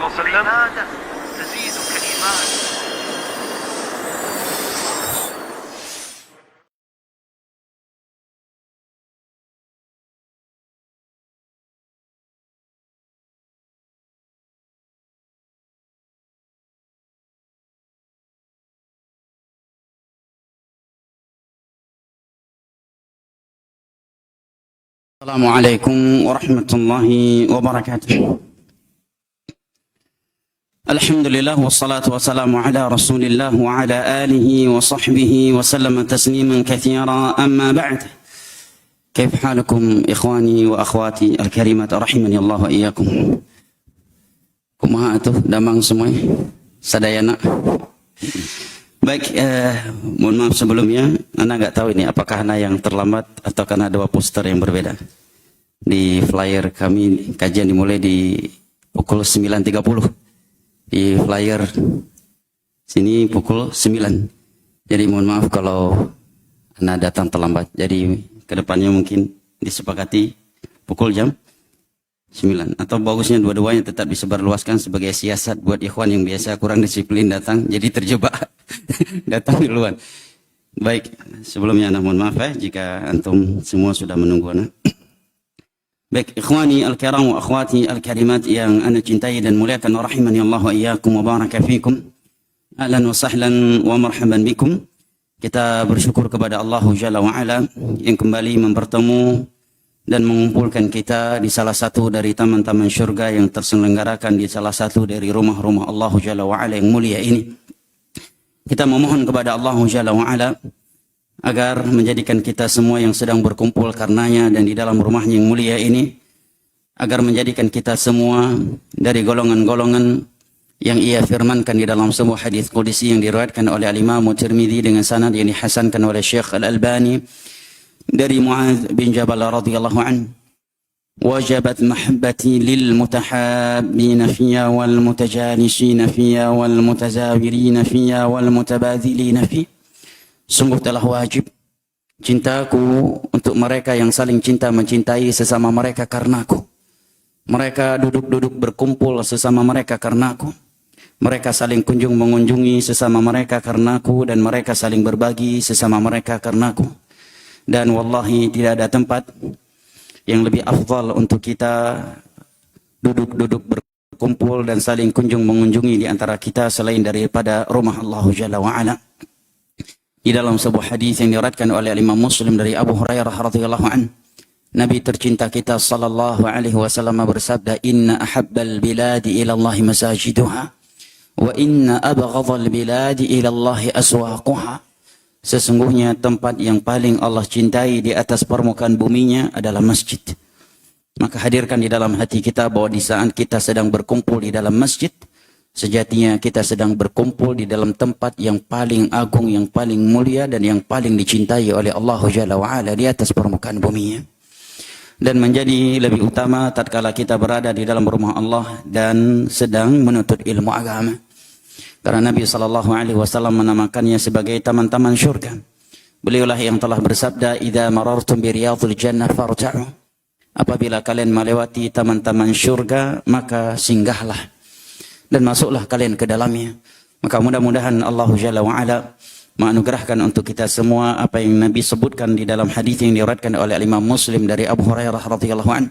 وسلم لماذا تزيدك إيمان. السلام عليكم ورحمة الله وبركاته. الحمد لله والصلاة والسلام على رسول الله وعلى آله وصحبه وسلم تسليما كثيرا. أما بعد، كيف حالكم إخواني وأخواتي الكريمات رحمني الله وإياكم. Kumaha atuh damang semua sadayana. Baik, mohon maaf sebelumnya, Anda nggak tahu ini apakah Anda yang terlambat atau karena dua poster yang berbeda. Di flyer kami kajian dimulai di pukul 9.30. Di flyer sini pukul 9. Jadi mohon maaf kalau Anda datang terlambat. Jadi kedepannya mungkin disepakati pukul jam 9. Atau bagusnya dua-duanya tetap disebarluaskan sebagai siasat buat ikhwan yang biasa kurang disiplin datang, jadi terjebak datang duluan. Baik, sebelumnya Anda mohon maaf jika antum semua sudah menunggu Anda. Baik, ikhwani al-kiram wa akhwati al-karimat yang Anda cintai dan muliakan, rahimani Allah wa iyyakum wa baraka fikum. Ahlan wa sahlan wa marhaban bikum. Kita bersyukur kepada Allah Jalla wa Ala yang kembali mempertemu dan mengumpulkan kita di salah satu dari taman-taman syurga yang terselenggarakan di salah satu dari rumah-rumah Allah Jalla wa'ala yang mulia ini. Kita memohon kepada Allah Jalla wa'ala agar menjadikan kita semua yang sedang berkumpul karenanya dan di dalam rumahnya yang mulia ini, agar menjadikan kita semua dari golongan-golongan yang ia firmankan di dalam sebuah hadis qudsi yang diriwayatkan oleh Al-Imam Tirmidzi dengan sanad yang dihasankan oleh Syekh Al-Albani dari Mu'adz bin Jabal radhiyallahu anhu, wajabat mahabbati lil mutahabbina fiyya wal mutajalisina fiyya wal mutazawirina fiyya wal mutabadzilina fiyya. Sungguh telah wajib cintaku untuk mereka yang saling cinta mencintai sesama mereka karenaku. Mereka duduk-duduk berkumpul sesama mereka karenaku. Mereka saling kunjung mengunjungi sesama mereka karenaku, dan mereka saling berbagi sesama mereka karenaku. Dan wallahi tidak ada tempat yang lebih afdal untuk kita duduk-duduk berkumpul dan saling kunjung mengunjungi di antara kita selain daripada rumah Allah Jalla wa'ala. Di dalam sebuah hadis yang diriwayatkan oleh Imam Muslim dari Abu Hurairah radhiyallahu anhu, Nabi tercinta kita sallallahu alaihi wasallam bersabda, "Inna ahabbal biladi ila Allah masajiduha wa inna abghadhal biladi ila Allah aswaquha." Sesungguhnya tempat yang paling Allah cintai di atas permukaan buminya adalah masjid. Maka hadirkan di dalam hati kita bahwa di saat kita sedang berkumpul di dalam masjid, sejatinya kita sedang berkumpul di dalam tempat yang paling agung, yang paling mulia, dan yang paling dicintai oleh Allah Jalla wa'ala di atas permukaan buminya. Dan menjadi lebih utama tatkala kita berada di dalam rumah Allah dan sedang menuntut ilmu agama. Karena Nabi SAW menamakannya sebagai taman-taman syurga. Beliaulah yang telah bersabda, "Idza marartum bi riyadhil jannah farta'u." Apabila kalian melewati taman-taman syurga, maka singgahlah dan masuklah kalian ke dalamnya. Maka mudah-mudahan Allah Jalla wa'ala menganugerahkan untuk kita semua apa yang Nabi sebutkan di dalam hadis yang diriwayatkan oleh Imam Muslim dari Abu Hurairah radhiyallahu anhu.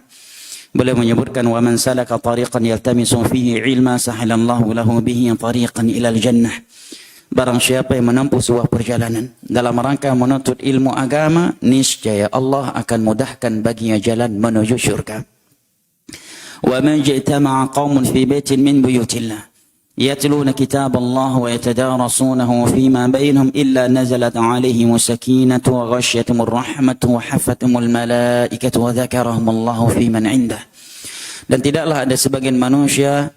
Beliau menyebutkan, wa man salaka tariqan yaltamisu fihi ilma sahalallahu lahu bihi tariqan ilal jannah. Barang siapa yang menempuh sebuah perjalanan dalam rangka menuntut ilmu agama, niscaya Allah akan mudahkan baginya jalan menuju syurga. Wa man ja'tama'a qaumun fi baitin min buyutillah yatluna kitab Allah wa yatadarasunahu fima bainahum illa nazalat 'alaihim sakinatu wa ghasyiyatuhum rahmatu wa hafathumul malaikatu wa dzakarahum Allah fi man 'indah. Dan tidaklah ada sebagian manusia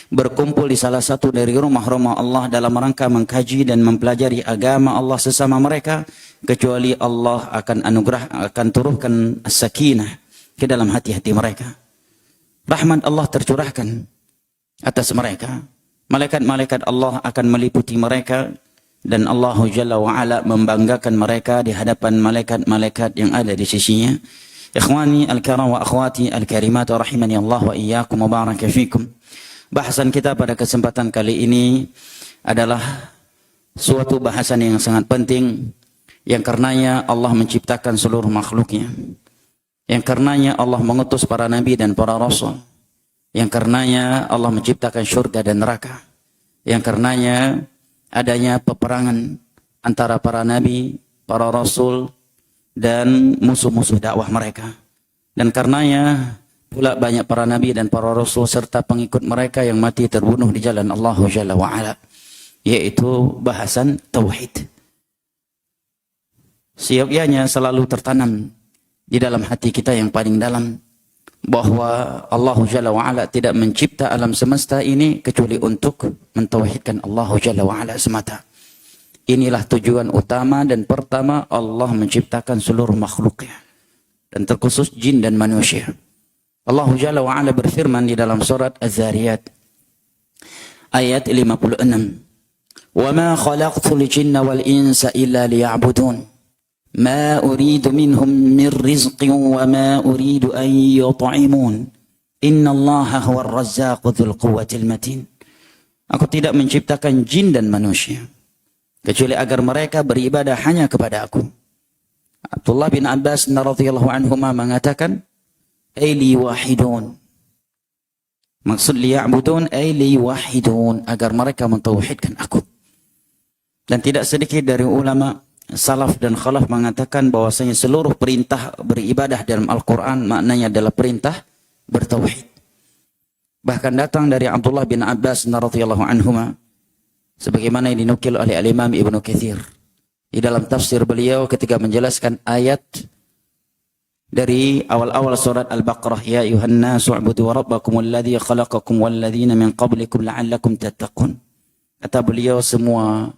berkumpul di salah satu dari rumah-rumah Allah dalam rangka mengkaji dan mempelajari agama Allah sesama mereka, kecuali Allah akan turunkan as-sakinah ke dalam hati-hati mereka. Rahmat Allah tercurahkan atas mereka. Malaikat-malaikat Allah akan meliputi mereka, dan Allah Jalla wa'ala membanggakan mereka di hadapan malaikat-malaikat yang ada di sisinya. Ikhwani al-kiram wa akhwati al-karimat rahimani Allah wa iyyakum wa baraka fikum. Bahasan kita pada kesempatan kali ini adalah suatu bahasan yang sangat penting, yang karenanya Allah menciptakan seluruh makhluknya, yang karenanya Allah mengutus para nabi dan para rasul, yang karenanya Allah menciptakan syurga dan neraka, yang karenanya adanya peperangan antara para nabi, para rasul, dan musuh-musuh dakwah mereka. Dan karenanya pula banyak para nabi dan para rasul serta pengikut mereka yang mati terbunuh di jalan Allah Jalla wa'ala, yaitu bahasan tauhid. Siapnya selalu tertanam di dalam hati kita yang paling dalam, bahwa Allah Jalla wa'ala tidak mencipta alam semesta ini kecuali untuk mentauhidkan Allah Jalla wa'ala semata. Inilah tujuan utama dan pertama Allah menciptakan seluruh makhluknya, dan terkhusus jin dan manusia. Allah Jalla wa'ala berfirman di dalam surat Az-Zariyat ayat 56, وَمَا خَلَقْتُ الْجِنَّ وَالْإِنسَ إِلَّا لِيَعْبُدُونَ مَا أُرِيدُ مِنْهُمْ مِنْ رِزْقٍ وَمَا أُرِيدُ أَنْ يُطْعِمُونَ إِنَّ اللَّهَ هُوَ الرَّزَّاقُ ذُو الْقُوَّةِ الْمَتِينُ. Aku tidak menciptakan jin dan manusia kecuali agar mereka beribadah hanya kepada aku. Abdullah bin Abbas radhiyallahu anhuma mengatakan, ay liwahidun. Maksud liya'budun ay liwahidun, agar mereka mentauhidkan aku. Dan tidak sedikit dari ulama salaf dan khalaf mengatakan bahwasanya seluruh perintah beribadah dalam Al-Quran maknanya adalah perintah bertauhid. Bahkan datang dari Abdullah bin Abbas radhiyallahu anhuma, sebagaimana yang dinukil oleh Al-Imam Ibnu Katsir di dalam tafsir beliau ketika menjelaskan ayat dari awal-awal surat Al-Baqarah, ya ayuhan nasu u'budu rabbakumul ladzi khalaqakum wal ladzina min qablikum la'allakum tattaqun. Kata beliau, semua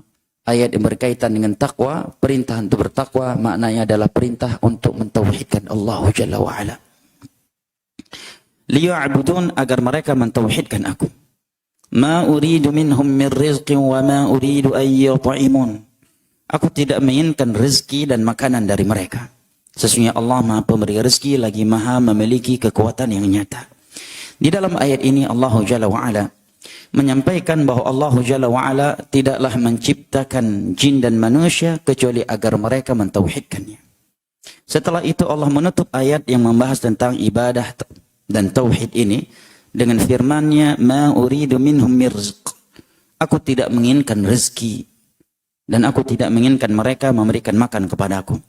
ayat yang berkaitan dengan takwa, perintah untuk bertakwa, maknanya adalah perintah untuk mentauhidkan Allah Jalla wa ala. Liya'budun, agar mereka mentauhidkan aku. Ma uridu minhum min rizqin wa ma uridu an yut'imun. Aku tidak menginginkan rezeki dan makanan dari mereka. Sesungguhnya Allah Maha Pemberi rezeki, lagi Maha memiliki kekuatan yang nyata. Di dalam ayat ini Allah Jalla wa'ala menyampaikan bahwa Allah Jalla wa'ala tidaklah menciptakan jin dan manusia kecuali agar mereka mentauhidkannya. Setelah itu Allah menutup ayat yang membahas tentang ibadah dan tauhid ini dengan firman-Nya, ma uridu minhum min rizq. Aku tidak menginginkan rezeki dan aku tidak menginginkan mereka memberikan makan kepadaku.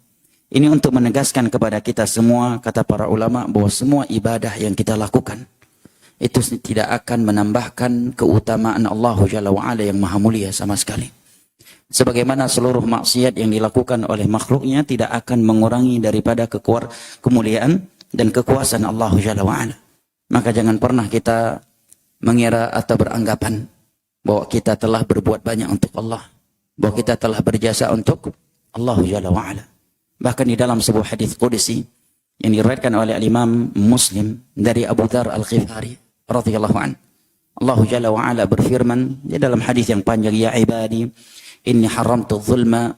Ini untuk menegaskan kepada kita semua, kata para ulama, bahwa semua ibadah yang kita lakukan itu tidak akan menambahkan keutamaan Allah Jalla wa'ala yang maha mulia sama sekali. Sebagaimana seluruh maksiat yang dilakukan oleh makhluknya tidak akan mengurangi daripada kemuliaan dan kekuasaan Allah Jalla wa'ala. Maka jangan pernah kita mengira atau beranggapan bahwa kita telah berbuat banyak untuk Allah, bahwa kita telah berjasa untuk Allah Jalla wa'ala. Bahkan di dalam sebuah hadis qudsi yang diriwayatkan oleh Imam Muslim dari Abu Dzar Al-Ghifari radhiyallahu an, Allah Jalla wa'ala berfirman di dalam hadis yang panjang, ya ibadi inni haramtu dhulma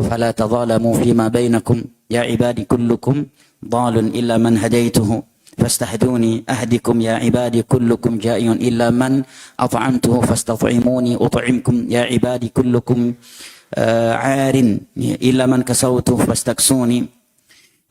fala tadhalamu fima bainakum ya ibadi kullukum dhalun illa man hadaituhu fastahduni ahdikum ya ibadi kullukum ja'iyun illa man at'amtuhu fastat'imuni ut'imkum ya ibadi kullukum عار إلا من كسوته فاستكسوني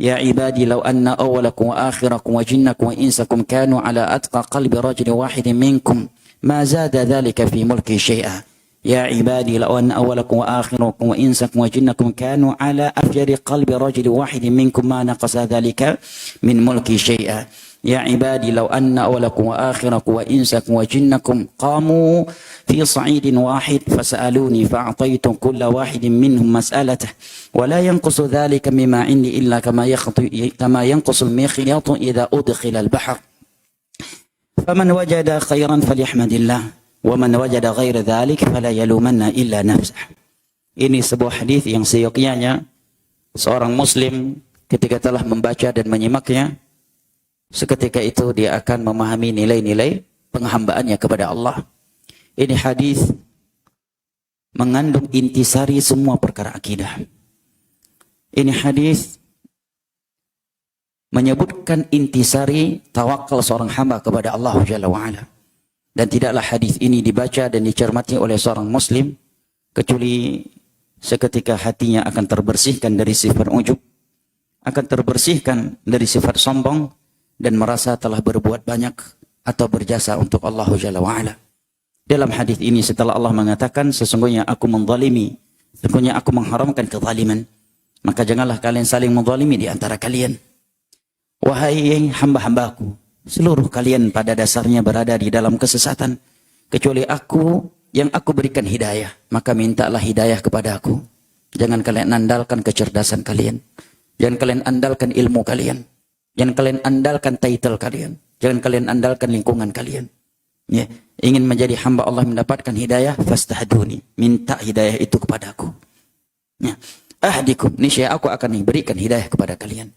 يا عبادي لو أن أولكم وآخركم وجنكم وإنسكم كانوا على أتقى قلب رجل واحد منكم ما زاد ذلك في ملكي شيئا يا عبادي لو أن أولكم وآخركم وإنسكم وجنكم كانوا على أفجر قلب رجل واحد منكم ما نقص ذلك من ملكي شيئا يا عبادي لو أن أولكم وآخركم وإنسكم وجنكم قاموا في صعيد واحد فسألوني فأعطيت كل واحد منهم مسألته ولا ينقص ذلك مما عندي إلا كما ينقص المخيط إذا أدخل البحر فمن وجد خيرا فليحمد الله ومن وجد غير ذلك فلا يلومن إلا نفسه. Ini sebuah hadis yang seyogyanya seorang muslim ketika telah membaca dan menyimaknya, seketika itu dia akan memahami nilai-nilai penghambaannya kepada Allah. Ini hadis mengandung intisari semua perkara akidah. Ini hadis menyebutkan intisari tawakal seorang hamba kepada Allah Jalla wa'ala. Dan tidaklah hadis ini dibaca dan dicermati oleh seorang muslim kecuali seketika hatinya akan terbersihkan dari sifat ujub, akan terbersihkan dari sifat sombong, dan merasa telah berbuat banyak atau berjasa untuk Allah Jalla wa'ala. Dalam hadis ini setelah Allah mengatakan sesungguhnya aku menzalimi, sesungguhnya aku mengharamkan kezaliman, maka janganlah kalian saling menzalimi di antara kalian. Wahai hamba-hambaku, seluruh kalian pada dasarnya berada di dalam kesesatan, kecuali aku yang aku berikan hidayah, maka mintalah hidayah kepada aku. Jangan kalian andalkan kecerdasan kalian, jangan kalian andalkan ilmu kalian, jangan kalian andalkan title kalian, jangan kalian andalkan lingkungan kalian. Ya, ingin menjadi hamba Allah mendapatkan hidayah, fastahduni, minta hidayah itu kepadaku. Ya, ahdikum, niscaya aku akan berikan hidayah kepada kalian.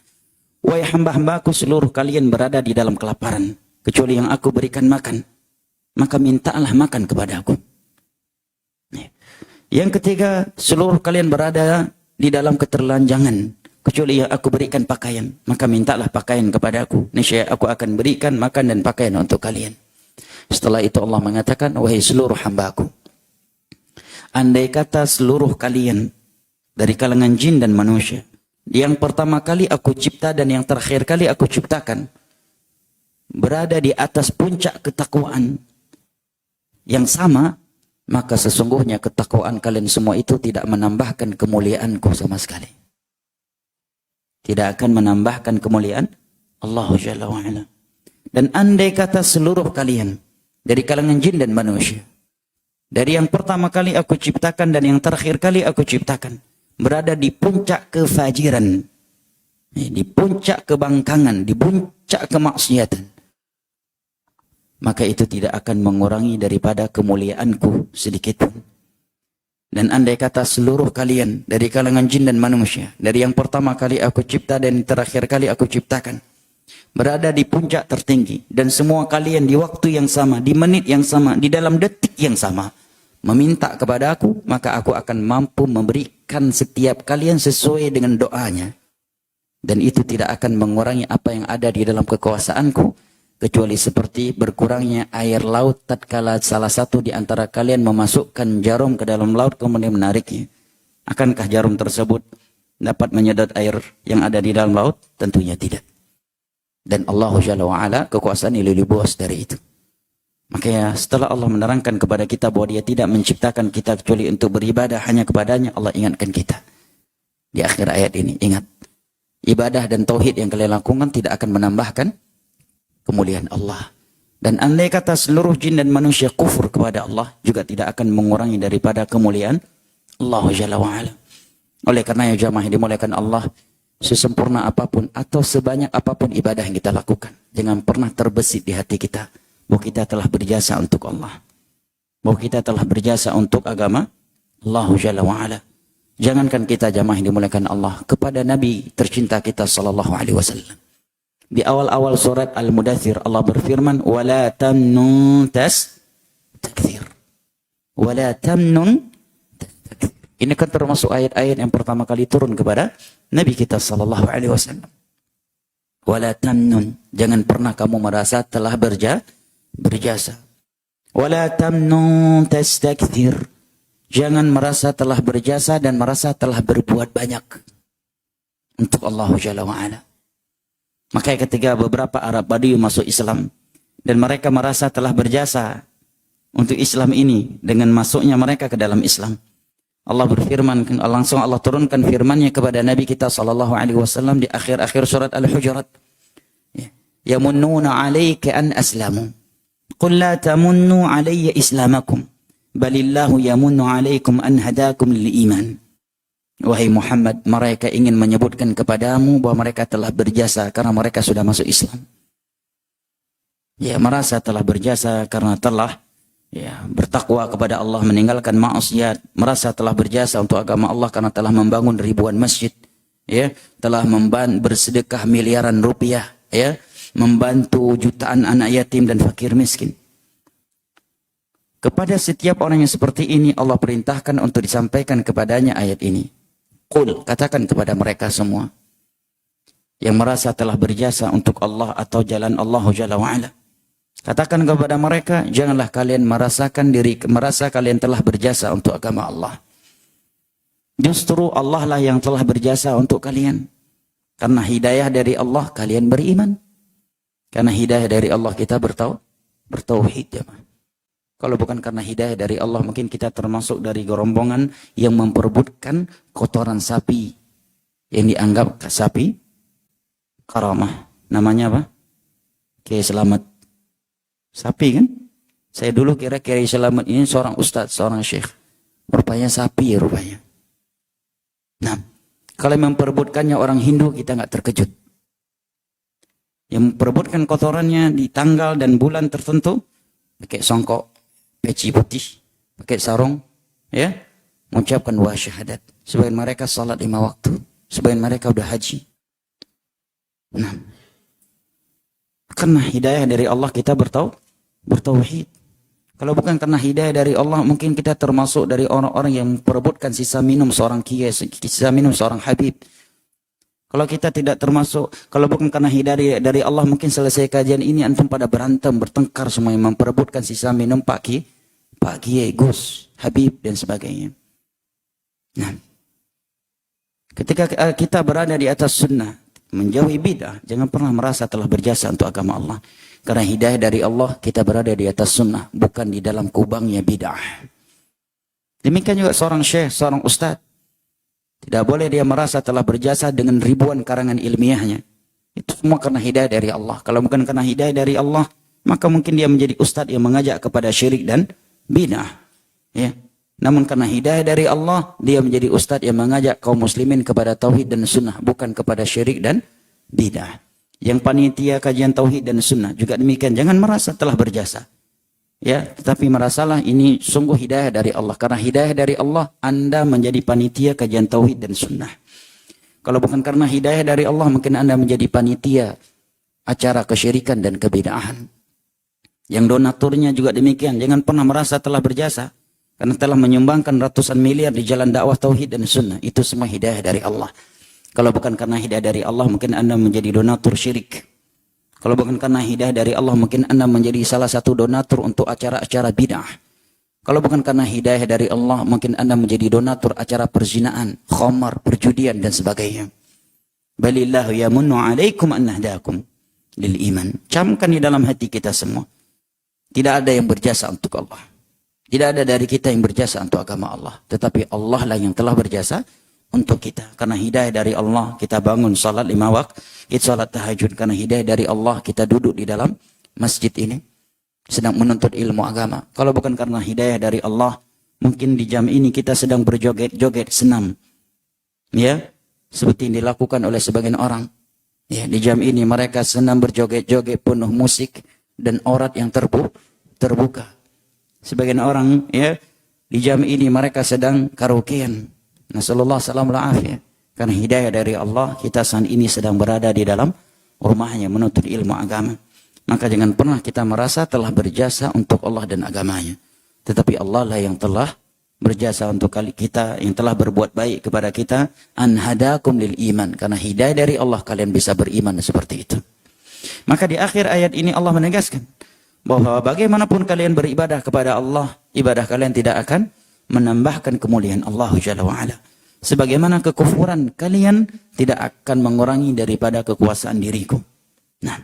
Wahai hamba-hambaku, seluruh kalian berada di dalam kelaparan, kecuali yang aku berikan makan, maka mintalah makan kepada aku. Yang ketiga, seluruh kalian berada di dalam keterlanjangan, kecuali yang aku berikan pakaian, maka mintalah pakaian kepada aku. Niscaya aku akan berikan makan dan pakaian untuk kalian. Setelah itu Allah mengatakan, wahai seluruh hambaku, andai kata seluruh kalian dari kalangan jin dan manusia, yang pertama kali aku cipta dan yang terakhir kali aku ciptakan, berada di atas puncak ketakwaan yang sama, maka sesungguhnya ketakwaan kalian semua itu tidak menambahkan kemuliaanku sama sekali. Tidak akan menambahkan kemuliaan Allah Jalla wa'ala. Dan andai kata seluruh kalian dari kalangan jin dan manusia, dari yang pertama kali aku ciptakan dan yang terakhir kali aku ciptakan, berada di puncak kefajiran, di puncak kebangkangan, di puncak kemaksiatan, maka itu tidak akan mengurangi daripada kemuliaanku sedikit pun. Dan andai kata seluruh kalian dari kalangan jin dan manusia, dari yang pertama kali aku cipta dan yang terakhir kali aku ciptakan, berada di puncak tertinggi, dan semua kalian di waktu yang sama, di menit yang sama, di dalam detik yang sama, meminta kepada aku, maka aku akan mampu memberikan setiap kalian sesuai dengan doanya. Dan itu tidak akan mengurangi apa yang ada di dalam kekuasaanku, kecuali seperti berkurangnya air laut tatkala salah satu di antara kalian memasukkan jarum ke dalam laut kemudian menariknya. Akankah jarum tersebut dapat menyedot air yang ada di dalam laut? Tentunya tidak. Dan Allah Jalla wa'ala kekuasaan lebih luas dari itu. Makanya setelah Allah menerangkan kepada kita bahwa dia tidak menciptakan kita kecuali untuk beribadah hanya kepadanya, Allah ingatkan kita di akhir ayat ini, ingat, ibadah dan tauhid yang kalian lakukan tidak akan menambahkan kemuliaan Allah. Dan andai kata seluruh jin dan manusia kufur kepada Allah, juga tidak akan mengurangi daripada kemuliaan Allah Jalla wa'ala. Oleh karena ya jamaah yang dimuliakan Allah, sesempurna apapun atau sebanyak apapun ibadah yang kita lakukan, jangan pernah terbesit di hati kita bahwa kita telah berjasa untuk Allah, bahwa kita telah berjasa untuk agama Allah Jalla wa'ala. Jangankan kita jamaah yang dimuliakan Allah, kepada Nabi tercinta kita sallallahu alaihi wasallam, di awal-awal surat Al-Mudaththir Allah berfirman, wala tamnun tastakthir, wala tamnun tastakthir. Ini kan termasuk ayat-ayat yang pertama kali turun kepada Nabi kita sallallahu alaihi wasallam. Wala tamnun, jangan pernah kamu merasa telah berjasa. Wala tamnun tastakthir, jangan merasa telah berjasa dan merasa telah berbuat banyak untuk Allah Jalla wa'ala. Makanya ketika beberapa Arab Badui masuk Islam dan mereka merasa telah berjasa untuk Islam ini dengan masuknya mereka ke dalam Islam, Allah berfirman, langsung Allah turunkan firman-Nya kepada Nabi kita sallallahu alaihi wasallam di akhir-akhir surat Al-Hujurat. Yamunnuna 'alaika an aslamu. Qul la tamunnu 'alayya islamakum, balillahu yamunnu 'alaikum an hadakum lil iman. Wahai Muhammad, mereka ingin menyebutkan kepadamu bahwa mereka telah berjasa karena mereka sudah masuk Islam. Ya, merasa telah berjasa karena telah bertakwa kepada Allah, meninggalkan maksiat, merasa telah berjasa untuk agama Allah karena telah membangun ribuan masjid, telah bersedekah miliaran rupiah, membantu jutaan anak yatim dan fakir miskin. Kepada setiap orang yang seperti ini Allah perintahkan untuk disampaikan kepadanya ayat ini. Qul, katakan kepada mereka semua yang merasa telah berjasa untuk Allah atau jalan Allah Jalla wa'ala, Katakan kepada mereka, janganlah kalian merasa kalian telah berjasa untuk agama Allah. Justru Allah lah yang telah berjasa untuk kalian. Karena hidayah dari Allah kalian beriman. Karena hidayah dari Allah kita bertauhid, jemaah. Kalau bukan karena hidayah dari Allah, mungkin kita termasuk dari gerombongan yang memperebutkan kotoran sapi yang dianggap sapi karamah. Namanya apa? Kiai Selamat. Sapi kan? Saya dulu kira Kiai Selamat ini seorang ustadz, seorang syekh. Rupanya sapi ya rupanya. Nah, kalau memperebutkannya orang Hindu, kita nggak terkejut. Yang memperebutkan kotorannya di tanggal dan bulan tertentu, pakai songkok, peci putih, pakai sarung, ya, mengucapkan wa syahadat. Sebagian mereka salat 5 waktu, sebagian mereka udah haji. Nah, karena hidayah dari Allah kita bertauhid. Kalau bukan karena hidayah dari Allah, mungkin kita termasuk dari orang-orang yang memperebutkan sisa minum seorang kiai, sisa minum seorang habib. Kalau kita tidak termasuk, kalau bukan karena hidayah dari Allah, mungkin selesai kajian ini antum pada berantem, bertengkar semua yang memperebutkan sisa minum Pak Kiai, Gus, Habib dan sebagainya. Nah, ketika kita berada di atas sunnah, menjauhi bid'ah, jangan pernah merasa telah berjasa untuk agama Allah. Karena hidayah dari Allah, kita berada di atas sunnah, bukan di dalam kubangnya bid'ah. Demikian juga seorang syekh, seorang ustadz. Tidak boleh dia merasa telah berjasa dengan ribuan karangan ilmiahnya. Itu semua karena hidayah dari Allah. Kalau bukan karena hidayah dari Allah, maka mungkin dia menjadi ustadz yang mengajak kepada syirik dan bid'ah. Ya. Namun karena hidayah dari Allah, dia menjadi ustadz yang mengajak kaum muslimin kepada tauhid dan sunnah, bukan kepada syirik dan bid'ah. Yang panitia kajian tauhid dan sunnah juga demikian, jangan merasa telah berjasa. Ya, tetapi merasalah ini sungguh hidayah dari Allah. Karena hidayah dari Allah, Anda menjadi panitia kajian tauhid dan sunnah. Kalau bukan karena hidayah dari Allah, mungkin Anda menjadi panitia acara kesyirikan dan kebid'ahan. Yang donaturnya juga demikian, jangan pernah merasa telah berjasa. Karena telah menyumbangkan ratusan miliar di jalan dakwah tauhid dan sunnah. Itu semua hidayah dari Allah. Kalau bukan karena hidayah dari Allah, mungkin Anda menjadi donatur syirik. Kalau bukan karena hidayah dari Allah, mungkin Anda menjadi salah satu donatur untuk acara-acara bid'ah. Kalau bukan karena hidayah dari Allah, mungkin Anda menjadi donatur acara perzinaan, khamar, perjudian, dan sebagainya. Balillahu yamunnu alaikum an nahdakum lil iman. Camkan di dalam hati kita semua. Tidak ada yang berjasa untuk Allah. Tidak ada dari kita yang berjasa untuk agama Allah. Tetapi Allah lah yang telah berjasa untuk kita. Karena hidayah dari Allah, kita bangun salat 5 waktu, kita salat tahajud. Karena hidayah dari Allah, kita duduk di dalam masjid ini, sedang menuntut ilmu agama. Kalau bukan karena hidayah dari Allah, mungkin di jam ini kita sedang berjoget-joget senam. Ya, seperti yang dilakukan oleh sebagian orang. Ya, di jam ini mereka senam berjoget-joget penuh musik dan aurat yang terbuka. Sebagian orang, ya, di jam ini mereka sedang karaokean. Nasallallahu salamul afiyah. Karena hidayah dari Allah, kita saat ini sedang berada di dalam rumahnya menuntut ilmu agama. Maka jangan pernah kita merasa telah berjasa untuk Allah dan agamanya. Tetapi Allah lah yang telah berjasa untuk kita, yang telah berbuat baik kepada kita. An hadakum lil iman. Karena hidayah dari Allah kalian bisa beriman seperti itu. Maka di akhir ayat ini Allah menegaskan bahwa bagaimanapun kalian beribadah kepada Allah, ibadah kalian tidak akan menambahkan kemuliaan Allah Jalla wa'ala. Sebagaimana kekufuran kalian tidak akan mengurangi daripada kekuasaan diriku. Nah,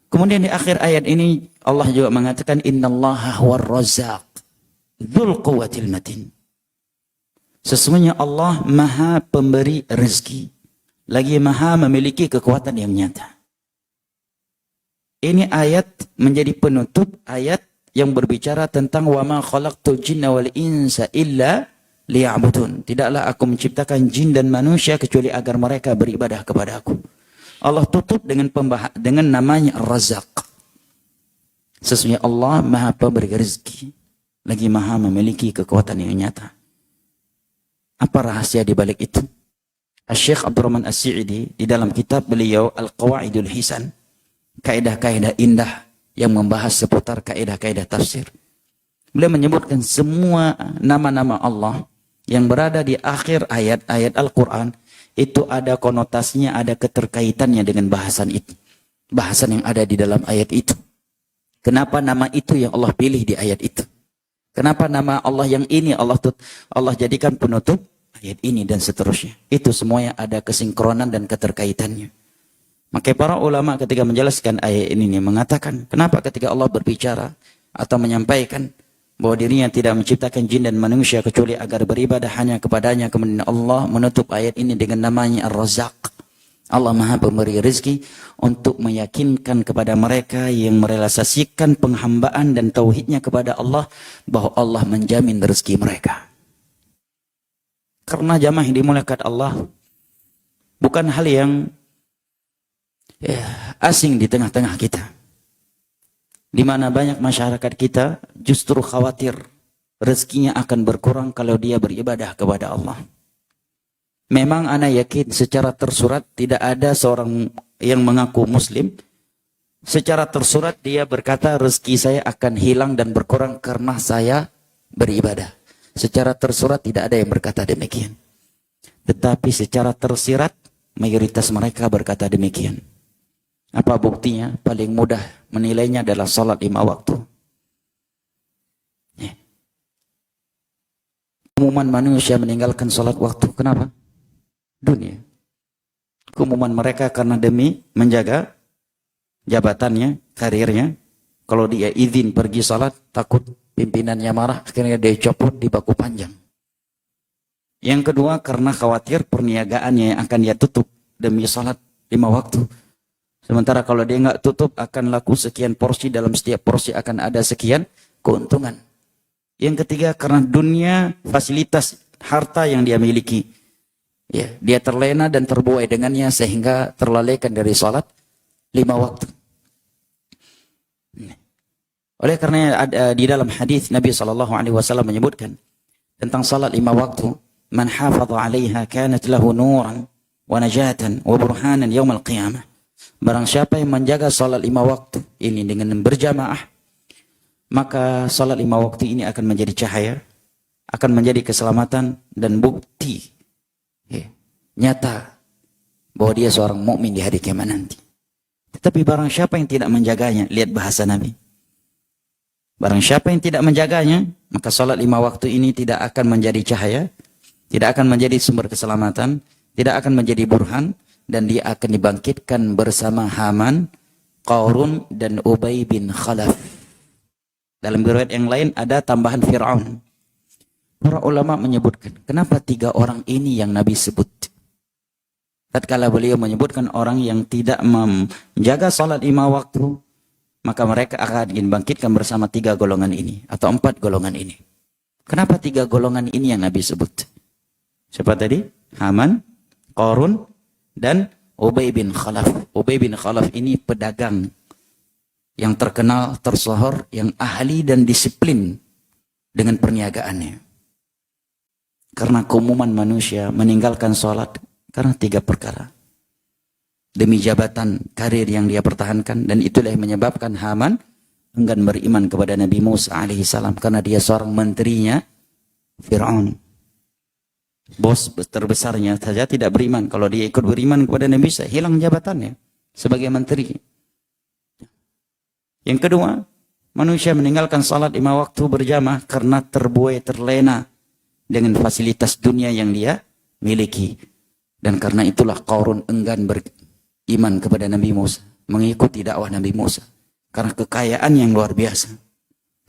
kemudian di akhir ayat ini Allah juga mengatakan innallaha huwar razzaq dzul quwwatil matin. Sesungguhnya Allah Maha pemberi rezeki, lagi Maha memiliki kekuatan yang nyata. Ini ayat menjadi penutup ayat yang berbicara tentang wa ma khalaqtul jinna wal insa illa liya'budun. Tidaklah aku menciptakan jin dan manusia kecuali agar mereka beribadah kepada aku. Allah tutup dengan namanya Ar-Razzaq. Sesungguhnya Allah Maha pemberi rezeki, lagi Maha memiliki kekuatan yang nyata. Apa rahasia di balik itu? Syekh Abdurrahman As-Sa'idi di dalam kitab beliau Al-Qawaidul Hisan, kaidah-kaidah indah yang membahas seputar kaidah-kaidah tafsir. Beliau menyebutkan semua nama-nama Allah yang berada di akhir ayat-ayat Al-Quran itu ada konotasinya, ada keterkaitannya dengan bahasan itu. Bahasan yang ada di dalam ayat itu. Kenapa nama itu yang Allah pilih di ayat itu? Kenapa nama Allah yang ini Allah jadikan penutup ayat ini dan seterusnya? Itu semuanya ada kesinkronan dan keterkaitannya. Maka para ulama ketika menjelaskan ayat ini mengatakan, kenapa ketika Allah berbicara atau menyampaikan bahwa dirinya tidak menciptakan jin dan manusia kecuali agar beribadah hanya kepadanya, kemudian Allah menutup ayat ini dengan namanya Ar-Razzaq. Allah Maha Pemberi rezeki, untuk meyakinkan kepada mereka yang merealisasikan penghambaan dan tauhidnya kepada Allah bahwa Allah menjamin rezeki mereka. Karena jamaah yang dimuliakan Allah, bukan hal yang asing di tengah-tengah kita. Di mana banyak masyarakat kita justru khawatir rezekinya akan berkurang kalau dia beribadah kepada Allah. Memang ana yakin secara tersurat tidak ada seorang yang mengaku muslim secara tersurat dia berkata rezeki saya akan hilang dan berkurang karena saya beribadah. Secara tersurat tidak ada yang berkata demikian. Tetapi secara tersirat mayoritas mereka berkata demikian. Apa buktinya? Paling mudah menilainya adalah salat 5 waktu. Umuman manusia meninggalkan salat waktu. Kenapa? Dunia. Keumuman mereka karena demi menjaga jabatannya, karirnya. Kalau dia izin pergi salat, takut pimpinannya marah, akhirnya dia copot di baku panjang. Yang kedua karena khawatir perniagaannya yang akan dia tutup demi salat 5 waktu. Sementara kalau dia nggak tutup akan laku sekian porsi, dalam setiap porsi akan ada sekian keuntungan. Yang ketiga karena dunia, fasilitas, harta yang dia miliki. Ya, dia terlena dan terbuai dengannya sehingga terlalaikan dari salat 5 waktu. Oleh karena di dalam hadis Nabi SAW menyebutkan tentang salat 5 waktu, man hafadha 'alaiha kanat lahu nuran wa najatan wa burhanan yaumil qiyamah. Barang siapa yang menjaga salat 5 waktu ini dengan berjamaah, maka salat 5 waktu ini akan menjadi cahaya, akan menjadi keselamatan dan bukti nyata bahwa dia seorang mukmin di hari kiamat nanti. Tetapi barang siapa yang tidak menjaganya, lihat bahasa Nabi. Barang siapa yang tidak menjaganya, maka salat 5 waktu ini tidak akan menjadi cahaya, tidak akan menjadi sumber keselamatan, tidak akan menjadi burhan, dan dia akan dibangkitkan bersama Haman, Qarun, dan Ubay bin Khalaf. Dalam riwayat yang lain ada tambahan Fir'aun. Para ulama menyebutkan, kenapa 3 orang ini yang Nabi sebut? Tatkala beliau menyebutkan orang yang tidak menjaga salat 5 waktu, maka mereka akan dibangkitkan bersama 3 golongan ini, atau 4 golongan ini. Kenapa 3 golongan ini yang Nabi sebut? Siapa tadi? Haman, Qarun, dan Ubay bin Khalaf. Ubay bin Khalaf ini pedagang yang terkenal, tersohor, yang ahli dan disiplin dengan perniagaannya. Karena keumuman manusia meninggalkan sholat karena 3 perkara. Demi jabatan, karir yang dia pertahankan, dan itulah yang menyebabkan Haman enggan beriman kepada Nabi Musa alaihissalam karena dia seorang menterinya Fir'aun. Bos terbesarnya saja tidak beriman. Kalau dia ikut beriman kepada Nabi Musa, hilang jabatannya sebagai menteri. Yang kedua, manusia meninggalkan salat 5 waktu berjamaah karena terbuai, terlena dengan fasilitas dunia yang dia miliki. Dan karena itulah Qarun enggan beriman kepada Nabi Musa, mengikuti dakwah Nabi Musa karena kekayaan yang luar biasa.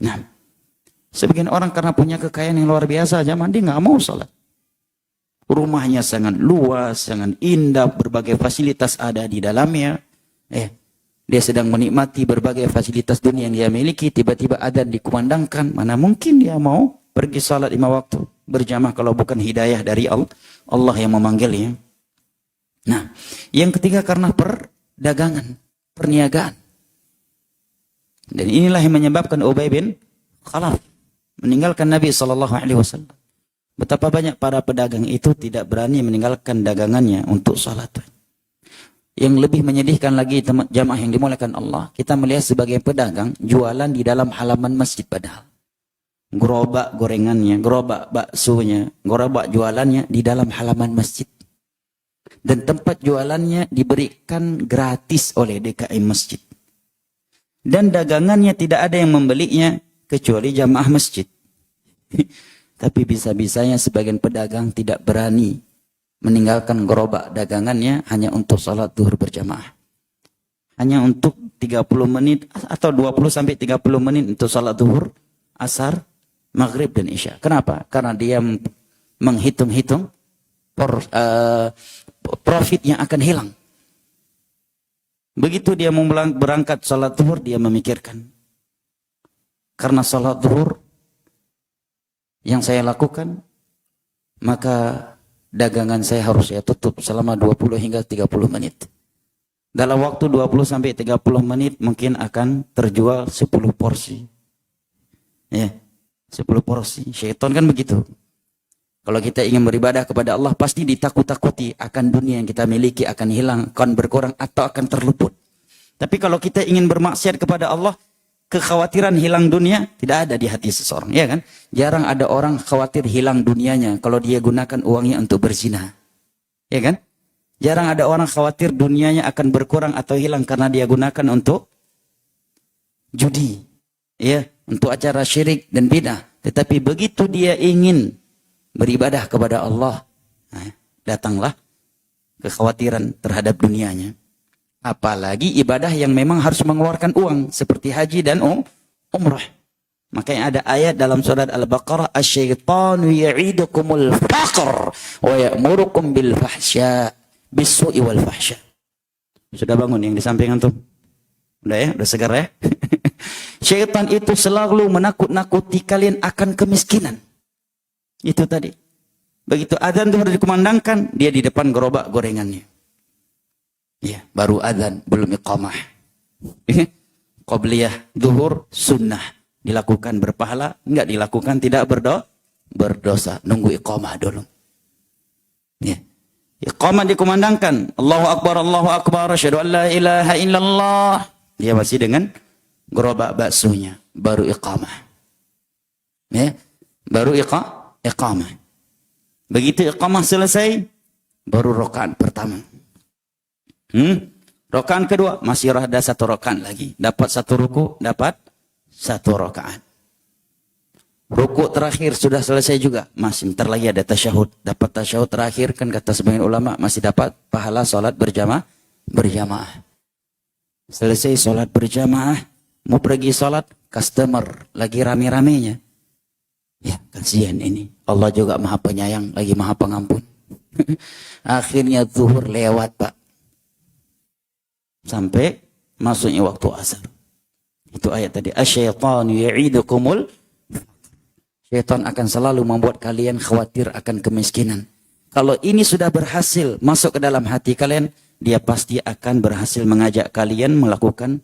Nah, sebagian orang karena punya kekayaan yang luar biasa aja, dia nggak mau salat. Rumahnya sangat luas, sangat indah, berbagai fasilitas ada di dalamnya. Dia sedang menikmati berbagai fasilitas dunia yang dia miliki, tiba-tiba adzan dikumandangkan, mana mungkin dia mau pergi salat 5 waktu berjamaah kalau bukan hidayah dari Allah yang memanggilnya. Nah, yang ketiga karena perdagangan, perniagaan. Dan inilah yang menyebabkan Ubay bin Khalaf meninggalkan Nabi SAW. Betapa banyak para pedagang itu tidak berani meninggalkan dagangannya untuk salat. Yang lebih menyedihkan lagi jamaah yang dimuliakan Allah, kita melihat sebagai pedagang jualan di dalam halaman masjid padahal. Gerobak gorengannya, gerobak baksonya, gerobak jualannya di dalam halaman masjid. Dan tempat jualannya diberikan gratis oleh DKM masjid. Dan dagangannya tidak ada yang membelinya kecuali jamaah masjid. Tapi bisa-bisanya sebagian pedagang tidak berani meninggalkan gerobak dagangannya hanya untuk salat zuhur berjamaah. Hanya untuk 30 menit atau 20 sampai 30 menit untuk salat zuhur, asar, maghrib dan isya. Kenapa? Karena dia menghitung-hitung profit yang akan hilang. Begitu dia mau berangkat salat zuhur, dia memikirkan. Karena salat zuhur yang saya lakukan, maka dagangan saya harus saya tutup selama 20 hingga 30 menit. Dalam waktu 20 sampai 30 menit mungkin akan terjual 10 porsi. Ya, 10 porsi. Syaitan kan begitu. Kalau kita ingin beribadah kepada Allah, pasti ditakut-takuti akan dunia yang kita miliki akan hilang, akan berkurang atau akan terluput. Tapi kalau kita ingin bermaksiat kepada Allah, kekhawatiran hilang dunia tidak ada di hati seseorang, ya kan? Jarang ada orang khawatir hilang dunianya kalau dia gunakan uangnya untuk berzina. Ya kan? Jarang ada orang khawatir dunianya akan berkurang atau hilang karena dia gunakan untuk judi. Ya, untuk acara syirik dan bidah. Tetapi begitu dia ingin beribadah kepada Allah, datanglah kekhawatiran terhadap dunianya. Apalagi ibadah yang memang harus mengeluarkan uang seperti haji dan umrah. Makanya ada ayat dalam surat Al-Baqarah, asy-syaitanu ya'idukumul faqr wa ya'murukum bil fahsya bis-su'i wal fahsya. Sudah bangun yang di samping antum? Udah ya, udah segar ya. Syaitan itu selalu menakut-nakuti kalian akan kemiskinan. Itu tadi. Begitu adzan zuhur dikumandangkan, dia di depan gerobak gorengannya. Ya, baru adzan, belum iqamah. Qabliyah zuhur sunnah, dilakukan berpahala, enggak dilakukan tidak berdosa. Nunggu iqamah dulu. Ya. Iqamah dikumandangkan, Allahu Akbar, asyhadu an la ilaha illallah. Dia masih dengan gerobak baksonya, baru iqamah. Ya, baru iqamah. Begitu iqamah selesai, baru rakaat pertama. Rakaat kedua masih ada satu rakaat lagi, dapat satu ruku, dapat satu rakaat. Ruku terakhir sudah selesai juga, masih bentar lagi ada tasyahud, dapat tasyahud terakhir, kan kata sebagian ulama masih dapat pahala salat berjamaah. Selesai salat berjamaah, mau pergi salat, customer lagi rame-ramenya. Ya, kasihan ini. Allah juga Maha Penyayang, lagi Maha Pengampun. Akhirnya zuhur lewat, Pak. Sampai masuknya waktu asar. Itu ayat tadi. Asy-syaitanu ya'idukumul. Syaitan akan selalu membuat kalian khawatir akan kemiskinan. Kalau ini sudah berhasil masuk ke dalam hati kalian, dia pasti akan berhasil mengajak kalian melakukan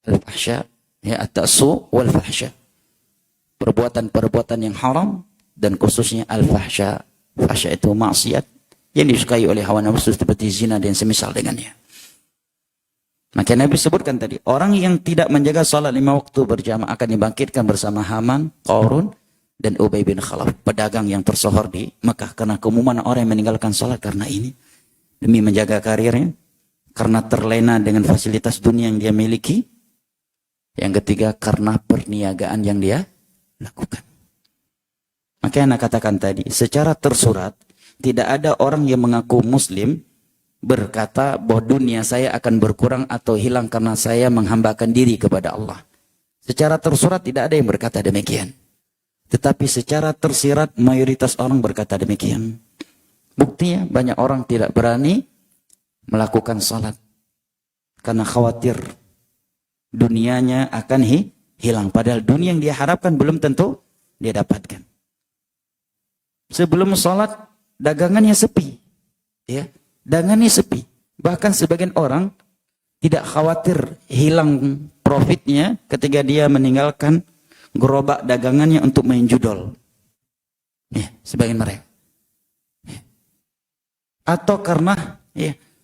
al-fahsya, ya, at-ta'su wal fahsya. Perbuatan-perbuatan yang haram dan khususnya al-fahsya. Fahsya itu maksiat yang disukai oleh hawa nafsu seperti zina dan semisal dengannya. Maka Nabi sebutkan tadi, orang yang tidak menjaga salat 5 waktu berjamaah akan dibangkitkan bersama Haman, Qarun, dan Ubay bin Khalaf, pedagang yang tersohor di Mekah. Karena keumuman orang yang meninggalkan salat karena ini, demi menjaga karirnya, karena terlena dengan fasilitas dunia yang dia miliki. Yang ketiga, karena perniagaan yang dia lakukan. Maka yang katakan tadi, secara tersurat, tidak ada orang yang mengaku muslim berkata bahwa dunia saya akan berkurang atau hilang karena saya menghambakan diri kepada Allah. Secara tersurat tidak ada yang berkata demikian. Tetapi secara tersirat mayoritas orang berkata demikian. Buktinya banyak orang tidak berani melakukan salat karena khawatir dunianya akan hilang. Padahal dunia yang dia harapkan belum tentu dia dapatkan. Sebelum salat dagangannya sepi. Ya. Dagangannya sepi. Bahkan sebagian orang tidak khawatir hilang profitnya ketika dia meninggalkan gerobak dagangannya untuk main judol. Ya, sebagian mereka. Ya. Atau karena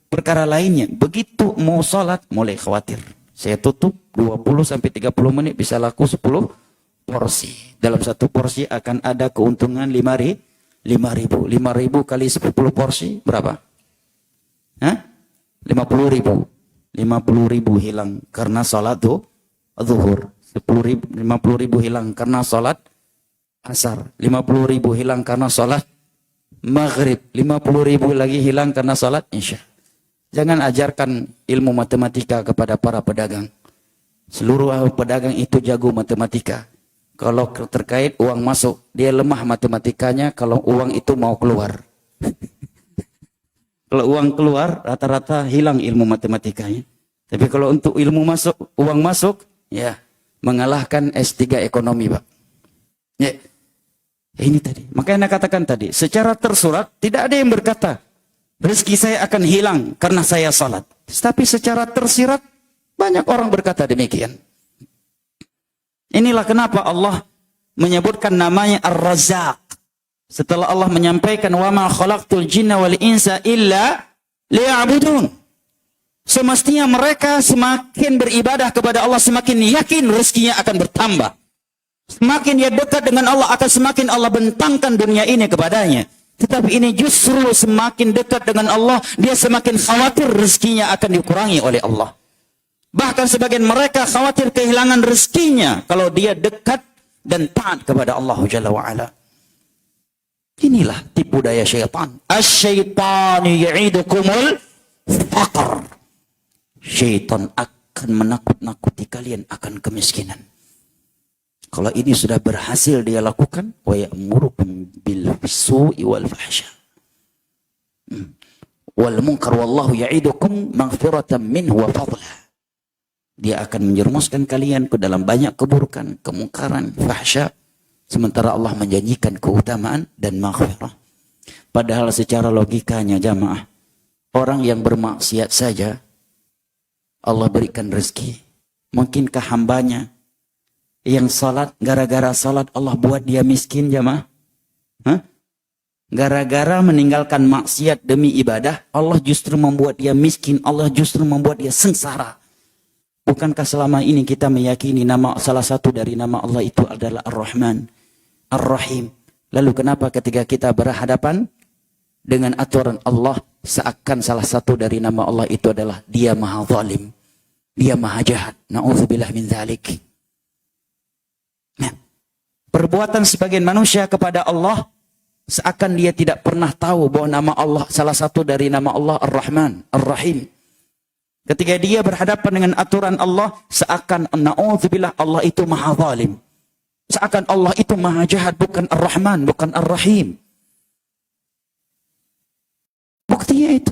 perkara lainnya. Begitu mau salat mulai khawatir. Saya tutup 20-30 menit bisa laku 10 porsi. Dalam satu porsi akan ada keuntungan 5.000. 5.000 kali 10 porsi berapa? 50.000. 50.000 hilang karena salat zuhur. 50.000 hilang karena salat asar. 50.000 hilang karena salat maghrib. 50.000 lagi hilang karena salat isya. Jangan ajarkan ilmu matematika kepada para pedagang. Seluruh pedagang itu jago matematika. Kalau terkait uang masuk, dia lemah matematikanya kalau uang itu mau keluar. Kalau uang keluar, rata-rata hilang ilmu matematikanya. Tapi kalau untuk ilmu masuk, uang masuk, ya mengalahkan S3 ekonomi, Pak. Ya, ini tadi. Makanya saya katakan tadi, secara tersurat tidak ada yang berkata, rezeki saya akan hilang karena saya salat. Tapi secara tersirat, banyak orang berkata demikian. Inilah kenapa Allah menyebutkan namanya Ar-Razzaq. Setelah Allah menyampaikan wa ma khalaqtul jinna wal insa illa liya'budun. Semestinya mereka semakin beribadah kepada Allah, semakin yakin rezekinya akan bertambah. Semakin dia dekat dengan Allah, akan semakin Allah bentangkan dunia ini kepadanya. Tetapi ini justru semakin dekat dengan Allah, dia semakin khawatir rezekinya akan dikurangi oleh Allah. Bahkan sebagian mereka khawatir kehilangan rezekinya kalau dia dekat dan taat kepada Allah Jalla wa'ala. Inilah tipu daya syaitan. Asy-syaitanu ya'idukumul faqr. Syaitan akan menakut-nakuti kalian akan kemiskinan. Kalau ini sudah berhasil dia lakukan, wa ya'murukum bil su'i wal fahsya. Wal munkar wallahu ya'idukum maghfiratan minhu wa fadla. Dia akan menjerumuskan kalian ke dalam banyak keburukan, kemungkaran, fahsya. Sementara Allah menjanjikan keutamaan dan maghfirah. Padahal secara logikanya jamaah, orang yang bermaksiat saja Allah berikan rezeki. Mungkinkah hambanya yang salat, gara-gara salat Allah buat dia miskin jamaah? Gara-gara meninggalkan maksiat demi ibadah, Allah justru membuat dia miskin, Allah justru membuat dia sengsara. Bukankah selama ini kita meyakini salah satu dari nama Allah itu adalah Ar-Rahman, Ar-Rahim. Lalu kenapa ketika kita berhadapan dengan aturan Allah, seakan salah satu dari nama Allah itu adalah dia maha zalim, dia maha jahat. Na'udzubillah min dzalik. Nah, perbuatan sebagian manusia kepada Allah seakan dia tidak pernah tahu bahwa nama Allah, salah satu dari nama Allah Ar-Rahman, Ar-Rahim. Ketika dia berhadapan dengan aturan Allah, seakan na'udzubillah Allah itu maha zalim. Seakan Allah itu maha jahat, bukan Ar-Rahman, bukan Ar-Rahim. Buktinya itu.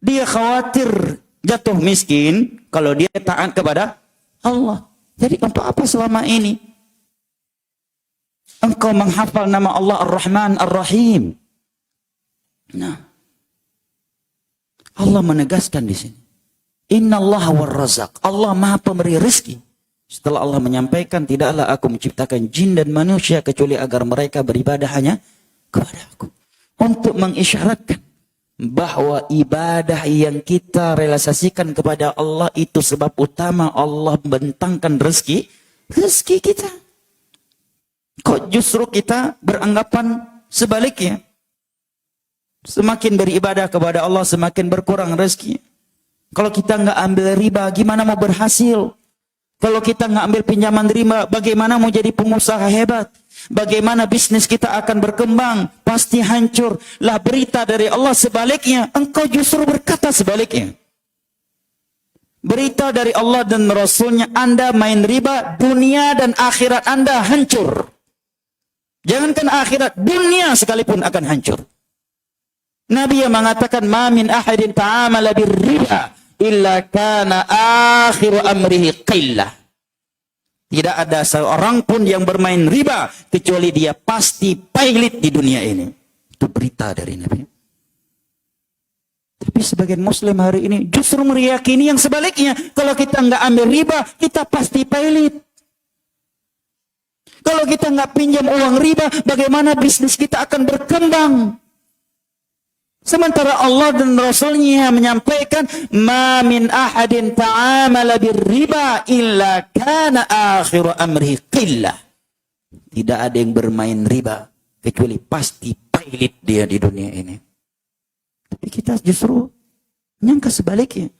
Dia khawatir jatuh miskin kalau dia taat kepada Allah. Jadi untuk apa selama ini engkau menghafal nama Allah Ar-Rahman, Ar-Rahim? Nah, Allah menegaskan di sini. Innallaha war-razzaq. Allah maha pemberi rezeki. Setelah Allah menyampaikan, tidaklah aku menciptakan jin dan manusia kecuali agar mereka beribadah hanya kepada aku. Untuk mengisyaratkan bahwa ibadah yang kita realisasikan kepada Allah itu sebab utama Allah membentangkan rezeki kita. Kok justru kita beranggapan sebaliknya? Semakin beribadah kepada Allah, semakin berkurang rezeki. Kalau kita nggak ambil riba, gimana mau berhasil? Kalau kita nggak ambil pinjaman riba, bagaimana mau jadi pengusaha hebat? Bagaimana bisnis kita akan berkembang? Pasti hancur. Lah berita dari Allah sebaliknya. Engkau justru berkata sebaliknya. Berita dari Allah dan Rasulnya, Anda main riba, dunia dan akhirat Anda hancur. Jangankan akhirat, dunia sekalipun akan hancur. Nabi yang mengatakan, ma min ahadin ta'amala birriba illa kana akhiru amrihi qillah. Tidak ada seorang pun yang bermain riba kecuali dia pasti pailit di dunia ini. Itu berita dari Nabi. Tapi sebagian muslim hari ini justru meyakini yang sebaliknya. Kalau kita nggak ambil riba, kita pasti pailit. Kalau kita nggak pinjam uang riba, bagaimana bisnis kita akan berkembang? Sementara Allah dan Rasulnya menyampaikan, ma min ahadin ta'amala birriba illa kana akhiru amrihi qillah. Tidak ada yang bermain riba kecuali pasti pailit dia di dunia ini. Tapi kita justru nyangka sebaliknya.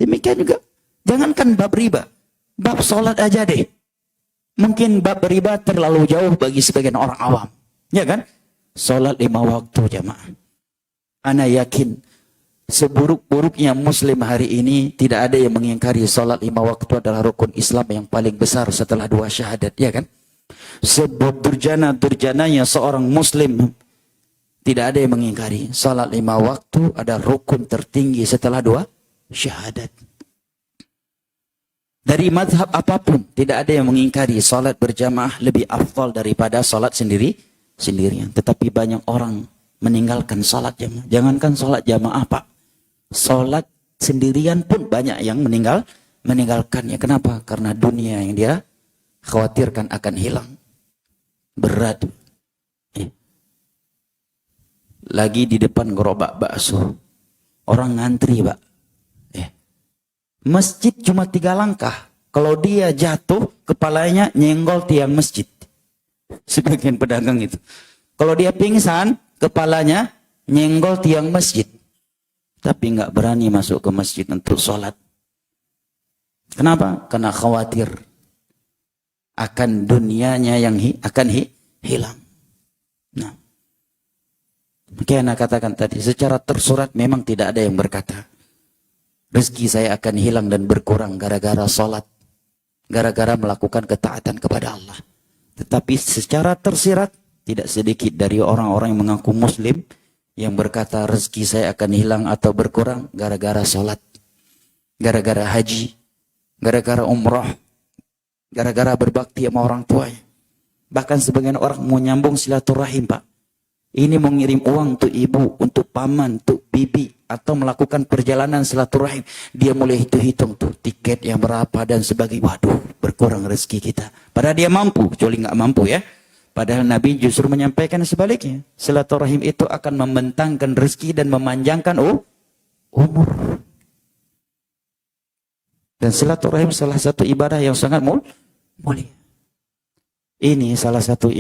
Demikian juga, jangankan bab riba, bab sholat aja deh. Mungkin bab riba terlalu jauh bagi sebagian orang awam. Ya kan? Sholat 5 waktu jamaah. Ana yakin seburuk-buruknya muslim hari ini tidak ada yang mengingkari sholat 5 waktu adalah rukun Islam yang paling besar setelah 2 syahadat. Ya kan? Sebab durjana-durjananya seorang muslim tidak ada yang mengingkari sholat 5 waktu adalah rukun tertinggi setelah 2 syahadat. Dari mazhab apapun tidak ada yang mengingkari sholat berjamaah lebih afdal daripada sholat sendirian. Tetapi banyak orang meninggalkan sholat jamaah. Jangankan sholat jamaah Pak, sholat sendirian pun banyak yang meninggalkannya. Kenapa? Karena dunia yang dia khawatirkan akan hilang. Berat. Lagi di depan gerobak bakso, orang ngantri Pak. Masjid cuma 3 langkah. Kalau dia jatuh, kepalanya nyenggol tiang masjid. Sebagian pedagang itu. Kalau dia pingsan, kepalanya nyenggol tiang masjid. Tapi nggak berani masuk ke masjid untuk sholat. Kenapa? Karena khawatir akan dunianya yang akan hilang. Nah, kayak anak katakan tadi, secara tersurat memang tidak ada yang berkata rezeki saya akan hilang dan berkurang gara-gara sholat, gara-gara melakukan ketaatan kepada Allah. Tetapi secara tersirat, tidak sedikit dari orang-orang yang mengaku muslim yang berkata rezeki saya akan hilang atau berkurang gara-gara sholat, gara-gara haji, gara-gara umrah, gara-gara berbakti sama orang tuanya. Bahkan sebagian orang mau nyambung silaturahim Pak. Ini mau ngirim uang untuk ibu, untuk paman, untuk bibi, atau melakukan perjalanan silaturahim. Dia mulai hitung-hitung tuh tiket yang berapa dan sebagainya. Waduh, berkurang rezeki kita. Padahal dia mampu, kecuali nggak mampu ya. Padahal Nabi justru menyampaikan sebaliknya. Silaturahim itu akan membentangkan rezeki dan memanjangkan umur. Dan silaturahim salah satu ibadah yang sangat mulia. Ini salah satu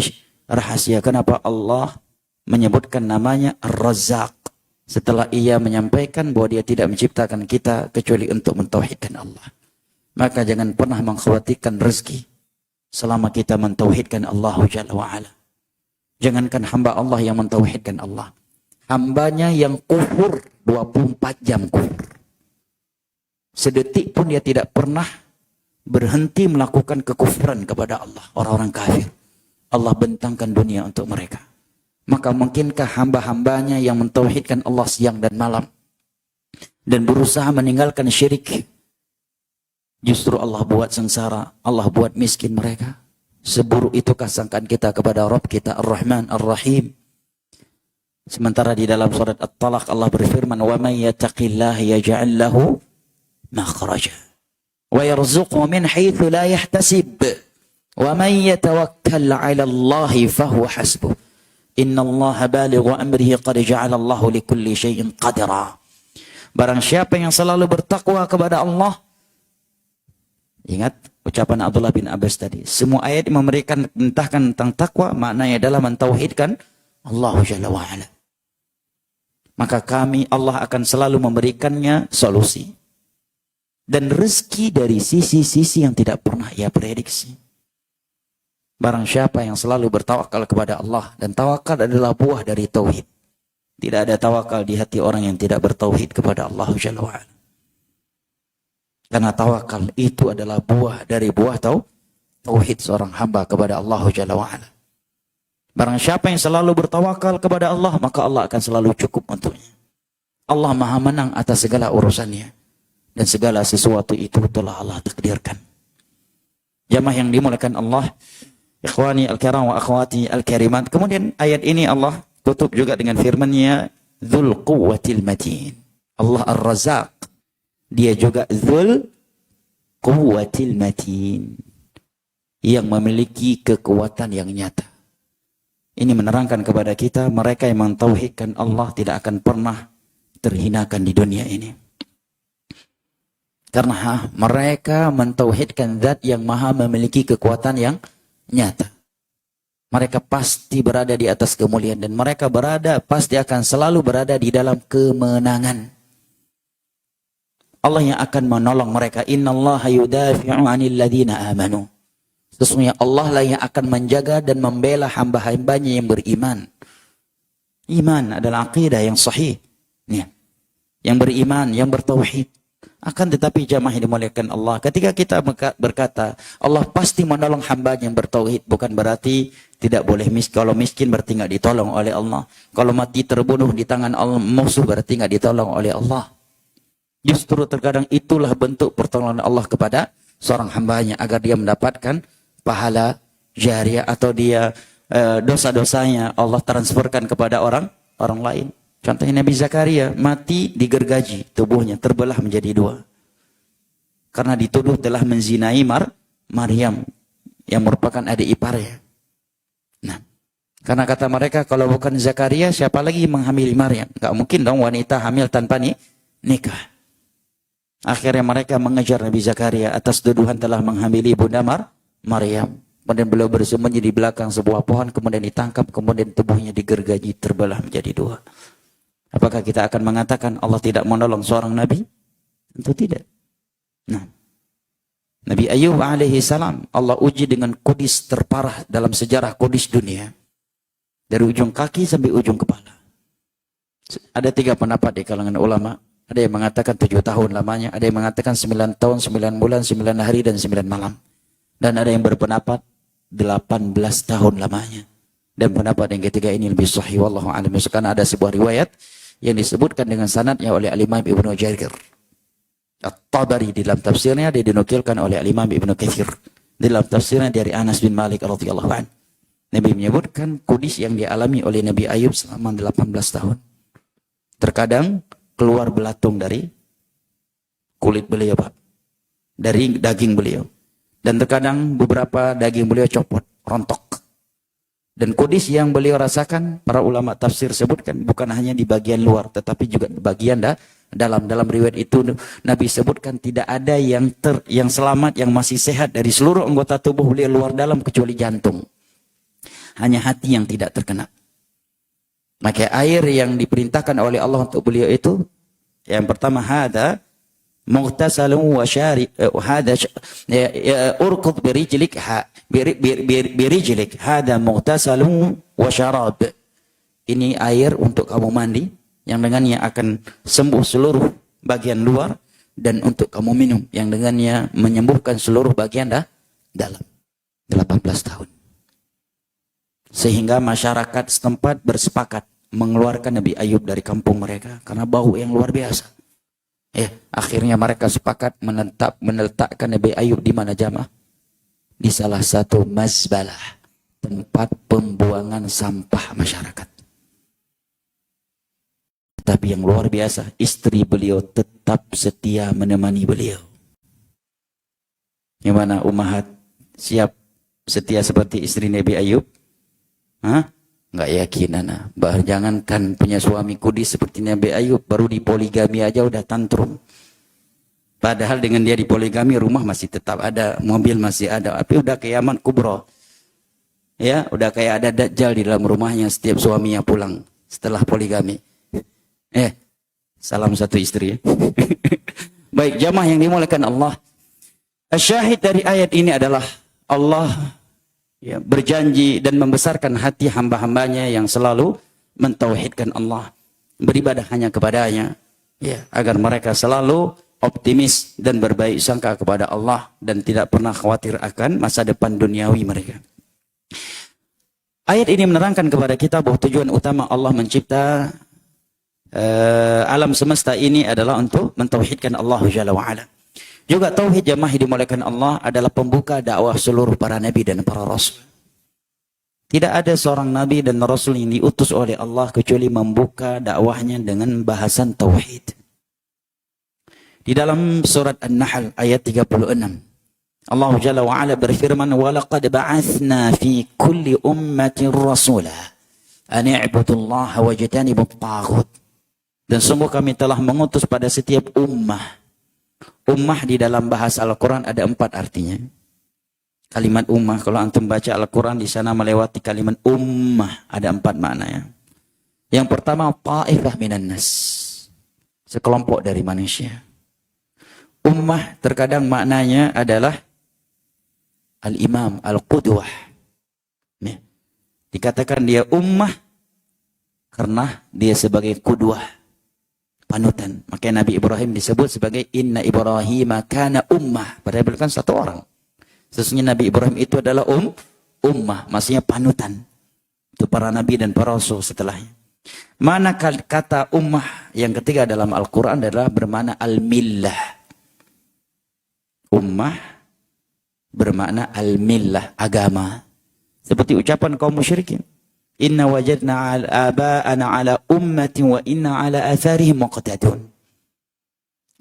rahasia kenapa Allah menyebutkan namanya Ar-Razzaq setelah ia menyampaikan bahwa dia tidak menciptakan kita kecuali untuk mentauhidkan Allah. Maka jangan pernah mengkhawatirkan rezeki selama kita mentauhidkan Allah Jalla wa'ala. Jangankan hamba Allah yang mentauhidkan Allah, hambanya yang kufur 24 jam kufur. Sedetik pun dia tidak pernah berhenti melakukan kekufuran kepada Allah. Orang-orang kafir, Allah bentangkan dunia untuk mereka. Maka mungkinkah hamba-hambanya yang mentauhidkan Allah siang dan malam dan berusaha meninggalkan syirik, justru Allah buat sengsara, Allah buat miskin mereka? Seburuk itukah sangkaan kita kepada Rabb kita Ar-Rahman Ar-Rahim? Sementara di dalam surat At-Talaq Allah berfirman, "Wa may yattaqillaha yaj'al lahu makhraja wa yarzuqhu min haitsu la yahtasib wa may yatawakkal 'ala Allah fa huwa hasbuh. Innallaha balighu amrihi qad ja'ala Allahu likulli syai'in qadra." Barang siapa yang selalu bertakwa kepada Allah, ingat ucapan Abdullah bin Abbas tadi, semua ayat yang memberikan mentahkan tentang takwa maknanya adalah mentauhidkan Allah Jalla wa'ala. Maka Allah akan selalu memberikannya solusi dan rezeki dari sisi-sisi yang tidak pernah ia prediksi. Barang siapa yang selalu bertawakal kepada Allah, dan tawakal adalah buah dari tauhid. Tidak ada tawakal di hati orang yang tidak bertauhid kepada Allah Jalla wa'ala. Karena tawakal itu adalah buah dari buah tauhid seorang hamba kepada Allah Jalla wa'ala. Barang siapa yang selalu bertawakal kepada Allah, maka Allah akan selalu cukup untuknya. Allah maha menang atas segala urusannya. Dan segala sesuatu itu telah Allah takdirkan. Jamaah yang dimuliakan Allah, ikhwani al-kiram wa akhwati al-karimat. Kemudian ayat ini Allah tutup juga dengan firman-Nya, Dzul Quwwatil Matin. Allah Ar-Razzaq, dia juga Dzul Quwwatil Matin, yang memiliki kekuatan yang nyata. Ini menerangkan kepada kita, mereka yang mentauhidkan Allah tidak akan pernah terhinakan di dunia ini. Karena mereka mentauhidkan zat yang maha memiliki kekuatan yang nyata. Mereka pasti berada di atas kemuliaan, dan mereka pasti akan selalu berada di dalam kemenangan. Allah yang akan menolong mereka. Innallaha yudafi'u 'anil ladzina amanu. Sesungguhnya Allah lah yang akan menjaga dan membela hamba-hambanya yang beriman. Iman adalah akidah yang sahih. Ya. Yang beriman, yang bertauhid. Akan tetapi jamaah yang dimuliakan Allah, ketika kita berkata Allah pasti menolong hamba yang bertauhid, bukan berarti tidak boleh miskin. Kalau miskin berarti nggak ditolong oleh Allah. Kalau mati terbunuh di tangan Allah, musuh berarti nggak ditolong oleh Allah. Justru terkadang itulah bentuk pertolongan Allah kepada seorang hambanya agar dia mendapatkan pahala jariah atau dia dosa-dosanya Allah transferkan kepada orang lain. Contohnya Nabi Zakaria mati digergaji, tubuhnya terbelah menjadi dua. Karena dituduh telah menzinai Maryam yang merupakan adik iparnya. Nah, karena kata mereka kalau bukan Zakaria siapa lagi menghamili Maryam? Gak mungkin dong wanita hamil tanpa nikah. Akhirnya mereka mengejar Nabi Zakaria atas tuduhan telah menghamili Bunda Maryam. Kemudian beliau bersembunyi di belakang sebuah pohon, kemudian ditangkap, kemudian tubuhnya digergaji terbelah menjadi dua. Apakah kita akan mengatakan Allah tidak menolong seorang nabi? Tentu tidak. Nah, Nabi Ayub alaihi salam Allah uji dengan kudis terparah dalam sejarah kudis dunia. Dari ujung kaki sampai ujung kepala. Ada 3 pendapat di kalangan ulama. Ada yang mengatakan 7 tahun lamanya, ada yang mengatakan 9 tahun, 9 bulan, 9 hari, dan 9 malam. Dan ada yang berpendapat 18 tahun lamanya. Dan pendapat yang ketiga ini lebih sahih, wallahu a'lam. Karena ada sebuah riwayat yang disebutkan dengan sanadnya oleh Al-Imam Ibnu Jarir At-Tabari di dalam tafsirnya, dia dinukilkan oleh Al-Imam Ibnu Katsir di dalam tafsirnya dari Anas bin Malik radhiyallahu anhu. Nabi menyebutkan kudis yang dialami oleh Nabi Ayub selama 18 tahun. Terkadang keluar belatung dari kulit beliau, Pak. Dari daging beliau. Dan terkadang beberapa daging beliau copot, rontok. Dan kudis yang beliau rasakan, para ulama tafsir sebutkan, bukan hanya di bagian luar, tetapi juga di bagian dalam. Dalam riwayat itu, Nabi sebutkan tidak ada yang selamat, yang masih sehat dari seluruh anggota tubuh beliau luar dalam, kecuali jantung. Hanya hati yang tidak terkena. Maka air yang diperintahkan oleh Allah untuk beliau itu, yang pertama, hada mughtasalun wa syari hada urqud birijlik hada mughtasalun wa syarab. Ini air untuk kamu mandi yang dengannya akan sembuh seluruh bagian luar, dan untuk kamu minum yang dengannya menyembuhkan seluruh bagian dalam. 18 tahun. Sehingga masyarakat setempat bersepakat mengeluarkan Nabi Ayub dari kampung mereka karena bau yang luar biasa. Akhirnya mereka sepakat meletakkan Nabi Ayub di mana jamaah? Di salah satu mazbalah, tempat pembuangan sampah masyarakat. Tapi yang luar biasa, istri beliau tetap setia menemani beliau. Yang mana Ummahat siap setia seperti istri Nabi Ayub? Nggak yakin anak. Jangankan punya suami kudis seperti Nabi Ayub, baru di poligami aja udah tantrum. Padahal dengan dia di poligami, rumah masih tetap ada, mobil masih ada, tapi udah kiamat kubro. Ya, udah kayak ada dajjal di dalam rumahnya setiap suaminya pulang setelah poligami. Salam satu istri ya. Baik, jamaah yang dimuliakan Allah. Syahid dari ayat ini adalah Allah berjanji dan membesarkan hati hamba-hambanya yang selalu mentauhidkan Allah, beribadah hanya kepadanya, agar mereka selalu optimis dan berbaik sangka kepada Allah dan tidak pernah khawatir akan masa depan duniawi mereka. Ayat ini menerangkan kepada kita bahwa tujuan utama Allah mencipta alam semesta ini adalah untuk mentauhidkan Allah Jalla wa'ala. Juga tauhid jamaah dimuliakan Allah adalah pembuka dakwah seluruh para nabi dan para rasul. Tidak ada seorang nabi dan rasul yang diutus oleh Allah kecuali membuka dakwahnya dengan bahasan tauhid. Di dalam surat An-Nahl ayat 36, Allah Jalla wa'ala berfirman, وَلَقَدْ بَعَثْنَا فِي كُلِّ أُمَّةٍ رَسُولًا أَنِ اعْبُدُوا اللَّهَ وَاجْتَنِبُوا الطَّاغُوتَ. Dan sungguh kami telah mengutus pada setiap ummah. Ummah di dalam bahasa Al-Quran ada 4 artinya. Kalimat ummah, kalau antum baca Al-Quran di sana melewati kalimat ummah, ada 4 maknanya. Yang pertama, ta'ifah minan nas, sekelompok dari manusia. Ummah terkadang maknanya adalah al-imam, al-qudwah. Ya. Dikatakan dia ummah karena dia sebagai qudwah, panutan. Makanya Nabi Ibrahim disebut sebagai inna Ibrahim kana ummah. Padahal bukan satu orang. Sesungguhnya Nabi Ibrahim itu adalah ummah, maksudnya panutan. Itu para nabi dan para rasul setelahnya. Mana kata ummah yang ketiga dalam Al-Quran adalah bermakna al-millah. Ummah bermakna al-millah, agama. Seperti ucapan kaum musyrikin. Inna wajadna aba'ana ala ummatin wa inna ala atharihim muqtadun.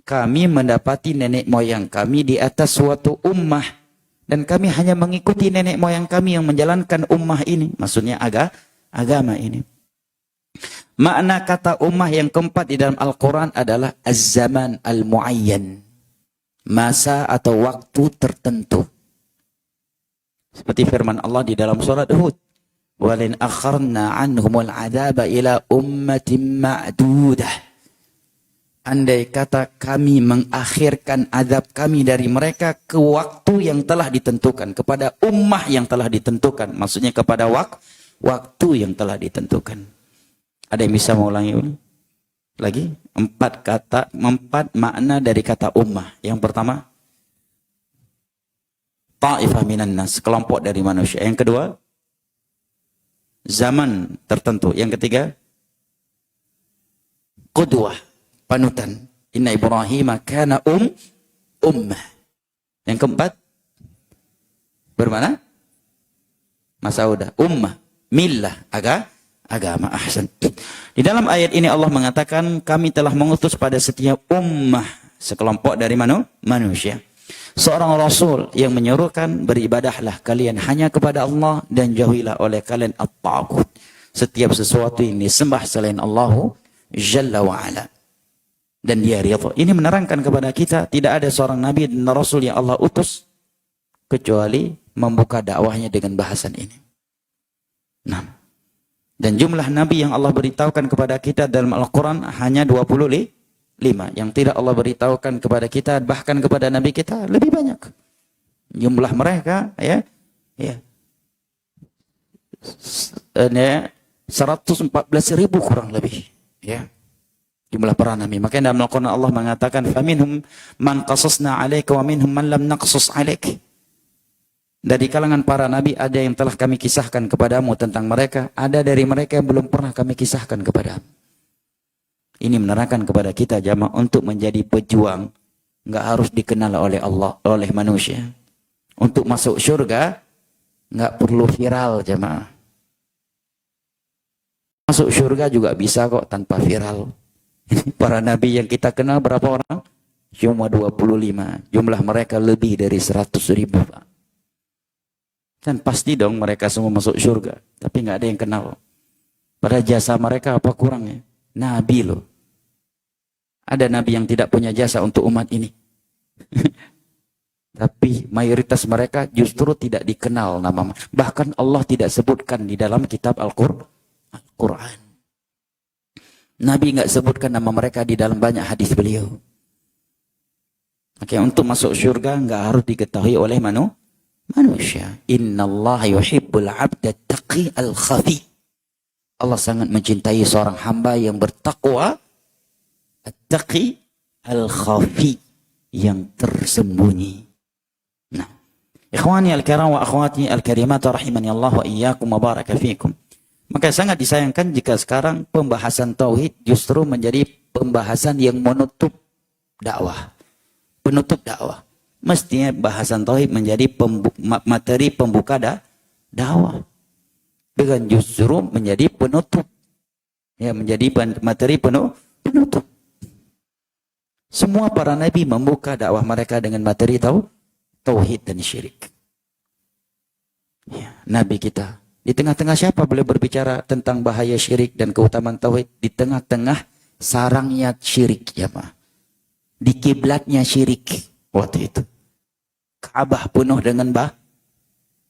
Kami mendapati nenek moyang kami di atas suatu ummah. Dan kami hanya mengikuti nenek moyang kami yang menjalankan ummah ini. Maksudnya agama ini. Makna kata ummah yang keempat di dalam Al-Quran adalah az-zaman al-muayyan. Masa atau waktu tertentu. Seperti firman Allah di dalam surat Hud. Walin akharna anhumul adaba ila ummatin ma'dudah. Andai kata kami mengakhirkan azab kami dari mereka ke waktu yang telah ditentukan. Kepada ummah yang telah ditentukan. Maksudnya kepada waktu yang telah ditentukan. Ada yang bisa mengulangi? Lagi? 4 makna dari kata ummah. Yang pertama, ta'ifah minan nas, kelompok dari manusia. Yang kedua, zaman tertentu. Yang ketiga, qudwah, panutan. Inna Ibrahim kana ummah. Yang keempat, bermana? Masaudah, ummah, millah, agama. Ahsan. Di dalam ayat ini Allah mengatakan kami telah mengutus pada setiap ummah, sekelompok dari manusia, seorang rasul yang menyuruhkan beribadahlah kalian hanya kepada Allah dan jauhilah oleh kalian at-taghut, setiap sesuatu yang disembah selain Allah Jalla wa Ala. Dan dia ridha. Ini menerangkan kepada kita tidak ada seorang nabi dan rasul yang Allah utus kecuali membuka dakwahnya dengan bahasan ini. Nah, dan jumlah nabi yang Allah beritahukan kepada kita dalam Al-Quran hanya 25. Yang tidak Allah beritahukan kepada kita, bahkan kepada nabi kita, lebih banyak. Jumlah mereka, 114.000 kurang lebih. Ya. Jumlah para nabi. Makanya dalam Al-Quran Allah mengatakan, فَمِنْهُمْ مَنْ قَصَصْنَا عَلَيْكَ وَمِنْهُمْ مَنْ لَمْ نَقْصُصْ عَلَيْكَ. Dari kalangan para nabi ada yang telah kami kisahkan kepadamu tentang mereka, ada dari mereka yang belum pernah kami kisahkan kepadamu. Ini menerangkan kepada kita jamaah untuk menjadi pejuang nggak harus dikenal oleh Allah, oleh manusia. Untuk masuk surga nggak perlu viral jamaah. Masuk surga juga bisa kok tanpa viral. Para nabi yang kita kenal berapa orang? Cuma 25. Jumlah mereka lebih dari 100.000 Pak. Dan pasti dong mereka semua masuk surga. Tapi nggak ada yang kenal. Pada jasa mereka apa kurangnya? Nabi loh. Ada nabi yang tidak punya jasa untuk umat ini. Tapi mayoritas mereka justru tidak dikenal nama. Bahkan Allah tidak sebutkan di dalam kitab Al-Quran. Nabi nggak sebutkan nama mereka di dalam banyak hadis beliau. Oke, untuk masuk surga nggak harus diketahui oleh manusia. Innallaha yuhibbul 'abda taqi al-khafi. Allah sangat mencintai seorang hamba yang bertakwa, at-taqi al-khafi, yang tersembunyi. Nah, ikhwani al-kiram wa akhwati al-karimat rahimani Allah wa iyyakum wa baraka fikum. Maka sangat disayangkan jika sekarang pembahasan tauhid justru menjadi pembahasan yang menutup dakwah. Penutup dakwah. Mestinya bahasan tauhid menjadi materi pembuka dakwah. Bukan justru menjadi penutup. Ya, menjadi materi penutup. Semua para nabi membuka dakwah mereka dengan materi tauhid dan syirik. Ya, nabi kita di tengah-tengah siapa beliau berbicara tentang bahaya syirik dan keutamaan tauhid? Di tengah-tengah sarangnya syirik, ya Pak. Di kiblatnya syirik waktu itu. Ka'bah penuh dengan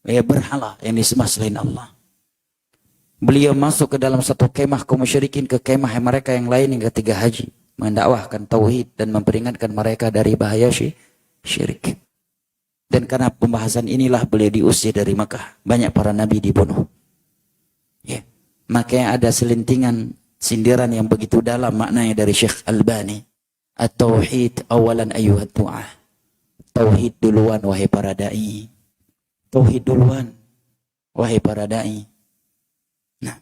berhala yang disembah selain Allah. Beliau masuk ke dalam satu kemah kaum musyrikin, ke kemah mereka yang lain yang ketiga haji. mendakwahkan tauhid dan memperingatkan mereka dari bahaya syirik. Dan karena pembahasan inilah beliau diusir dari Mekah. Banyak para nabi dibunuh. Ya. Makanya ada selentingan sindiran yang begitu dalam maknanya dari Syekh Albani. At-tauhid awalan ayyuhat du'ah. Tauhid duluan wahai para da'i. Tauhid duluan wahai para da'i. Nah,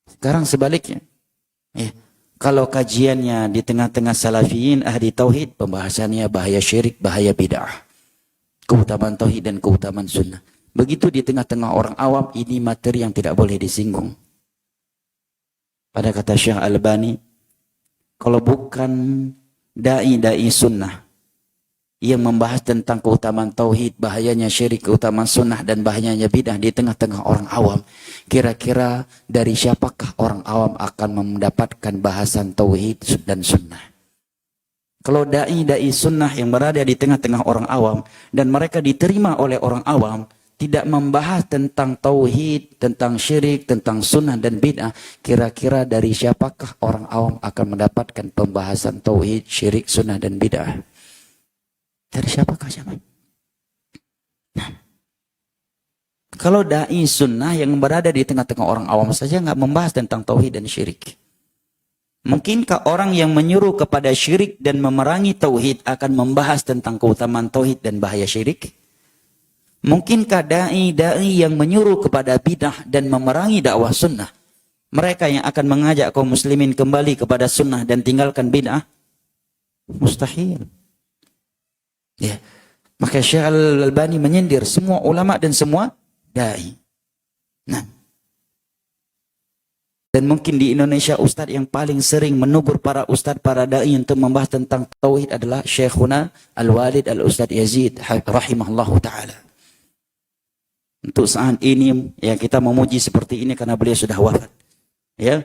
sekarang sebaliknya. Ya. Kalau kajiannya di tengah-tengah salafiyin ahli tauhid, pembahasannya bahaya syirik, bahaya bid'ah. Keutamaan tauhid dan keutamaan sunnah. Begitu di tengah-tengah orang awam, ini materi yang tidak boleh disinggung. Pada kata Syekh Albani, kalau bukan da'i sunnah yang membahas tentang keutamaan tauhid, bahayanya syirik, keutamaan sunnah, dan bahayanya bid'ah di tengah-tengah orang awam, kira-kira dari siapakah orang awam akan mendapatkan bahasan tauhid dan sunnah? Kalau da'i sunnah yang berada di tengah-tengah orang awam dan mereka diterima oleh orang awam, tidak membahas tentang tauhid, tentang syirik, tentang sunnah dan bid'ah, kira-kira dari siapakah orang awam akan mendapatkan pembahasan tauhid, syirik, sunnah dan bid'ah? Dari siapakah zaman? Nah, kalau da'i sunnah yang berada di tengah-tengah orang awam saja nggak membahas tentang tauhid dan syirik. Mungkinkah orang yang menyuruh kepada syirik dan memerangi tauhid akan membahas tentang keutamaan tauhid dan bahaya syirik? Mungkinkah da'i yang menyuruh kepada bidah dan memerangi dakwah sunnah, mereka yang akan mengajak kaum muslimin kembali kepada sunnah dan tinggalkan bidah? Mustahil. Ya. Maka Syekh Al-Albani menyindir semua ulama dan semua da'i. Nah, dan mungkin di Indonesia ustadz yang paling sering menegur para ustadz, para da'i untuk membahas tentang tauhid adalah Syekhuna Al-Walid Al-Ustadz Yazid rahimahullahu ta'ala. Untuk saat ini ya kita memuji seperti ini karena beliau sudah wafat. Ya.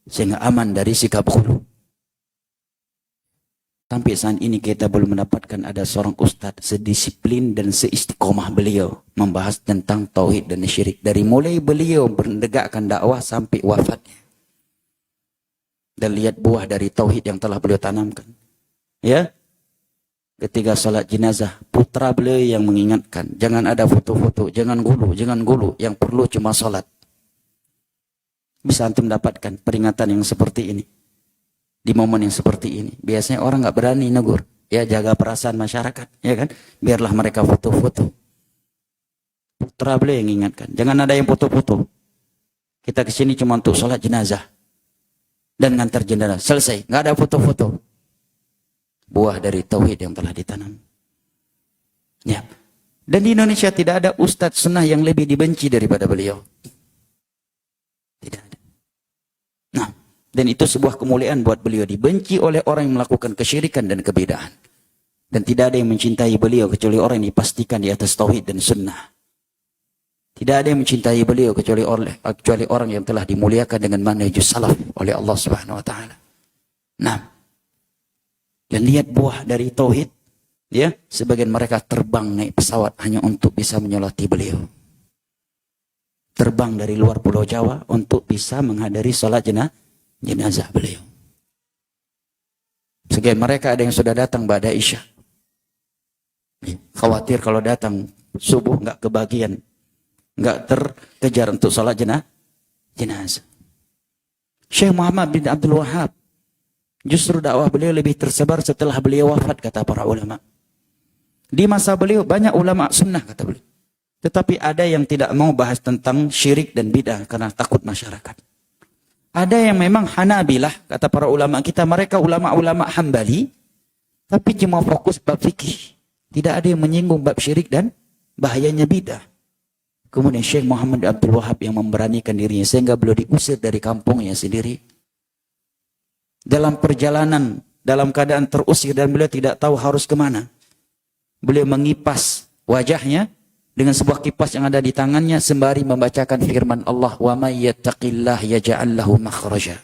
Sehingga aman dari sikap khulu. Sampai saat ini kita belum mendapatkan ada seorang ustadz sedisiplin dan seistiqomah beliau membahas tentang tauhid dan syirik. Dari mulai beliau menegakkan dakwah sampai wafatnya. Dan lihat buah dari tauhid yang telah beliau tanamkan. Ya. Ketika salat jenazah, putra beliau yang mengingatkan. Jangan ada foto-foto, jangan gulu. Yang perlu cuma salat. Bisa antum mendapatkan peringatan yang seperti ini. Di momen yang seperti ini. Biasanya orang nggak berani negur. Ya, jaga perasaan masyarakat. Ya kan? Biarlah mereka foto-foto. Putra beliau yang ingatkan. Jangan ada yang foto-foto. Kita kesini cuma untuk sholat jenazah. Dan ngantar jenazah. Selesai. Nggak ada foto-foto. Buah dari tauhid yang telah ditanam. Ya. Dan di Indonesia tidak ada ustadz sunnah yang lebih dibenci daripada beliau. Tidak ada. Nah. Dan itu sebuah kemuliaan buat beliau, dibenci oleh orang yang melakukan kesyirikan dan kebidahan. Dan tidak ada yang mencintai beliau kecuali orang yang dipastikan di atas tauhid dan sunnah. Tidak ada yang mencintai beliau kecuali orang yang telah dimuliakan dengan manhajus salaf oleh Allah Subhanahu wa taala. Nah, dan lihat buah dari tauhid, ya, sebagian mereka terbang naik pesawat hanya untuk bisa menyolati beliau. Terbang dari luar Pulau Jawa untuk bisa menghadiri salat jenazah beliau. Sebagian mereka ada yang sudah datang pada Isya. Khawatir kalau datang subuh nggak kebagian, nggak terkejar untuk salat jenazah. Syekh Muhammad bin Abdul Wahab, justru dakwah beliau lebih tersebar setelah beliau wafat, kata para ulama. Di masa beliau banyak ulama sunnah, kata beliau. Tetapi ada yang tidak mau bahas tentang syirik dan bid'ah karena takut masyarakat. Ada yang memang Hanabilah, kata para ulama kita, mereka ulama-ulama Hambali, tapi cuma fokus bab fikih. Tidak ada yang menyinggung bab syirik dan bahayanya bid'ah. Kemudian Syekh Muhammad Abdul Wahab yang memberanikan dirinya sehingga beliau diusir dari kampungnya sendiri. Dalam perjalanan, dalam keadaan terusir dan beliau tidak tahu harus kemana. Beliau mengipas wajahnya dengan sebuah kipas yang ada di tangannya sembari membacakan firman Allah, wa may yattaqillah yaj'al lahu makhraja.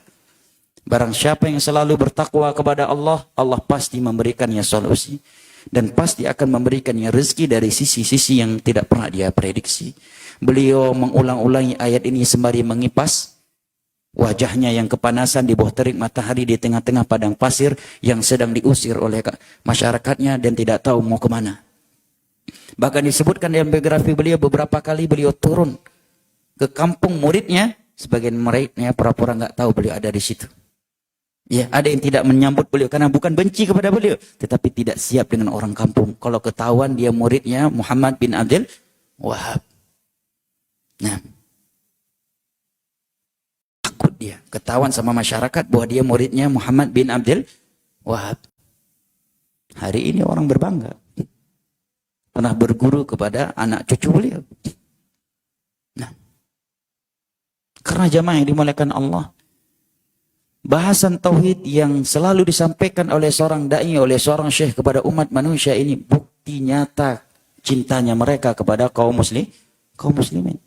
Barang siapa yang selalu bertakwa kepada Allah, Allah pasti memberikannya solusi dan pasti akan memberikannya rezeki dari sisi-sisi yang tidak pernah dia prediksi. Beliau mengulang-ulangi ayat ini sembari mengipas Wajahnya yang kepanasan di bawah terik matahari di tengah-tengah padang pasir yang sedang diusir oleh masyarakatnya dan tidak tahu mau kemana. Bahkan disebutkan dalam biografi beliau beberapa kali beliau turun ke kampung muridnya, sebagian muridnya pura-pura nggak tahu beliau ada di situ. Ya, ada yang tidak menyambut beliau karena bukan benci kepada beliau, tetapi tidak siap dengan orang kampung. Kalau ketahuan dia muridnya Muhammad bin Abdul Wahab. Nah, takut dia ketahuan sama masyarakat bahwa dia muridnya Muhammad bin Abdul Wahab. Hari ini orang berbangga pernah berguru kepada anak cucu beliau. Nah, karena jamaah yang dimuliakan Allah, bahasan tauhid yang selalu disampaikan oleh seorang dai, oleh seorang syekh kepada umat manusia ini bukti nyata cintanya mereka kepada kaum muslimin.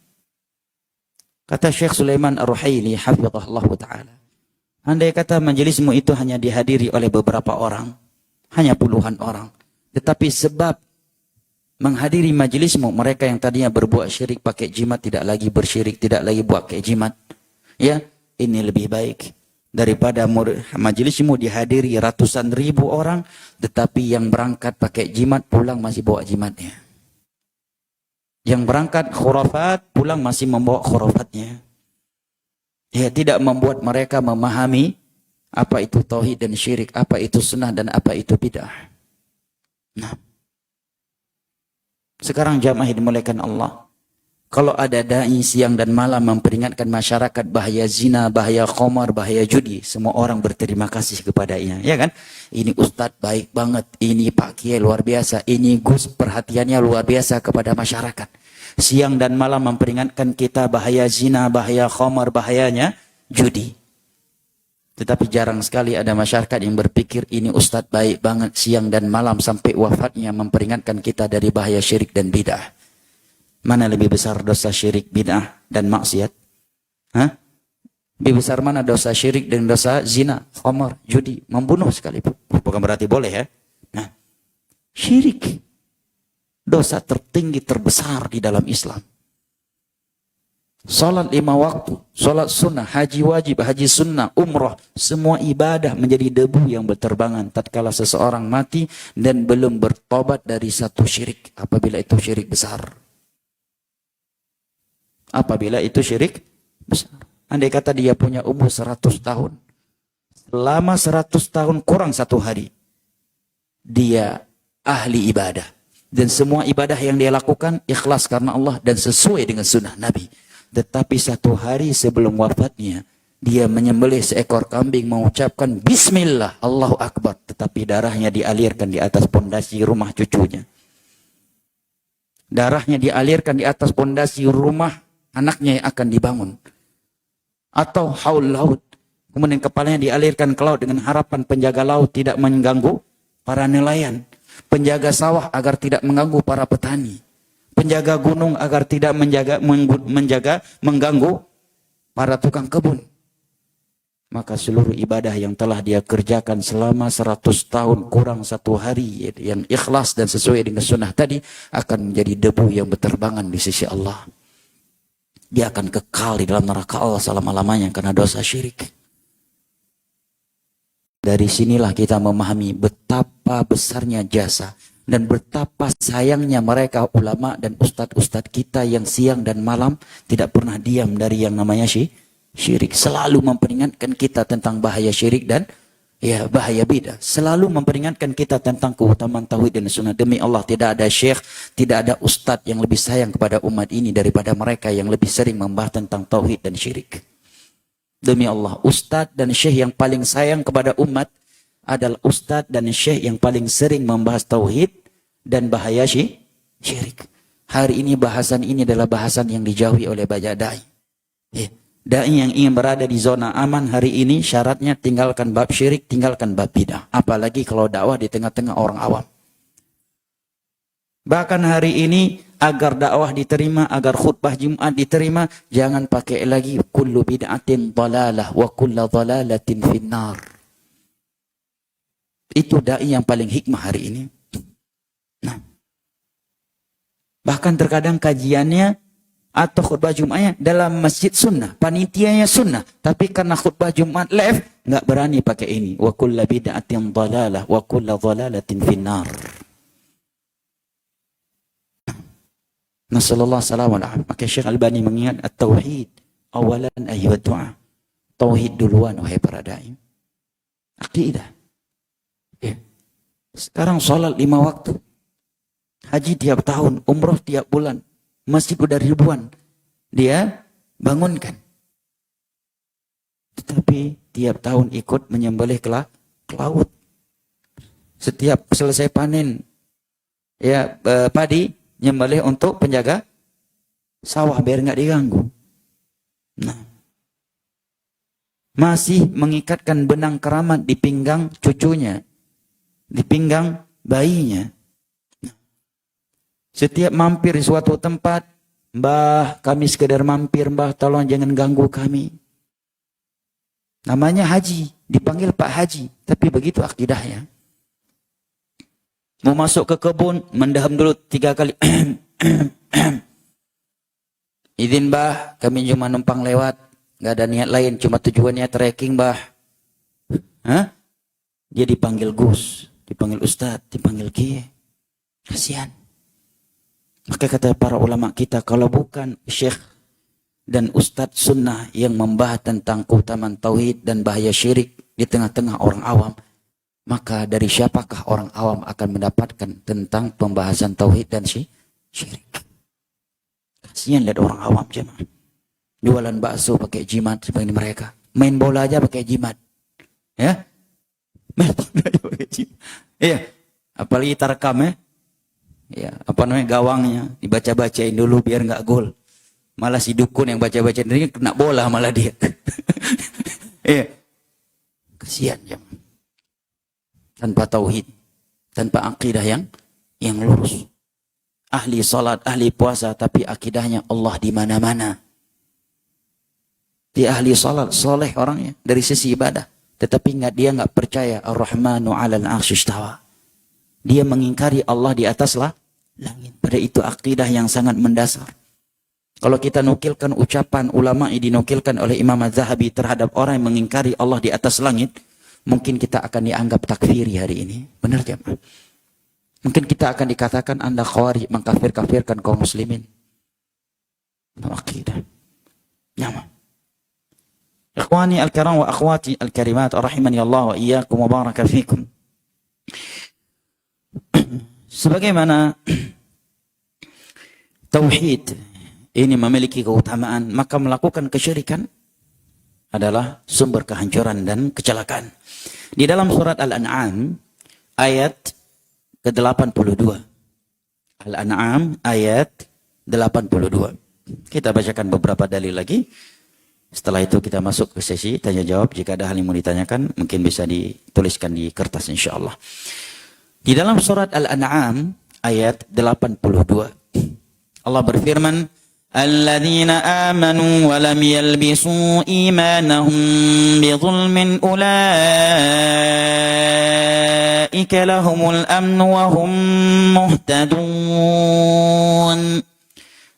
Kata Syekh Sulaiman Ar-Ruhaili hafizahullah taala, andai kata majelismu itu hanya dihadiri oleh beberapa orang, hanya puluhan orang, tetapi sebab menghadiri majelismu mereka yang tadinya berbuat syirik pakai jimat tidak lagi bersyirik, tidak lagi buat pakai jimat, ya, ini lebih baik daripada majelismu dihadiri ratusan ribu orang tetapi yang berangkat pakai jimat pulang masih bawa jimatnya. Yang berangkat khurafat pulang masih membawa khurafatnya. Ya, tidak membuat mereka memahami apa itu tauhid dan syirik, apa itu sunnah dan apa itu bid'ah. Nah, sekarang jamaah dimuliakan Allah, kalau ada dai siang dan malam memperingatkan masyarakat bahaya zina, bahaya khamar, bahaya judi, semua orang berterima kasih kepadanya, ya kan? Ini ustadz baik banget, ini Pak Kiai luar biasa, ini Gus perhatiannya luar biasa kepada masyarakat. Siang dan malam memperingatkan kita bahaya zina, bahaya khamar, bahayanya judi. Tetapi jarang sekali ada masyarakat yang berpikir ini ustadz baik banget siang dan malam sampai wafatnya memperingatkan kita dari bahaya syirik dan bid'ah. Mana lebih besar dosa syirik, bid'ah, dan maksiat? Hah? Lebih besar mana dosa syirik dan dosa zina, khamar, judi, membunuh sekalipun? Bukan berarti boleh ya. Nah, syirik, dosa tertinggi terbesar di dalam Islam. Salat 5 waktu, salat sunnah, haji wajib, haji sunnah, umrah, semua ibadah menjadi debu yang berterbangan tatkala seseorang mati dan belum bertobat dari satu syirik, apabila itu syirik besar. Apabila itu syirik besar. Andai kata dia punya umur 100 tahun. Selama 100 tahun kurang 1 hari. Dia ahli ibadah. Dan semua ibadah yang dia lakukan ikhlas karena Allah dan sesuai dengan sunnah Nabi. Tetapi 1 hari sebelum wafatnya, dia menyembelih seekor kambing mengucapkan Bismillah, Allahu Akbar. Tetapi darahnya dialirkan di atas pondasi rumah cucunya. Darahnya dialirkan di atas pondasi rumah anaknya yang akan dibangun. Atau haul laut. Kemudian kepalanya dialirkan ke laut dengan harapan penjaga laut tidak mengganggu para nelayan. Penjaga sawah agar tidak mengganggu para petani. Penjaga gunung agar tidak mengganggu para tukang kebun. Maka seluruh ibadah yang telah dia kerjakan selama 100 tahun kurang 1 hari yang ikhlas dan sesuai dengan sunnah tadi akan menjadi debu yang berterbangan di sisi Allah. Dia akan kekal di dalam neraka Allah selama-lamanya karena dosa syirik. Dari sinilah kita memahami betapa besarnya jasa dan betapa sayangnya mereka ulama dan ustadz-ustadz kita yang siang dan malam tidak pernah diam dari yang namanya syirik. Selalu memperingatkan kita tentang bahaya syirik dan ya bahaya bid'ah. Selalu memperingatkan kita tentang keutamaan tauhid dan sunnah. Demi Allah tidak ada syekh, tidak ada ustadz yang lebih sayang kepada umat ini daripada mereka yang lebih sering membahas tentang tauhid dan syirik. Demi Allah, ustadz dan syekh yang paling sayang kepada umat adalah ustadz dan syekh yang paling sering membahas tauhid dan bahaya syirik. Hari ini bahasan ini adalah bahasan yang dijauhi oleh banyak dai. Dai yang ingin berada di zona aman hari ini syaratnya tinggalkan bab syirik, tinggalkan bab bidah. Apalagi kalau dakwah di tengah-tengah orang awam. Bahkan hari ini agar dakwah diterima, agar khutbah Jumat diterima, jangan pakai lagi kullu bid'atin dhalalah wa kullu dhalalatin finnar. Itu dai yang paling hikmah hari ini. Nah, bahkan terkadang kajiannya atau khutbah Jumatnya dalam masjid sunnah, panitianya sunnah, tapi karena khutbah Jumat live nggak berani pakai ini. Wa kullu bid'atin dhalalah wa kullu dhalalatin finnar. Nasallallahu alaihi wasallam. Maka Syekh Albani mengingat at-tauhid awalan ayyuhad du'a. Tauhid duluan wahai para dai. Akidah. Ya. Sekarang salat 5 waktu. Haji tiap tahun, umroh tiap bulan. Masjid udah ribuan dia bangunkan, tetapi tiap tahun ikut menyembelih ke laut. Setiap selesai panen ya padi, nyembelih untuk penjaga sawah biar nggak diganggu. Nah, masih mengikatkan benang keramat di pinggang cucunya, di pinggang bayinya. Setiap mampir di suatu tempat, Mbah, kami sekedar mampir, Mbah, tolong jangan ganggu kami. Namanya haji, dipanggil Pak Haji, tapi begitu akidahnya. Mau masuk ke kebun, mendaham dulu 3 kali. Izin, Mbah, kami cuma numpang lewat, nggak ada niat lain, cuma tujuannya trekking, Mbah. Hah? Dia dipanggil Gus, dipanggil Ustadz, dipanggil Kiai. Kasihan. Maka kata para ulama kita, kalau bukan syekh dan ustadz sunnah yang membahas tentang keutamaan tauhid dan bahaya syirik di tengah-tengah orang awam, maka dari siapakah orang awam akan mendapatkan tentang pembahasan tauhid dan syirik? Kasihan lihat orang awam jemaah. Jualan bakso pakai jimat seperti mereka. Main bola aja pakai jimat. Ya? Main bola aja pakai jimat. Iya. Apalagi tarekam ya. Ya, apa namanya gawangnya dibaca-bacain dulu biar nggak gol. Malah si dukun yang baca-bacain ini kena bola malah dia. Iya. Kasihan ya. Tanpa tauhid, tanpa akidah yang lurus. Ahli salat, ahli puasa tapi akidahnya Allah di mana-mana. Dia ahli salat, soleh orangnya dari sisi ibadah, tetapi dia nggak percaya Ar-Rahmanu 'alal 'arsy istawa. Dia mengingkari Allah di atas langit. Pada itu akidah yang sangat mendasar. Kalau kita nukilkan ucapan ulama yang dinukilkan oleh Imam Az-Zahabi terhadap orang yang mengingkari Allah di atas langit, mungkin kita akan dianggap takfiri hari ini. Benar jemaah? Mungkin kita akan dikatakan Anda khawarij, mengkafir-kafirkan kaum muslimin. Akidah. Nyaman. Ikhwani al-kiram wa akhwati al-karimat, rahimani Allah wa iyyakum wa baraka fikum. Sebagaimana tauhid ini memiliki keutamaan, maka melakukan kesyirikan adalah sumber kehancuran dan kecelakaan. Di dalam surat Al-An'am ayat ke-82. Al-An'am ayat 82. Kita bacakan beberapa dalil lagi. Setelah itu kita masuk ke sesi tanya jawab. Jika ada hal yang mau ditanyakan, mungkin bisa dituliskan di kertas insyaallah. Di dalam surat Al-An'am ayat 82 Allah berfirman, "Alladzina amanu wa lam yalbisu imanahum bidzulmin ulaika lahumul amnu wa hum muhtadun."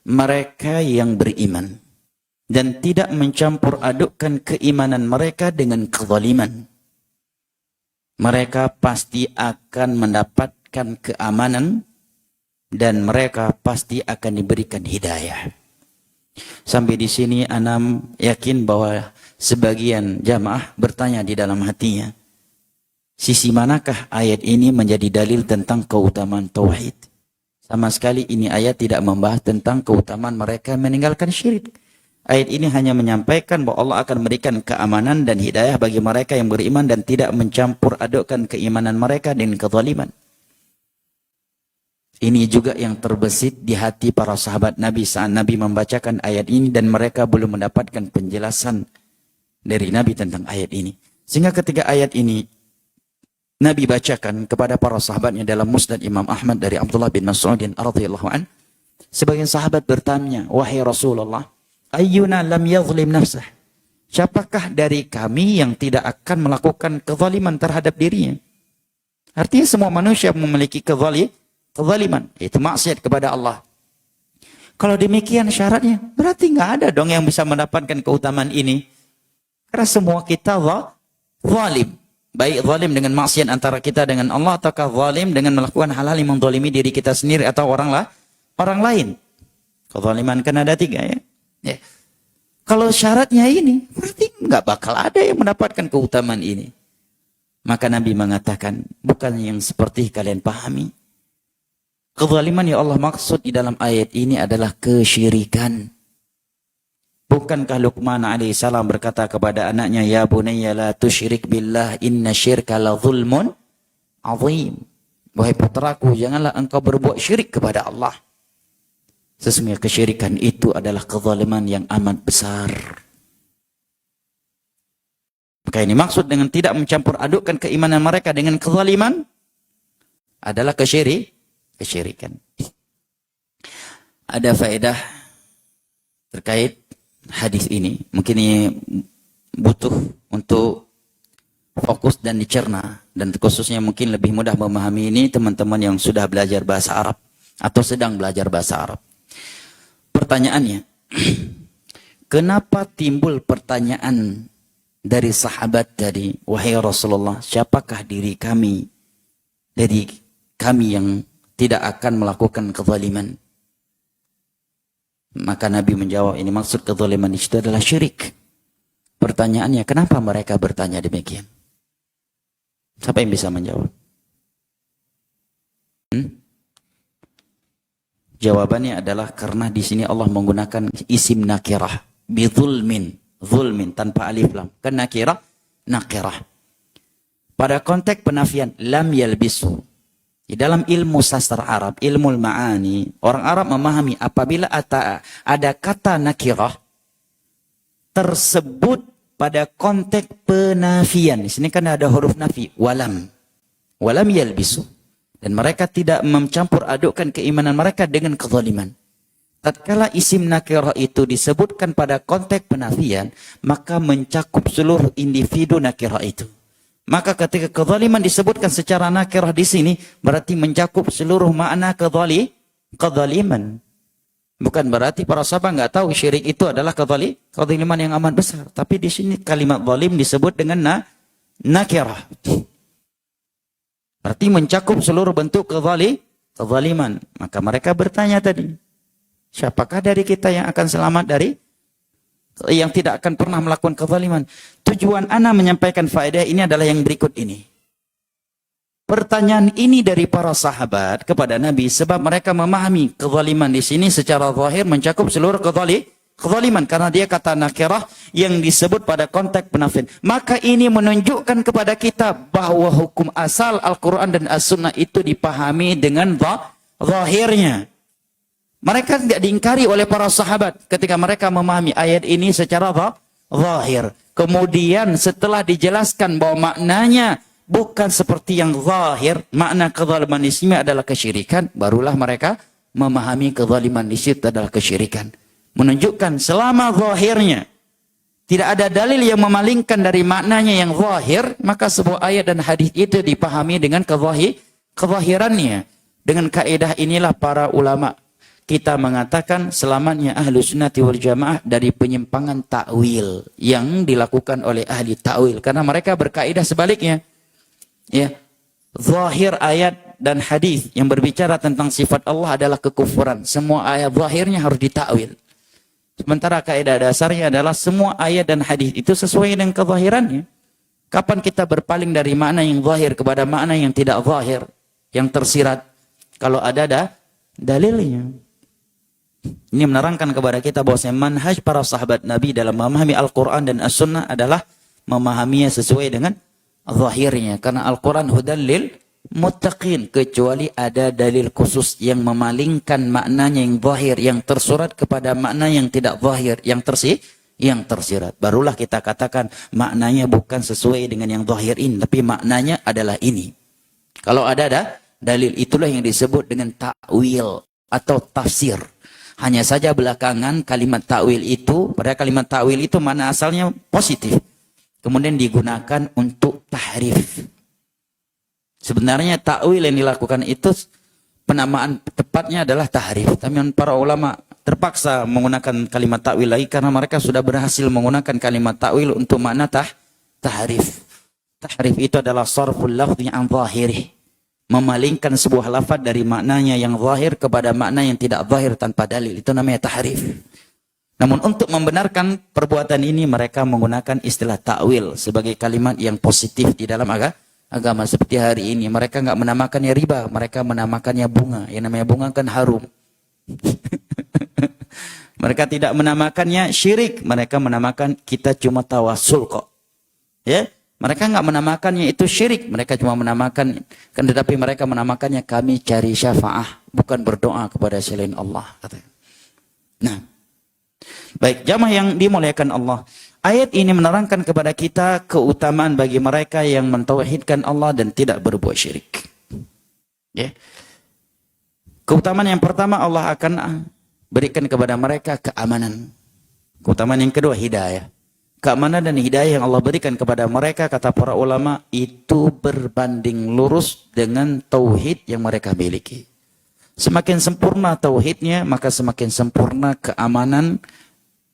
Mereka yang beriman dan tidak mencampur adukkan keimanan mereka dengan kezaliman, mereka pasti akan mendapatkan keamanan dan mereka pasti akan diberikan hidayah. Sampai di sini Anam yakin bahwa sebagian jamaah bertanya di dalam hatinya, sisi manakah ayat ini menjadi dalil tentang keutamaan tauhid? Sama sekali ini ayat tidak membahas tentang keutamaan mereka meninggalkan syirik. Ayat ini hanya menyampaikan bahwa Allah akan memberikan keamanan dan hidayah bagi mereka yang beriman dan tidak mencampur adukkan keimanan mereka dengan kezaliman. Ini juga yang terbesit di hati para sahabat Nabi saat Nabi membacakan ayat ini dan mereka belum mendapatkan penjelasan dari Nabi tentang ayat ini. Sehingga ketika ayat ini Nabi bacakan kepada para sahabatnya dalam Musnad Imam Ahmad dari Abdullah bin Mas'udin radhiyallahu an, sebagian sahabat bertanya, "Wahai Rasulullah, ayyuna lam yadhlim nafsah?" Siapakah dari kami yang tidak akan melakukan kezaliman terhadap dirinya? Artinya semua manusia memiliki kezaliman, itu maksiat kepada Allah. Kalau demikian syaratnya, berarti nggak ada dong yang bisa mendapatkan keutamaan ini. Karena semua kita zalim. Baik zalim dengan maksiat antara kita dengan Allah, ataukah zalim dengan melakukan hal-hal yang menzalimi diri kita sendiri atau orang lain. Kezaliman kan ada 3 ya. Ya. Kalau syaratnya ini, berarti nggak bakal ada yang mendapatkan keutamaan ini. Maka Nabi mengatakan, bukan yang seperti kalian pahami. Kezaliman yang Allah maksud di dalam ayat ini adalah kesyirikan. Bukankah Luqman alaihissalam berkata kepada anaknya, ya bunayya la tusyrik billah inna syirka la zulmun azim. Wahai putraku, janganlah engkau berbuat syirik kepada Allah. Sesungguhnya kesyirikan itu adalah kezaliman yang amat besar. Maka ini maksud dengan tidak mencampur adukkan keimanan mereka dengan kezaliman adalah kesyirikan. Ada faedah terkait hadis ini. Mungkin ini butuh untuk fokus dan dicerna. Dan khususnya mungkin lebih mudah memahami ini teman-teman yang sudah belajar bahasa Arab atau sedang belajar bahasa Arab. Pertanyaannya, kenapa timbul pertanyaan dari sahabat tadi, wahai Rasulullah, siapakah diri kami dari kami yang tidak akan melakukan kezaliman? Maka Nabi menjawab, ini maksud kezaliman itu adalah syirik. Pertanyaannya, kenapa mereka bertanya demikian? Siapa yang bisa menjawab? Jawabannya adalah karena di sini Allah menggunakan isim nakirah, bizulmin, zulmin tanpa alif lam. Kan nakirah, nakirah. Pada konteks penafian lam yalbisu. Di dalam ilmu sastra Arab, ilmu ma'ani, orang Arab memahami apabila ada kata nakirah tersebut pada konteks penafian. Di sini kan ada huruf nafi, walam. Walam yalbisu. Dan mereka tidak mencampur adukkan keimanan mereka dengan kezaliman. Tatkala isim nakirah itu disebutkan pada konteks penafian, maka mencakup seluruh individu nakirah itu. Maka ketika kezaliman disebutkan secara nakirah di sini, berarti mencakup seluruh makna kezaliman. Bukan berarti para sahabat nggak tahu syirik itu adalah kezaliman yang amat besar. Tapi di sini kalimat zalim disebut dengan nakirah. Berarti mencakup seluruh bentuk kezaliman. Maka mereka bertanya tadi, siapakah dari kita yang akan selamat dari yang tidak akan pernah melakukan kezaliman? Tujuan ana menyampaikan faedah ini adalah yang berikut ini. Pertanyaan ini dari para sahabat kepada Nabi sebab mereka memahami kezaliman di sini secara zahir mencakup seluruh kezaliman karena dia kata nakirah yang disebut pada konteks penafian. Maka ini menunjukkan kepada kita bahwa hukum asal Al-Quran dan As-Sunnah itu dipahami dengan zahirnya. Mereka tidak diingkari oleh para sahabat ketika mereka memahami ayat ini secara zahir. Kemudian setelah dijelaskan bahwa maknanya bukan seperti yang zahir, makna kezaliman di sini adalah kesyirikan, barulah mereka memahami kezaliman di situ adalah kesyirikan. Menunjukkan selama zahirnya tidak ada dalil yang memalingkan dari maknanya yang zahir, maka sebuah ayat dan hadis itu dipahami dengan kezahirannya. Dengan kaidah inilah para ulama kita mengatakan selamatnya ahlu sunnati wal jamaah dari penyimpangan takwil yang dilakukan oleh ahli takwil, karena mereka berkaidah sebaliknya. Ya, zahir ayat dan hadis yang berbicara tentang sifat Allah adalah kekufuran. Semua ayat zahirnya harus ditakwil. Sementara kaidah dasarnya adalah semua ayat dan hadis itu sesuai dengan kezahirannya. Kapan kita berpaling dari makna yang zahir kepada makna yang tidak zahir, yang tersirat? Kalau ada dalilnya. Ini menerangkan kepada kita bahwa manhaj para sahabat Nabi dalam memahami Al-Quran dan As-Sunnah adalah memahaminya sesuai dengan zahirnya. Karena Al-Quran hudan lil muttaqin, kecuali ada dalil khusus yang memalingkan maknanya yang zahir, yang tersurat kepada makna yang tidak zahir, yang tersirat. Barulah kita katakan maknanya bukan sesuai dengan yang zahir ini, tapi maknanya adalah ini. Kalau ada dalil, itulah yang disebut dengan ta'wil atau tafsir. Hanya saja belakangan kalimat ta'wil itu, pada kalimat ta'wil itu mana asalnya positif. Kemudian digunakan untuk tahrif. Sebenarnya ta'wil yang dilakukan itu penamaan tepatnya adalah tahrif. Tapi para ulama terpaksa menggunakan kalimat takwil lagi karena mereka sudah berhasil menggunakan kalimat takwil untuk makna tahrif. Tahrif itu adalah sarful lafzi an zahirih. Memalingkan sebuah lafaz dari maknanya yang zahir kepada makna yang tidak zahir tanpa dalil. Itu namanya tahrif. Namun untuk membenarkan perbuatan ini mereka menggunakan istilah takwil sebagai kalimat yang positif di dalam agama. Seperti hari ini mereka enggak menamakannya riba, mereka menamakannya bunga. Yang namanya bunga kan harum. Mereka tidak menamakannya syirik, mereka menamakan kita cuma tawasul kok. Ya, mereka enggak menamakannya itu syirik, mereka cuma menamakan, kan tetapi mereka menamakannya kami cari syafaah, bukan berdoa kepada selain Allah. Nah, baik, jamaah yang dimuliakan Allah. Ayat ini menerangkan kepada kita keutamaan bagi mereka yang mentauhidkan Allah dan tidak berbuat syirik. Ya. Keutamaan yang pertama Allah akan berikan kepada mereka keamanan. Keutamaan yang kedua hidayah. Keamanan dan hidayah yang Allah berikan kepada mereka, kata para ulama, itu berbanding lurus dengan tauhid yang mereka miliki. Semakin sempurna tauhidnya, maka semakin sempurna keamanan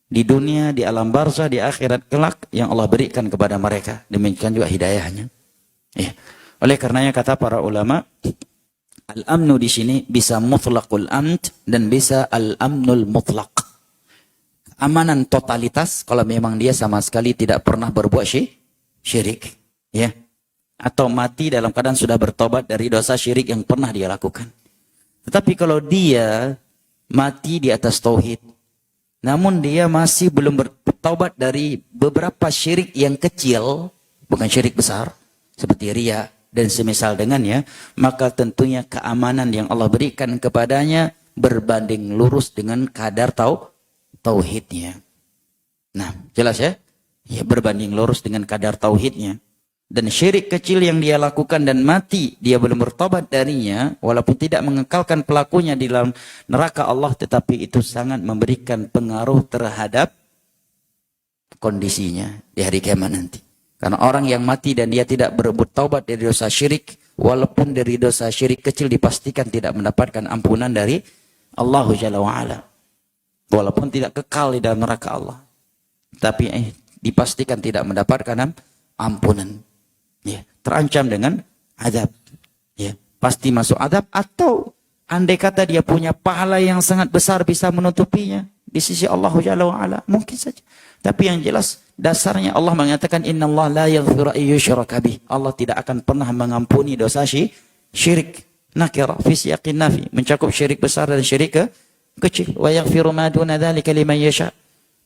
di dunia, di alam barzah, di akhirat kelak yang Allah berikan kepada mereka. Demikian juga hidayahnya. Ya. Oleh karenanya kata para ulama, al-amnu di sini bisa mutlaqul amn dan bisa al-amnul mutlaq. Amanan totalitas kalau memang dia sama sekali tidak pernah berbuat syirik, ya. Atau mati dalam keadaan sudah bertobat dari dosa syirik yang pernah dia lakukan. Tetapi kalau dia mati di atas tauhid, namun dia masih belum bertobat dari beberapa syirik yang kecil, bukan syirik besar, seperti riya dan semisal dengannya, maka tentunya keamanan yang Allah berikan kepadanya berbanding lurus dengan kadar tauhidnya. Nah, jelas ya? Ya, berbanding lurus dengan kadar tauhidnya. Dan syirik kecil yang dia lakukan dan mati, dia belum bertobat darinya, walaupun tidak mengekalkan pelakunya di dalam neraka Allah, tetapi itu sangat memberikan pengaruh terhadap kondisinya di hari kiamat nanti. Karena orang yang mati dan dia tidak berebut taubat dari dosa syirik, walaupun dari dosa syirik kecil dipastikan tidak mendapatkan ampunan dari Allah Jalla wa'ala. Walaupun tidak kekal di dalam neraka Allah. Tapi dipastikan tidak mendapatkan ampunan. Ya, terancam dengan azab. Ya, pasti masuk azab, atau andai kata dia punya pahala yang sangat besar bisa menutupinya di sisi Allah Jalla wa'ala, mungkin saja. Tapi yang jelas dasarnya Allah mengatakan innallaha la yaghfiru an yushraka bih. Allah tidak akan pernah mengampuni dosa syirik. Nakira fi siyaqin nafi, mencakup syirik besar dan syirik kecil. Wa yaghfiru ma duna dzalika liman yasha.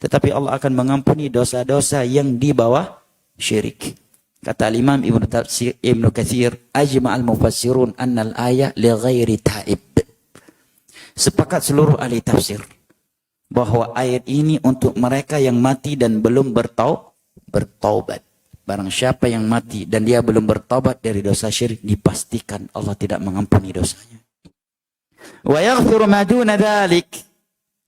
Tetapi Allah akan mengampuni dosa-dosa yang di bawah syirik. Kata Imam Ibnu Katsir, ajma'al mufassirun annal ayah li ghairi taib. Sepakat seluruh ahli tafsir bahwa ayat ini untuk mereka yang mati dan belum bertaubat. Barang siapa yang mati dan dia belum bertaubat dari dosa syirik, dipastikan Allah tidak mengampuni dosanya. Wa yaghfiru ma duna dzalik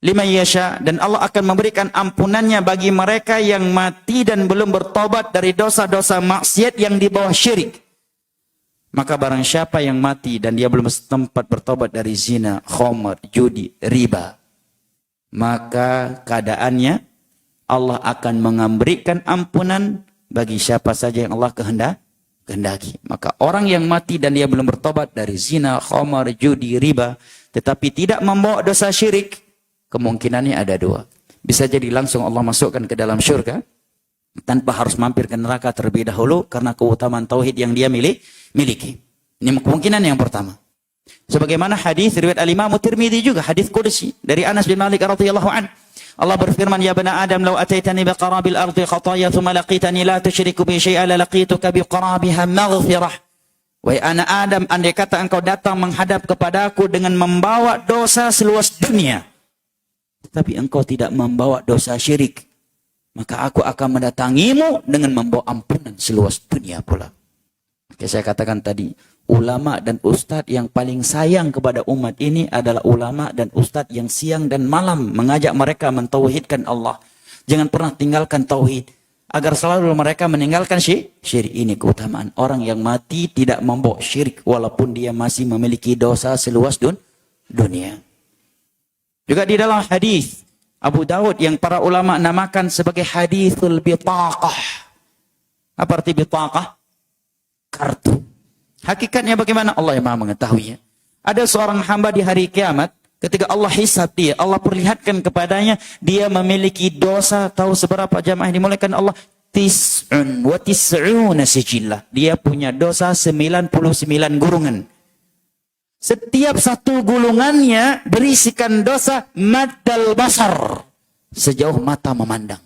liman yasha, dan Allah akan memberikan ampunannya bagi mereka yang mati dan belum bertobat dari dosa-dosa maksiat yang di bawah syirik. Maka barang siapa yang mati dan dia belum sempat bertobat dari zina, khamr, judi, riba, maka keadaannya Allah akan memberikan ampunan bagi siapa saja yang Allah kehendaki. Maka orang yang mati dan dia belum bertobat dari zina, khamr, judi, riba, tetapi tidak membawa dosa syirik, kemungkinannya ada dua. Bisa jadi langsung Allah masukkan ke dalam syurga tanpa harus mampir ke neraka terlebih dahulu karena keutamaan tauhid yang dia miliki. Ini kemungkinan yang pertama. Sebagaimana hadis riwayat Al-Imam Tirmidzi juga, hadis qudsi dari Anas bin Malik radhiyallahu anhu. Allah berfirman, ya bani Adam, law ataitani bi qarabil ardi khataya thumma laqitani la tusyriku bi syai'an la laqituka bi qarabiha maghfirah. Wahai anak Adam, andai kata engkau datang menghadap kepadaku dengan membawa dosa seluas dunia, tapi engkau tidak membawa dosa syirik, maka aku akan mendatangimu dengan membawa ampunan seluas dunia pula. Oke, saya katakan tadi, ulama dan ustadz yang paling sayang kepada umat ini adalah ulama dan ustadz yang siang dan malam mengajak mereka mentauhidkan Allah. Jangan pernah tinggalkan tauhid, agar selalu mereka meninggalkan syirik. Ini keutamaan orang yang mati tidak membawa syirik, walaupun dia masih memiliki dosa seluas dunia. Juga di dalam hadis Abu Dawud yang para ulama namakan sebagai hadithul bitaqah. Apa arti bitaqah? Kartu. Hakikatnya bagaimana? Allah yang maha mengetahuinya. Ada seorang hamba di hari kiamat, ketika Allah hisab dia, Allah perlihatkan kepadanya, dia memiliki dosa, tahu seberapa jamaah yang dimuliakan Allah? Tis'un wa tis'una sijillah. Dia punya dosa 99 gulungan. Setiap satu gulungannya berisikan dosa maddal basar. Sejauh mata memandang.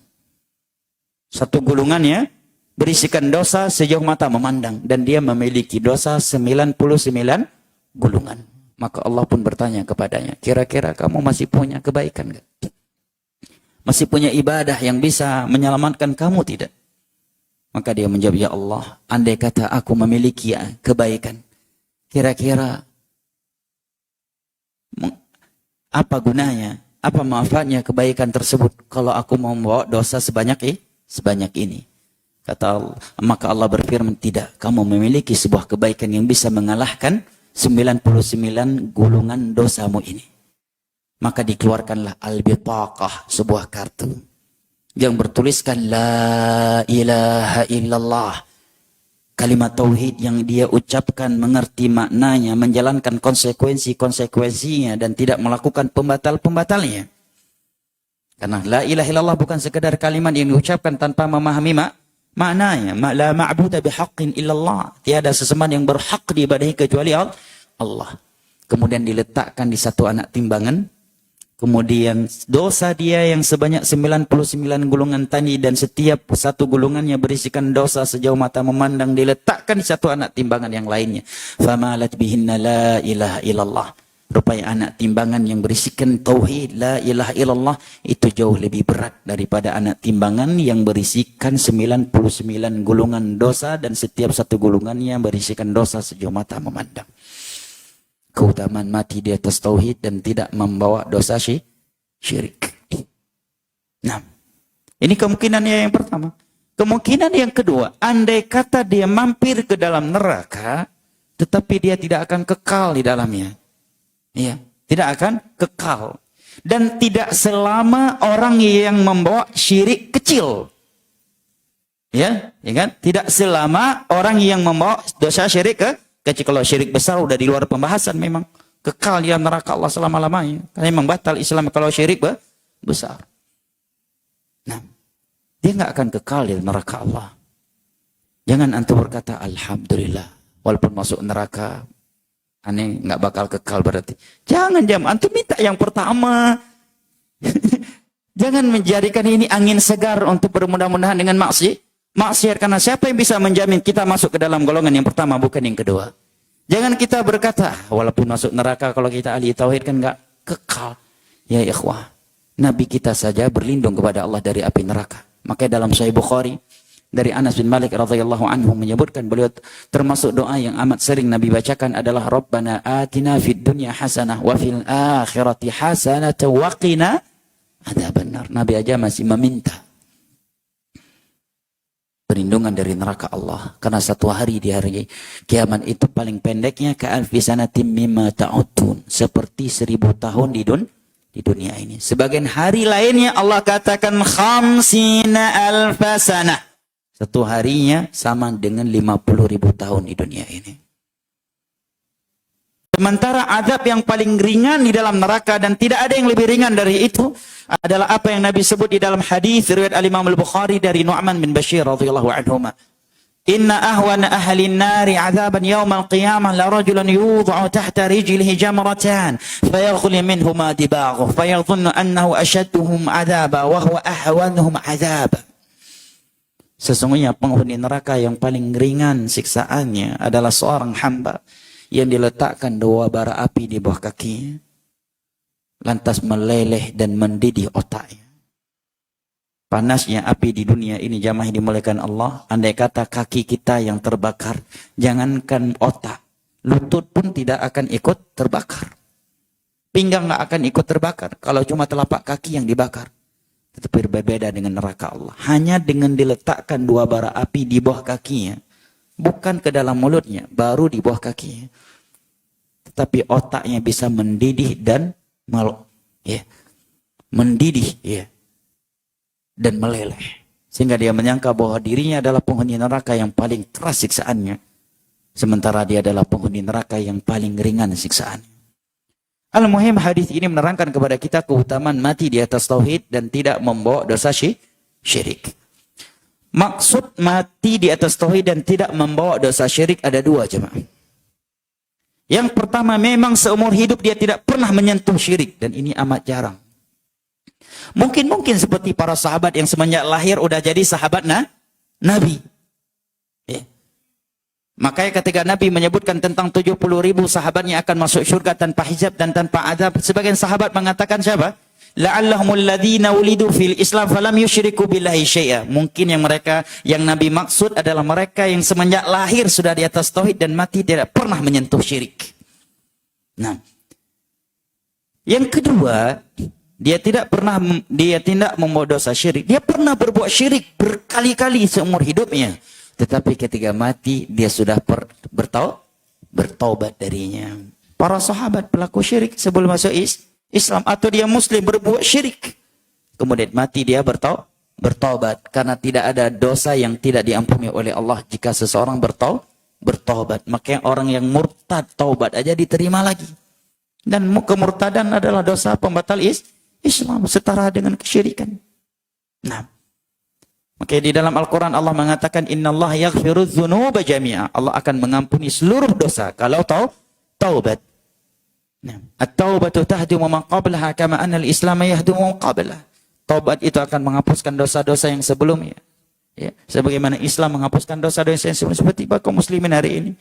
Satu gulungannya berisikan dosa sejauh mata memandang. Dan dia memiliki dosa 99 gulungan. Maka Allah pun bertanya kepadanya, kira-kira kamu masih punya kebaikan enggak? Masih punya ibadah yang bisa menyelamatkan kamu tidak? Maka dia menjawab, ya Allah, andai kata aku memiliki kebaikan, kira-kira apa gunanya, apa manfaatnya kebaikan tersebut kalau aku mau membawa dosa sebanyak ini? Kata Allah, maka Allah berfirman, tidak, kamu memiliki sebuah kebaikan yang bisa mengalahkan 99 gulungan dosamu ini. Maka dikeluarkanlah al-bitaqah, sebuah kartu yang bertuliskan la ilaha illallah. Kalimat tauhid yang dia ucapkan, mengerti maknanya, menjalankan konsekuensi-konsekuensinya dan tidak melakukan pembatal-pembatalnya. Karena la ilaha illallah bukan sekedar kalimat yang diucapkan tanpa memahami maknanya. La ma'budu bihaqqin illallah. Tiada sesembahan yang berhak diibadahi kecuali Allah. Kemudian diletakkan di satu anak timbangan. Kemudian dosa dia yang sebanyak 99 gulungan tadi dan setiap satu gulungannya berisikan dosa sejauh mata memandang, diletakkan di satu anak timbangan yang lainnya. Famalat bihinna la ilaha illallah. Rupanya anak timbangan yang berisikan tauhid la ilaha illallah itu jauh lebih berat daripada anak timbangan yang berisikan 99 gulungan dosa dan setiap satu gulungannya berisikan dosa sejauh mata memandang. Keutamaan mati di atas tauhid dan tidak membawa dosa syirik. Nah, ini kemungkinannya yang pertama. Kemungkinan yang kedua, andai kata dia mampir ke dalam neraka, tetapi dia tidak akan kekal di dalamnya. Iya, tidak akan kekal. Dan tidak selama orang yang membawa syirik kecil. Ya kan? Tidak selama orang yang membawa dosa syirik kecil. Kalau syirik besar udah di luar pembahasan, memang kekal di neraka Allah selama-lamanya. Karena memang batal Islam kalau syirik besar. Nah, dia nggak akan kekal di neraka Allah. Jangan antum berkata alhamdulillah, walaupun masuk neraka, aneh nggak bakal kekal berarti. Jangan antum minta yang pertama. Jangan menjadikan ini angin segar untuk bermudah-mudahan dengan maksiat, karena siapa yang bisa menjamin kita masuk ke dalam golongan yang pertama bukan yang kedua. Jangan kita berkata walaupun masuk neraka kalau kita ahli tauhid kan enggak kekal. Ya ikhwah, Nabi kita saja berlindung kepada Allah dari api neraka. Makanya dalam Sahih Bukhari dari Anas bin Malik radhiyallahu anhu menyebutkan, beliau termasuk doa yang amat sering Nabi bacakan adalah Rabbana atina fid dunya hasanah wa fil akhirati hasanah wa qina adzabannar. Nabi aja masih meminta perlindungan dari neraka Allah. Karena satu hari di hari kiamat itu paling pendeknya ka'alfi sanatim mimma ta'udun. Seperti 1000 tahun di dunia ini. Sebagian hari lainnya Allah katakan khamsina alfasanah. Satu harinya sama dengan 50.000 tahun di dunia ini. Sementara azab yang paling ringan di dalam neraka dan tidak ada yang lebih ringan dari itu adalah apa yang Nabi sebut di dalam hadis riwayat Al-Imam Al-Bukhari dari Nu'man bin Bashir radhiyallahu anhu. Inna ahwana ahli an-nari 'adzaban yawm al-qiyamah la rajulan yudha'u tahta rijlihi jamratan fayaghli minhuma dibaghuhu fayadhunnu annahu ashadduhum 'adzaba wa huwa ahwanuhum 'adzaba. Sesungguhnya penghuni neraka yang paling ringan siksaannya adalah seorang hamba yang diletakkan 2 bara api di bawah kakinya, lantas meleleh dan mendidih otaknya. Panasnya api di dunia ini jamaah dimuliakan Allah, andai kata kaki kita yang terbakar, jangankan otak, lutut pun tidak akan ikut terbakar. Pinggang nggak akan ikut terbakar kalau cuma telapak kaki yang dibakar. Tetapi berbeda dengan neraka Allah. Hanya dengan diletakkan 2 bara api di bawah kakinya, bukan ke dalam mulutnya, baru di bawah kakinya. Tetapi otaknya bisa mendidih dan ya, mendidih, ya, dan meleleh, sehingga dia menyangka bahwa dirinya adalah penghuni neraka yang paling keras siksaannya, sementara dia adalah penghuni neraka yang paling ringan siksaannya. Al-muhim, hadis ini menerangkan kepada kita keutamaan mati di atas tauhid dan tidak membawa dosa syirik. Maksud mati di atas tauhid dan tidak membawa dosa syirik ada dua, jemaah. Yang pertama, memang seumur hidup dia tidak pernah menyentuh syirik, dan ini amat jarang. Mungkin seperti para sahabat yang semenjak lahir udah jadi sahabat Nabi. Ya. Makanya ketika Nabi menyebutkan tentang 70.000 sahabatnya akan masuk syurga tanpa hijab dan tanpa azab, sebagian sahabat mengatakan siapa? La'allahumul ladzina ulidu fil Islam falam yusyriku billahi syai'a. Mungkin yang Nabi maksud adalah mereka yang semenjak lahir sudah di atas tauhid dan mati tidak pernah menyentuh syirik. Nah, yang kedua, dia tidak membawa dosa syirik. Dia pernah berbuat syirik berkali-kali seumur hidupnya, tetapi ketika mati dia sudah bertaubat darinya. Para sahabat pelaku syirik sebelum masuk Islam, atau dia muslim berbuat syirik, kemudian mati dia bertaubat, karena tidak ada dosa yang tidak diampuni oleh Allah jika seseorang bertaubat. Makanya orang yang murtad taubat aja diterima lagi. Dan kemurtadan adalah dosa pembatal Islam, setara dengan kesyirikan. Nah, makanya di dalam Al-Quran Allah mengatakan innallaha yaghfiru dzunuba jami'a. Allah akan mengampuni seluruh dosa kalau taubat. At-taubatu tahdimu ma qablaha kama anna al-islam yahdimu ma qablaha. Taubat itu akan menghapuskan dosa-dosa yang sebelumnya. Ya, sebagaimana Islam menghapuskan dosa-dosa yang sebelumnya, seperti kaum muslimin hari ini.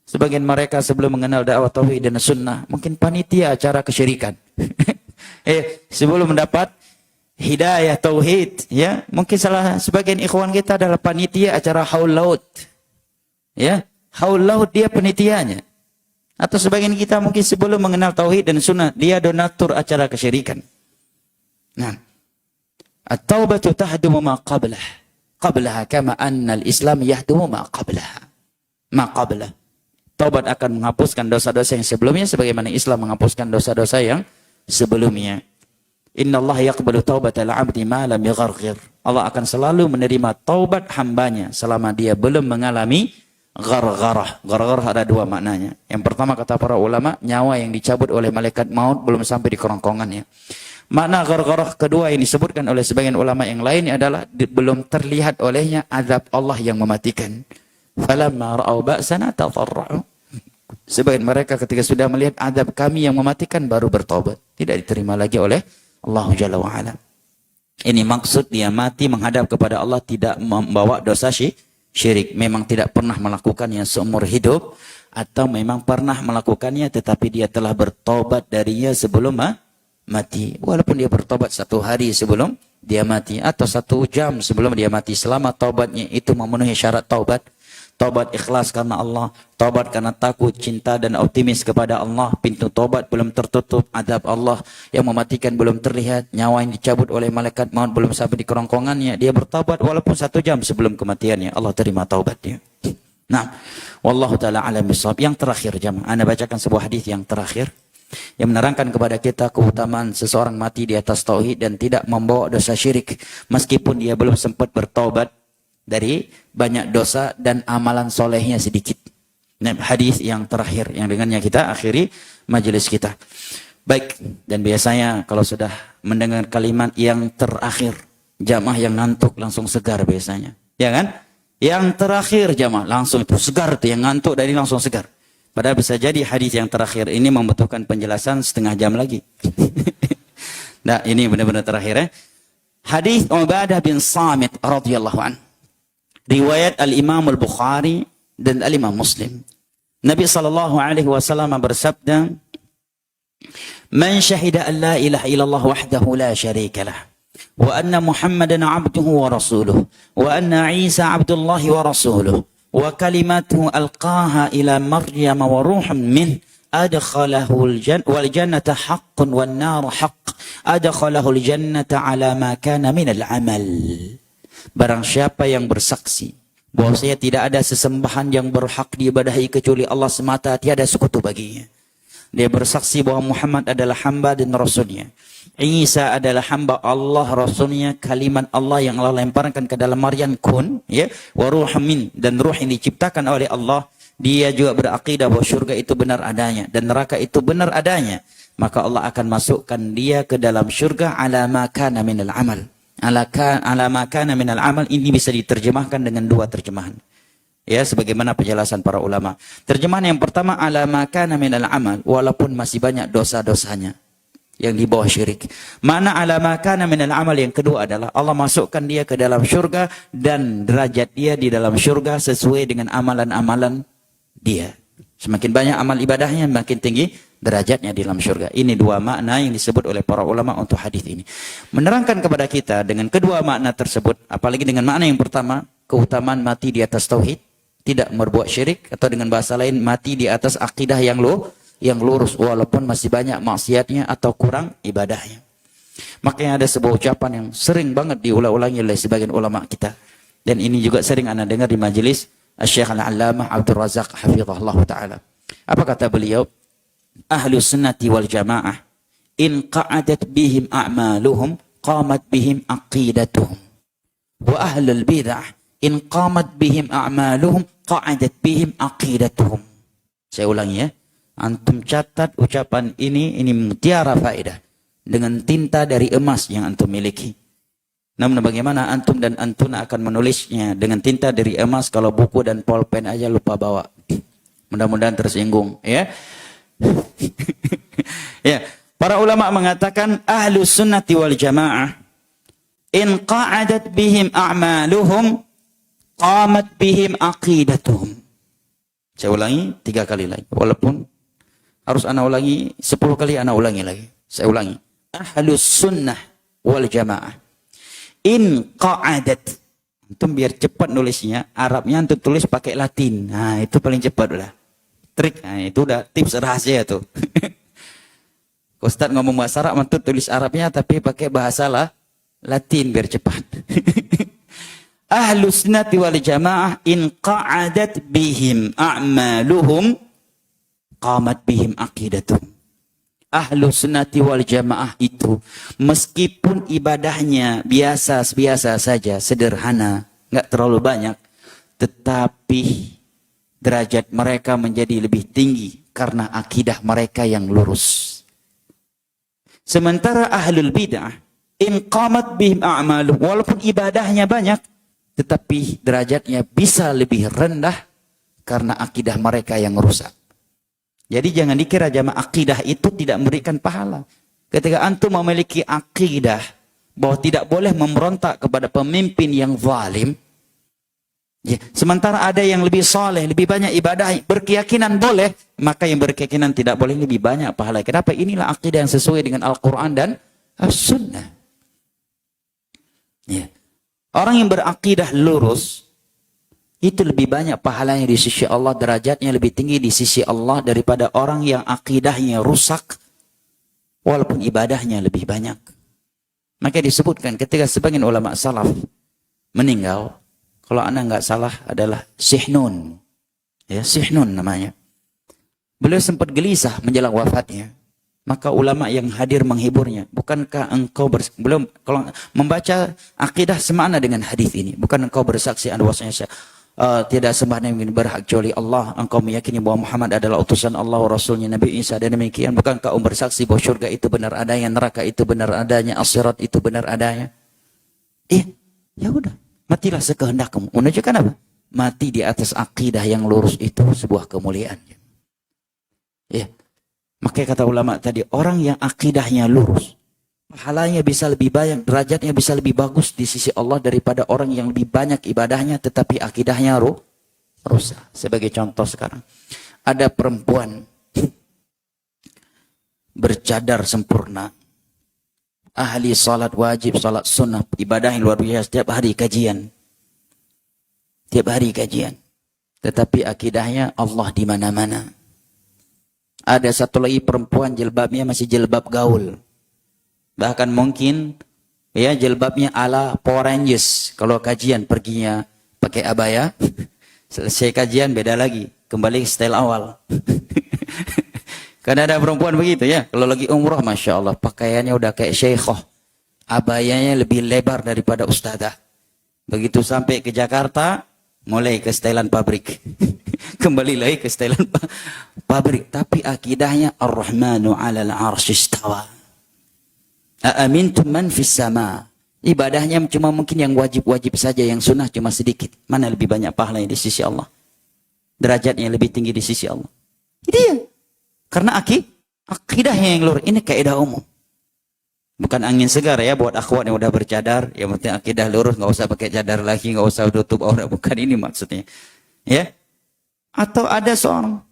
Sebagian mereka sebelum mengenal dakwah tauhid dan sunnah, mungkin panitia acara kesyirikan. Sebelum mendapat hidayah tauhid, ya, mungkin sebagian ikhwan kita adalah panitia acara haul laut. Ya, haul laut dia panitianya. Atau sebagian kita mungkin sebelum mengenal tauhid dan sunnah, dia donatur acara kesyirikan. Nah, at-taubatu tahdumu ma qablaha kama anna al-islam yahdumu ma qablaha. Taubat akan menghapuskan dosa-dosa yang sebelumnya sebagaimana Islam menghapuskan dosa-dosa yang sebelumnya. Innallaha yaqbalu taubatal 'abdi ma lam yagharghir. Allah akan selalu menerima taubat hambanya selama dia belum mengalami ghargharah. Ghargharah ada dua maknanya. Yang pertama kata para ulama, nyawa yang dicabut oleh malaikat maut belum sampai di kerongkongannya. Makna ghargharah kedua yang disebutkan oleh sebagian ulama yang lain adalah belum terlihat olehnya azab Allah yang mematikan. Falamma ra'au ba'sana tadarra'u. Sebagian mereka ketika sudah melihat azab kami yang mematikan baru bertobat. Tidak diterima lagi oleh Allah Jalla wa'ala. Ini maksud dia mati menghadap kepada Allah tidak membawa dosa syirik. Memang tidak pernah melakukannya seumur hidup, atau memang pernah melakukannya tetapi dia telah bertobat darinya sebelum mati. Walaupun dia bertobat 1 hari sebelum dia mati, atau 1 jam sebelum dia mati, selama taubatnya itu memenuhi syarat taubat. Taubat ikhlas karena Allah, taubat karena takut, cinta dan optimis kepada Allah, pintu taubat belum tertutup, azab Allah yang mematikan belum terlihat, nyawa yang dicabut oleh malaikat maut belum sampai di kerongkongannya, dia bertaubat walaupun 1 jam sebelum kematiannya, Allah terima taubatnya. Nah, wallahu taala alam bisawab. Yang terakhir jemaah, Anda bacakan sebuah hadis yang terakhir yang menerangkan kepada kita keutamaan seseorang mati di atas tauhid dan tidak membawa dosa syirik meskipun dia belum sempat bertaubat dari banyak dosa dan amalan solehnya sedikit. Nah, hadis yang terakhir yang dengannya kita akhiri majelis kita. Baik, dan biasanya kalau sudah mendengar kalimat yang terakhir, jamaah yang ngantuk langsung segar biasanya. Ya kan? Yang terakhir jamaah langsung itu segar tuh, yang ngantuk dari langsung segar. Padahal bisa jadi hadis yang terakhir ini membutuhkan penjelasan setengah jam lagi. Nah, ini benar-benar terakhir ya. Hadis Ubadah bin Samit radhiyallahu anhu. Riwayat Al-Imam Al-Bukhari dan Al-Imam Muslim. Nabi SAW bersabda, Man syahida an la ilaha illallah wahdahu la syarika lah, wa anna Muhammadan abduhu wa rasuluh, wa anna Isa abdullahi wa rasuluh, wa kalimatuhu alqaha ila Maryam wa ruhun min, adkhalahu wal jannata haqqun wan nar haqq, adkhalahu al jannata ala ma kana min al-amal. Barang siapa yang bersaksi bahwasanya tidak ada sesembahan yang berhak diibadahi kecuali Allah semata, tiada sekutu baginya, Dia bersaksi bahwa Muhammad adalah hamba dan rasulnya. Isa adalah hamba Allah, rasulnya, kalimat Allah yang Allah lemparkan ke dalam Maryam kun, ya, wa ruhun min, dan ruh yang diciptakan oleh Allah. Dia juga berakidah bahwa syurga itu benar adanya dan neraka itu benar adanya. Maka Allah akan masukkan dia ke dalam syurga ala ma kana minal amal. Ala ma kana minal amal ini bisa diterjemahkan dengan dua terjemahan. Ya, sebagaimana penjelasan para ulama. Terjemahan yang pertama ala ma kana minal amal, walaupun masih banyak dosa-dosanya yang di bawah syirik. Mana ala ma kana minal amal yang kedua adalah Allah masukkan dia ke dalam syurga dan derajat dia di dalam syurga sesuai dengan amalan-amalan dia. Semakin banyak amal ibadahnya, makin tinggi derajatnya di dalam syurga. Ini dua makna yang disebut oleh para ulama untuk hadis ini. Menerangkan kepada kita dengan kedua makna tersebut, apalagi dengan makna yang pertama, keutamaan mati di atas tauhid, tidak berbuat syirik, atau dengan bahasa lain mati di atas akidah yang lurus walaupun masih banyak maksiatnya atau kurang ibadahnya. Makanya ada sebuah ucapan yang sering banget diulang-ulangi oleh sebagian ulama kita, dan ini juga sering anda dengar di majelis Syekh Al-Allamah Abdul Razak hafizahullah taala. Apa kata beliau? Ahlus sunnati wal jamaah in qa'adat bihim a'maluhum qamat bihim aqidatuhum, wa ahlul bid'ah in qamat bihim a'maluhum qa'adat bihim aqidatuhum. Saya ulangi ya. Antum catat ucapan ini mutiara faedah dengan tinta dari emas yang antum miliki. Namun bagaimana antum dan antuna akan menulisnya dengan tinta dari emas kalau buku dan pulpen aja lupa bawa? Mudah-mudahan tersinggung, ya. Ya, para ulama mengatakan ahlus sunnati wal jamaah in qa'adat bihim a'maluhum qamat bihim aqidatuhum. Saya ulangi 3 kali lagi, walaupun harus ana ulangi 10 kali, ana ulangi lagi. Saya ulangi. Ahlus sunnah wal jamaah in qa'adat. Antum biar cepat nulisnya, Arabnya antum tulis pakai Latin. Nah, itu paling cepat udah. Trik, nah, itu udah tips rahasia tuh. Ustaz ngomong bahasa Arab, antum tulis Arabnya tapi pakai bahasa Latin biar cepat. Ahlus sunnati wal jamaah in qa'adat bihim a'maluhum qamat bihim aqidatuhum. Ahlus sunnati wal jamaah itu meskipun ibadahnya biasa-biasa saja, sederhana, enggak terlalu banyak, tetapi derajat mereka menjadi lebih tinggi karena akidah mereka yang lurus. Sementara ahlul bid'ah in qamat bihim a'maluhum, walaupun ibadahnya banyak, tetapi derajatnya bisa lebih rendah karena akidah mereka yang rusak. Jadi jangan dikira jamaah akidah itu tidak memberikan pahala. Ketika antum memiliki akidah bahwa tidak boleh memberontak kepada pemimpin yang zalim, ya, sementara ada yang lebih soleh, lebih banyak ibadah, berkeyakinan boleh, maka yang berkeyakinan tidak boleh lebih banyak pahala. Kenapa? Inilah akidah yang sesuai dengan Al-Quran dan As-Sunnah. Ya. Orang yang berakidah lurus itu lebih banyak pahalanya di sisi Allah, derajatnya lebih tinggi di sisi Allah daripada orang yang akidahnya rusak walaupun ibadahnya lebih banyak. Maka disebutkan ketika sebagian ulama salaf meninggal, kalau anda nggak salah adalah Sihnun, ya, Sihnun namanya. Beliau sempat gelisah menjelang wafatnya. Maka ulama yang hadir menghiburnya, bukankah engkau belum kalau membaca akidah semakna dengan hadis ini, bukan engkau bersaksi bahwasanya tidak sembah yang berhak kecuali Allah, engkau meyakini bahwa Muhammad adalah utusan Allah, Rasulnya, Nabi Isa, dan demikian, bukankah engkau bersaksi bahwa syurga itu benar adanya, neraka itu benar adanya, akhirat itu benar adanya? Ya udah, matilah sekehendakmu. Menunjukkan apa? Mati di atas akidah yang lurus itu sebuah kemuliaan. Ya. Makanya kata ulama tadi, orang yang akidahnya lurus, pahalanya bisa lebih banyak, derajatnya bisa lebih bagus di sisi Allah daripada orang yang lebih banyak ibadahnya tetapi akidahnya rusak. Sebagai contoh sekarang, ada perempuan bercadar sempurna, ahli salat wajib, salat sunnah, ibadah yang luar biasa, setiap hari kajian. Tetapi akidahnya Allah di mana-mana. Ada satu lagi perempuan jilbabnya masih jilbab gaul. Bahkan mungkin ya jilbabnya ala Power Rangers. Kalau kajian perginya pakai abaya, selesai kajian beda lagi, kembali ke style awal. Kan ada perempuan begitu ya. Kalau lagi umroh, Masya Allah, pakaiannya udah kayak syekhah. Abayanya lebih lebar daripada ustazah. Begitu sampai ke Jakarta, mulai ke stylean pabrik. Kembali lagi ke stylean pabrik. Tapi akidahnya Ar-Rahmanu 'alal 'arsy istawa. Aamintum man fis sama. Ibadahnya cuma mungkin yang wajib-wajib saja, yang sunnah cuma sedikit. Mana lebih banyak pahalanya di sisi Allah? Derajatnya lebih tinggi di sisi Allah. Itu ya. Karena akidahnya yang lurus. Ini kaidah umum. Bukan angin segar ya buat akhwat yang udah bercadar. Yang penting akidah lurus, nggak usah pakai cadar lagi, nggak usah tutup aurat. Bukan ini maksudnya. Ya. Atau ada seorang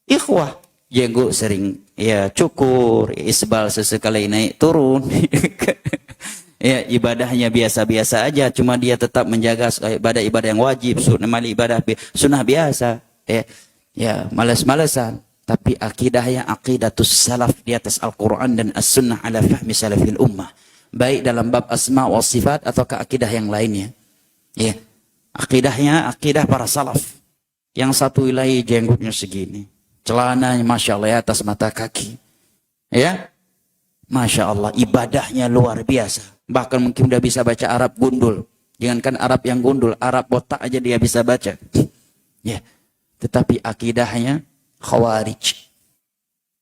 ikhwah, jenggot sering ya cukur, isbal sesekali naik turun. Ya, ibadahnya biasa-biasa aja, cuma dia tetap menjaga ibadah-ibadah yang wajib, sunnah biasa. Ya, malas-malasan. Tapi akidahnya aqidatus salaf di atas Al-Quran dan As-Sunnah ala fahmi salafil ummah. Baik dalam bab asma wa sifat atau ke akidah yang lainnya. Ya. Akidahnya akidah para salaf. Yang satu wilayah jenggotnya segini. Celananya Masya Allah atas mata kaki. Ya. Masya Allah ibadahnya luar biasa. Bahkan mungkin udah bisa baca Arab gundul. Jangankan Arab yang gundul, Arab botak aja dia bisa baca. Ya. Tetapi akidahnya Khawarij,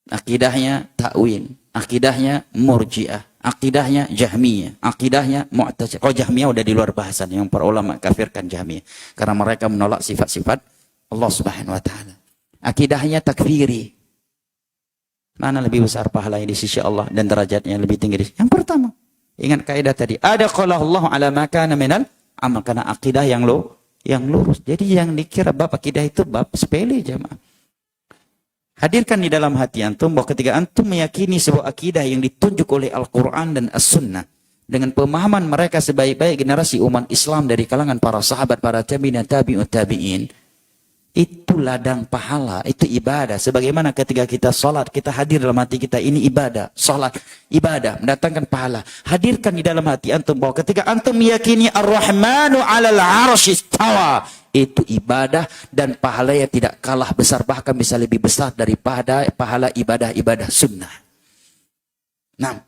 akidahnya Ta'wil, akidahnya Murji'ah, akidahnya Jahmiyah, akidahnya Mu'tazilah. Oh, Jahmiyah udah di luar bahasan, yang para ulama kafirkan Jahmiyah karena mereka menolak sifat-sifat Allah Subhanahu wa taala. Akidahnya takfiri. Mana lebih besar pahalanya di sisi Allah dan derajatnya lebih tinggi? Yang pertama, ingat kaidah tadi, ada qala Allah ala ma kana minal amal, karena akidah yang lurus. Jadi yang dikira bab akidah itu bab sepele jemaah. Hadirkan di dalam hati antum bahwa ketika antum meyakini sebuah akidah yang ditunjuk oleh Al-Quran dan As-Sunnah dengan pemahaman mereka sebaik-baik generasi umat Islam dari kalangan para sahabat, para tabi'in, tabi'in, itu ladang pahala, itu ibadah. Sebagaimana ketika kita sholat, kita hadir dalam hati kita, ini ibadah, sholat, ibadah, mendatangkan pahala. Hadirkan di dalam hati antum bahwa ketika antum meyakini Ar-Rahmanu 'alal 'arsy istawa, itu ibadah dan pahalanya tidak kalah besar, bahkan bisa lebih besar daripada pahala ibadah-ibadah sunnah. Nah,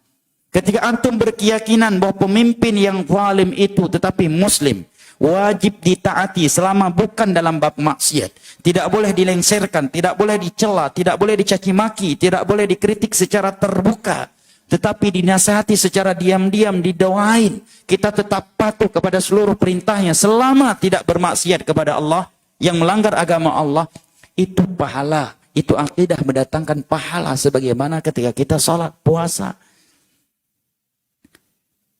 ketika antum berkeyakinan bahwa pemimpin yang zalim itu tetapi muslim, wajib ditaati selama bukan dalam bab maksiat, tidak boleh dilengserkan, tidak boleh dicela, tidak boleh dicaci maki, tidak boleh dikritik secara terbuka, tetapi dinasihati secara diam-diam, didoain. Kita tetap patuh kepada seluruh perintahnya selama tidak bermaksiat kepada Allah, yang melanggar agama Allah. Itu pahala, itu akidah mendatangkan pahala sebagaimana ketika kita sholat, puasa.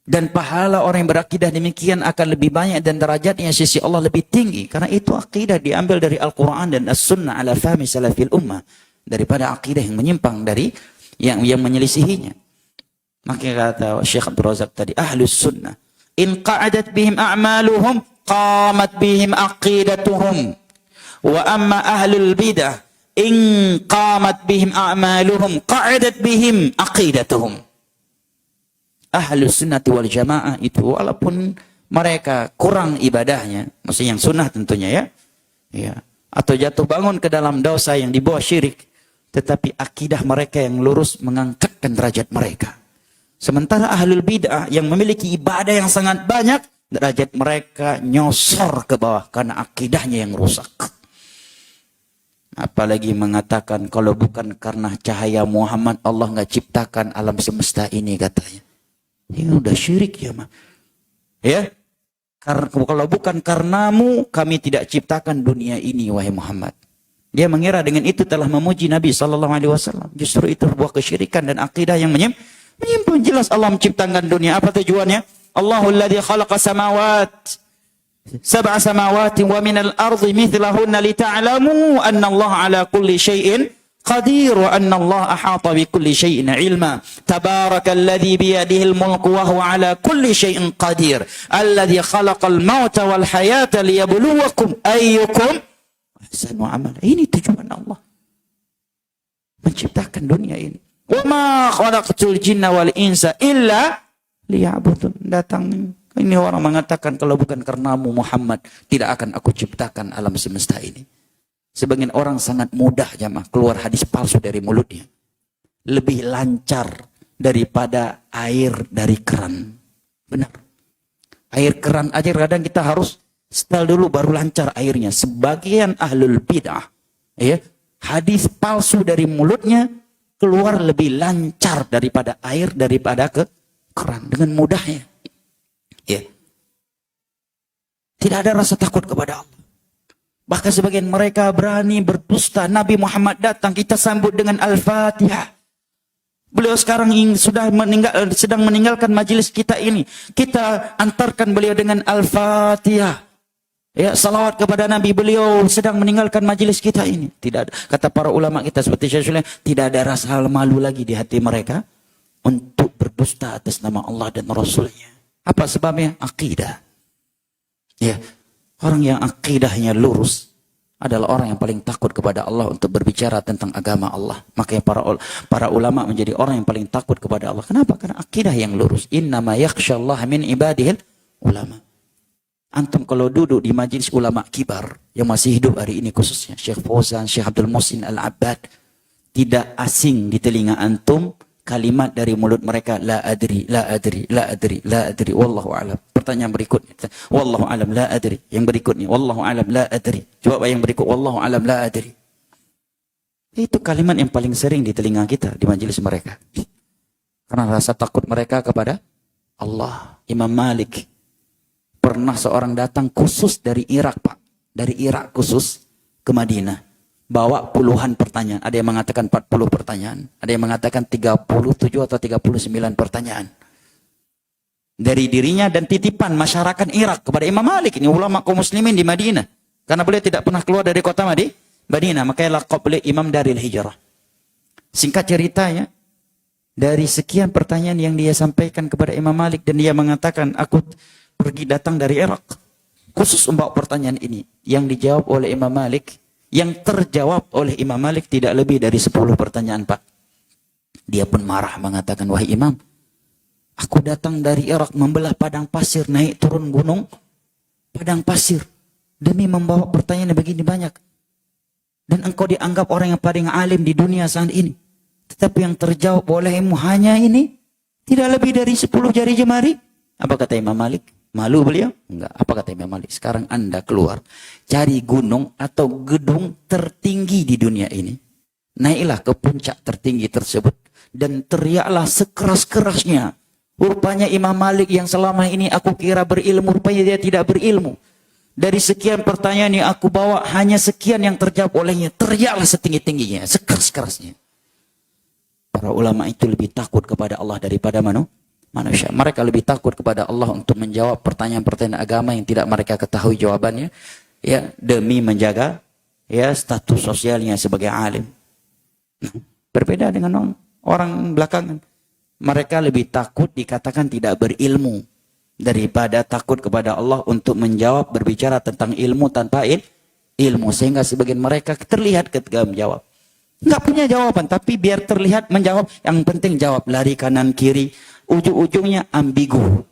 Dan pahala orang yang berakidah demikian akan lebih banyak dan derajatnya sisi Allah lebih tinggi. Karena itu akidah diambil dari Al-Quran dan As-Sunnah ala fahmi salafil ummah, daripada akidah yang menyimpang dari yang menyelisihinya. Maka kata Syekh Abdul Razak tadi, Ahlus Sunnah in qa'adat bihim a'maluhum qamat bihim aqidatuhum, wa amma ahlul bidah in qamat bihim a'maluhum qa'adat bihim aqidatuhum. Ahlus Sunnati wal Jamaah itu walaupun mereka kurang ibadahnya, maksudnya yang sunnah tentunya ya, atau jatuh bangun ke dalam dosa yang di bawah syirik, tetapi akidah mereka yang lurus mengangkatkan derajat mereka. Sementara ahlul bid'ah yang memiliki ibadah yang sangat banyak, derajat mereka nyosor ke bawah karena akidahnya yang rusak. Apalagi mengatakan kalau bukan karena cahaya Muhammad Allah nggak ciptakan alam semesta ini katanya. Ini udah syirik ya, mah. Ya. Kalau bukan karenamu kami tidak ciptakan dunia ini wahai Muhammad. Dia mengira dengan itu telah memuji Nabi SAW. Justru itu sebuah kesyirikan dan akidah yang menyimpang. Jelas Allah menciptakan dunia. Apa tujuannya? Allahul ladzi khalaqa samawat sab'a samawati wa minal ardi mithlahunna lita'lamu anna Allah ala kulli syai'in qadir wa anna Allah ahata bi kulli syai'in ilma. Tabarakalladzi bi yadihi al-mulku wa huwa ala kulli syai'in qadir. Alladzi khalaqal mauta wal hayata liyabluwakum ayyukum ahsanu amala. Ini tujuan Allah menciptakan dunia ini. Wa ma khalaqtul jinna wal insa illa liya'budun. Datang ini orang mengatakan kalau bukan karenamu Muhammad tidak akan aku ciptakan alam semesta ini. Sebagian orang sangat mudah jamaah keluar hadis palsu dari mulutnya. lebih lancar daripada air dari keran. Benar. Air keran aja kadang kita harus setel dulu baru lancar airnya. Sebagian ahlul bid'ah, ya, hadis palsu dari mulutnya keluar lebih lancar daripada air daripada ke keran dengan mudahnya. Ya. Tidak ada rasa takut kepada Allah. Bahkan sebagian mereka berani berdusta. Nabi Muhammad datang, kita sambut dengan Al-Fatihah. Beliau sekarang sedang meninggalkan majelis kita ini. Kita antarkan beliau dengan Al-Fatihah. Ya, salawat kepada Nabi, beliau sedang meninggalkan majelis kita ini. Tidak ada, kata para ulama kita seperti Syekh Sulaiman, tidak ada rasa malu lagi di hati mereka untuk berdusta atas nama Allah dan Rasulnya. Apa sebabnya? Akidah. Ya, orang yang akidahnya lurus adalah orang yang paling takut kepada Allah untuk berbicara tentang agama Allah. Makanya para ulama menjadi orang yang paling takut kepada Allah. Kenapa? Karena akidah yang lurus. Innama yakhsyallaha min ibadihil ulama. Antum kalau duduk di majelis ulama kibar yang masih hidup hari ini khususnya Syekh Fauzan, Syekh Abdul Muhsin Al-Abbad, tidak asing di telinga antum kalimat dari mulut mereka, la adri, la adri, la adri, la adri, wallahu alam. Pertanyaan berikutnya, wallahu alam, la adri. Yang berikutnya, wallahu alam, la adri. Jawab yang berikut, wallahu alam, la adri. Itu kalimat yang paling sering di telinga kita di majelis mereka. Karena rasa takut mereka kepada Allah. Imam Malik pernah seorang datang khusus dari Irak, Pak. Dari Irak khusus ke Madinah. Bawa puluhan pertanyaan. Ada yang mengatakan 40 pertanyaan. Ada yang mengatakan 37 atau 39 pertanyaan. Dari dirinya dan titipan masyarakat Irak kepada Imam Malik. Ini ulama kaum muslimin di Madinah. Karena beliau tidak pernah keluar dari kota Madinah. Makanya laqab beliau Imam Daril Hijrah. Singkat ceritanya, dari sekian pertanyaan yang dia sampaikan kepada Imam Malik. Dan dia mengatakan, aku pergi datang dari Irak. Khusus membawa pertanyaan ini. Yang dijawab oleh Imam Malik. Yang terjawab oleh Imam Malik tidak lebih dari 10 pertanyaan, Pak. Dia pun marah mengatakan, wahai Imam, aku datang dari Irak membelah padang pasir, naik turun gunung, padang pasir. Demi membawa pertanyaan yang begini banyak. Dan engkau dianggap orang yang paling alim di dunia saat ini. Tetapi yang terjawab olehmu hanya ini. Tidak lebih dari 10 jari jemari. Apa kata Imam Malik? Malu beliau? Enggak. Apa kata Imam Malik? Sekarang Anda keluar, cari gunung atau gedung tertinggi di dunia ini. Naiklah ke puncak tertinggi tersebut. Dan teriaklah sekeras-kerasnya. Rupanya Imam Malik yang selama ini aku kira berilmu, rupanya dia tidak berilmu. Dari sekian pertanyaan yang aku bawa, hanya sekian yang terjawab olehnya. Teriaklah setinggi-tingginya, sekeras-kerasnya. Para ulama itu lebih takut kepada Allah daripada manusia. Mereka lebih takut kepada Allah untuk menjawab pertanyaan-pertanyaan agama yang tidak mereka ketahui jawabannya, ya, demi menjaga ya status sosialnya sebagai alim. Berbeda dengan orang belakangan. Mereka lebih takut dikatakan tidak berilmu daripada takut kepada Allah untuk menjawab, berbicara tentang ilmu tanpa ilmu. Sehingga sebagian mereka terlihat ketika menjawab nggak punya jawaban, tapi biar terlihat menjawab, yang penting jawab, lari kanan kiri. Ujung-ujungnya ambigu.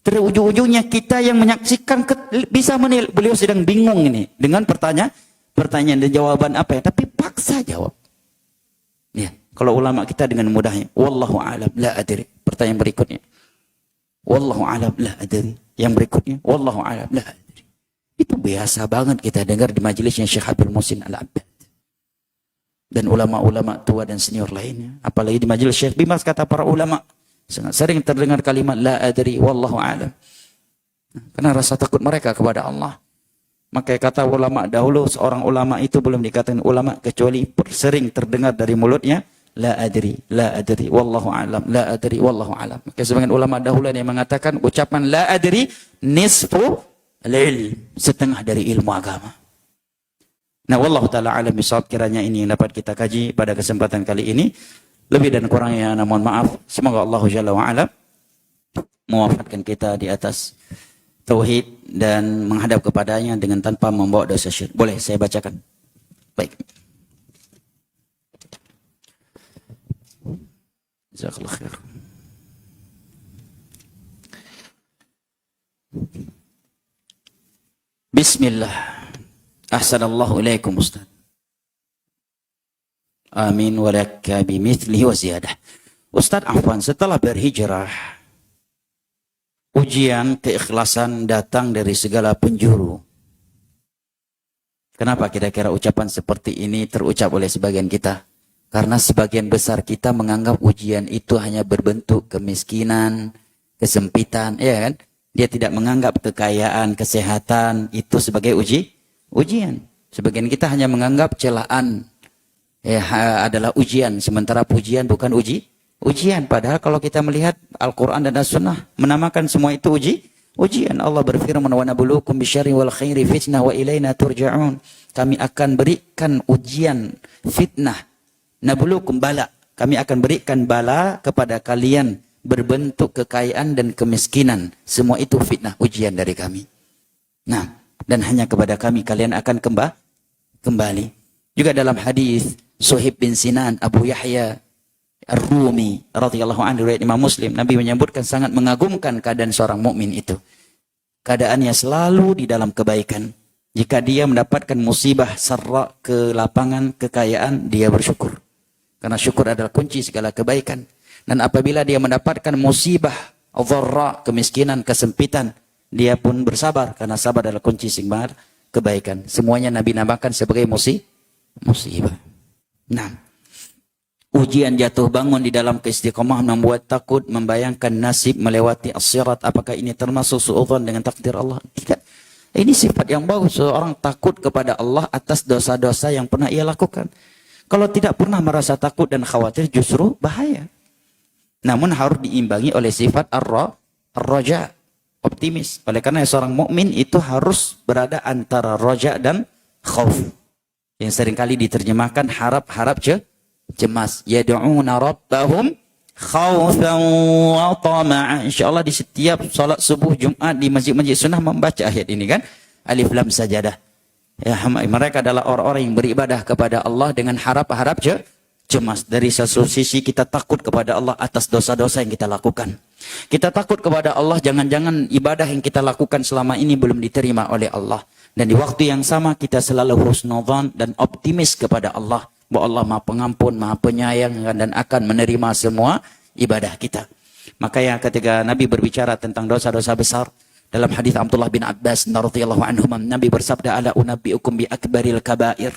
Terus ujung-ujungnya kita yang menyaksikan bisa menilai. Beliau sedang bingung ini dengan pertanyaan dan jawaban apa ya, tapi paksa jawab. Ya, kalau ulama kita dengan mudahnya, wallahu a'lam la adri. Pertanyaan berikutnya, wallahu a'lam la adri. Yang berikutnya, wallahu a'lam la adri. Itu biasa banget kita dengar di majelisnya Syekh Abdul Muhsin Al-Abbad dan ulama-ulama tua dan senior lainnya. Apalagi di majelis Syekh Bimas, kata para ulama, sangat sering terdengar kalimat la adri wallahu a'lam. Karena rasa takut mereka kepada Allah. Maka kata ulama dahulu, seorang ulama itu belum dikatakan ulama kecuali sering terdengar dari mulutnya la adri wallahu a'lam, la adri wallahu a'lam. Maka sebagian ulama dahulu yang mengatakan ucapan la adri nisfu al-ilm, setengah dari ilmu agama. Nah, wallahu taala alam bisawab. Kiranya ini yang dapat kita kaji pada kesempatan kali ini. Lebih dan kurangnya mohon maaf. Semoga Allah Jalla wa ala mewafatkan kita di atas tauhid dan menghadap kepadanya dengan tanpa membawa dosa syirik. Boleh saya bacakan? Baik. Jazakallahu khair. Bismillah. Ahsanallahu ilaikum Ustaz. Amin wa laka bimithlihi wa ziyadah. Ustaz Afwan, setelah berhijrah, ujian keikhlasan datang dari segala penjuru. Kenapa kira-kira ucapan seperti ini terucap oleh sebagian kita? Karena sebagian besar kita menganggap ujian itu hanya berbentuk kemiskinan, kesempitan, ya kan? Dia tidak menganggap kekayaan, kesehatan itu sebagai ujian. Sebagian kita hanya menganggap celaan adalah ujian, sementara pujian bukan ujian. Padahal kalau kita melihat Al-Quran dan As-Sunnah menamakan semua itu ujian. Allah berfirman, wa nabluukum bisyarri wal khairi fitnah wa ilaina turja'un. Kami akan berikan ujian fitnah, nabluukum bala. Kami akan berikan bala kepada kalian berbentuk kekayaan dan kemiskinan. Semua itu fitnah, ujian dari kami. Nah, dan hanya kepada kami kalian akan kembali. Juga dalam hadis Suhaib bin Sinan Abu Yahya Ar-Rumi radhiyallahu anhu riwayat Imam Muslim, Nabi menyebutkan sangat mengagumkan keadaan seorang mukmin itu. Keadaannya selalu di dalam kebaikan. Jika dia mendapatkan musibah, sarra, kelapangan, kekayaan, dia bersyukur. Karena syukur adalah kunci segala kebaikan. Dan apabila dia mendapatkan musibah, dharra, kemiskinan, kesempitan, dia pun bersabar. Karena sabar adalah kunci segala kebaikan. Semuanya Nabi namakan sebagai musibah. Nah, ujian jatuh bangun di dalam keistiqomah membuat takut, membayangkan nasib melewati as-sirat. Apakah ini termasuk suudzon dengan takdir Allah? Tidak. Ini sifat yang bagus. Seorang takut kepada Allah atas dosa-dosa yang pernah ia lakukan. Kalau tidak pernah merasa takut dan khawatir justru bahaya. Namun harus diimbangi oleh sifat ar-raja, optimis. Oleh karena seorang mukmin itu harus berada antara raja dan khauf. Yang seringkali diterjemahkan harap-harap cemas. Yad'una rabbahum khaufan wa tama'a. Insyaallah di setiap salat subuh Jumat di masjid-masjid sunnah membaca ayat ini kan. Alif lam sajadah. Ya, mereka adalah orang-orang yang beribadah kepada Allah dengan harap-harap cemas. Dari satu sisi kita takut kepada Allah atas dosa-dosa yang kita lakukan. Kita takut kepada Allah jangan-jangan ibadah yang kita lakukan selama ini belum diterima oleh Allah. Dan di waktu yang sama kita selalu husnudzan dan optimis kepada Allah. Bahwa Allah Maha Pengampun, Maha Penyayang dan akan menerima semua ibadah kita. Makanya ketika Nabi berbicara tentang dosa-dosa besar, dalam hadis Abdullah bin Abbas radhiyallahu anhu, Nabi bersabda, ala unabbiukum bi akbaril kabair.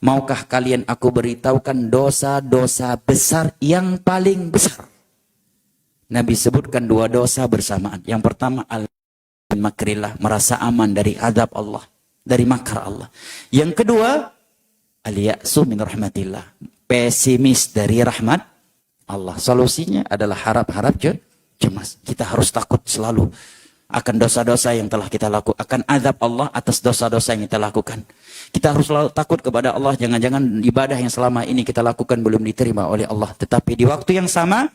Maukah kalian aku beritahukan dosa-dosa besar yang paling besar? Nabi sebutkan dua dosa bersamaan. Yang pertama, al-makrillah, merasa aman dari azab Allah, dari makar Allah. Yang kedua, al-ya'su min rahmatillah, pesimis dari rahmat Allah. Solusinya adalah harap-harap cemas. Kita harus takut selalu akan dosa-dosa yang telah kita lakukan, akan azab Allah atas dosa-dosa yang kita lakukan. Kita harus selalu takut kepada Allah, jangan-jangan ibadah yang selama ini kita lakukan belum diterima oleh Allah. Tetapi di waktu yang sama,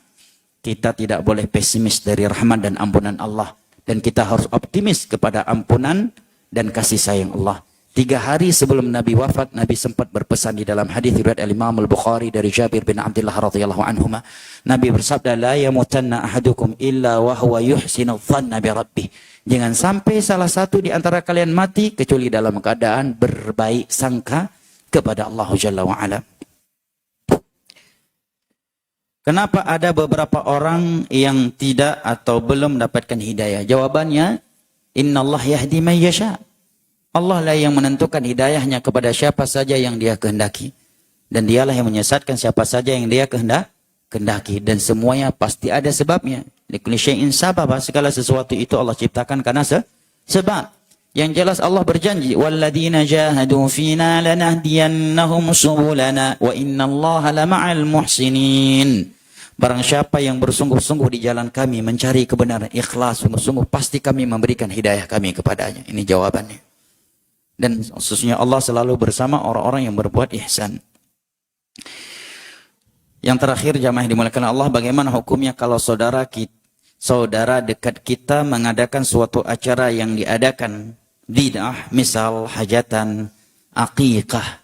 kita tidak boleh pesimis dari rahmat dan ampunan Allah. Dan kita harus optimis kepada ampunan dan kasih sayang Allah. 3 hari sebelum Nabi wafat, Nabi sempat berpesan di dalam hadis riwayat Imam Al-Bukhari dari Jabir bin Abdullah radhiyallahu anhuma. Nabi bersabda, la yamutanna ahadukum illa wa huwa yuhsinu dhanna bi rabbih. Jangan sampai salah satu di antara kalian mati kecuali dalam keadaan berbaik sangka kepada Allah Jalla wa ala. Kenapa ada beberapa orang yang tidak atau belum mendapatkan hidayah? Jawabannya, innallah yahdi man yasha. Allah lah yang menentukan hidayahnya kepada siapa saja yang dia kehendaki. Dan dialah yang menyesatkan siapa saja yang dia kehendaki. Dan semuanya pasti ada sebabnya. Likulli syai'in sabab. Segala sesuatu itu Allah ciptakan karena sebab. Yang jelas Allah berjanji, walladzina jahadu fina lanahdiyannahum subulana wa innallaha lama'al muhsinin. Barang siapa yang bersungguh-sungguh di jalan kami mencari kebenaran, ikhlas, sungguh-sungguh, pasti kami memberikan hidayah kami kepadanya. Ini jawabannya. Dan khususnya Allah selalu bersama orang-orang yang berbuat ihsan. Yang terakhir, jamaah yang dimuliakan Allah, bagaimana hukumnya kalau saudara dekat kita mengadakan suatu acara yang diadakan bid'ah, misal hajatan, akikah.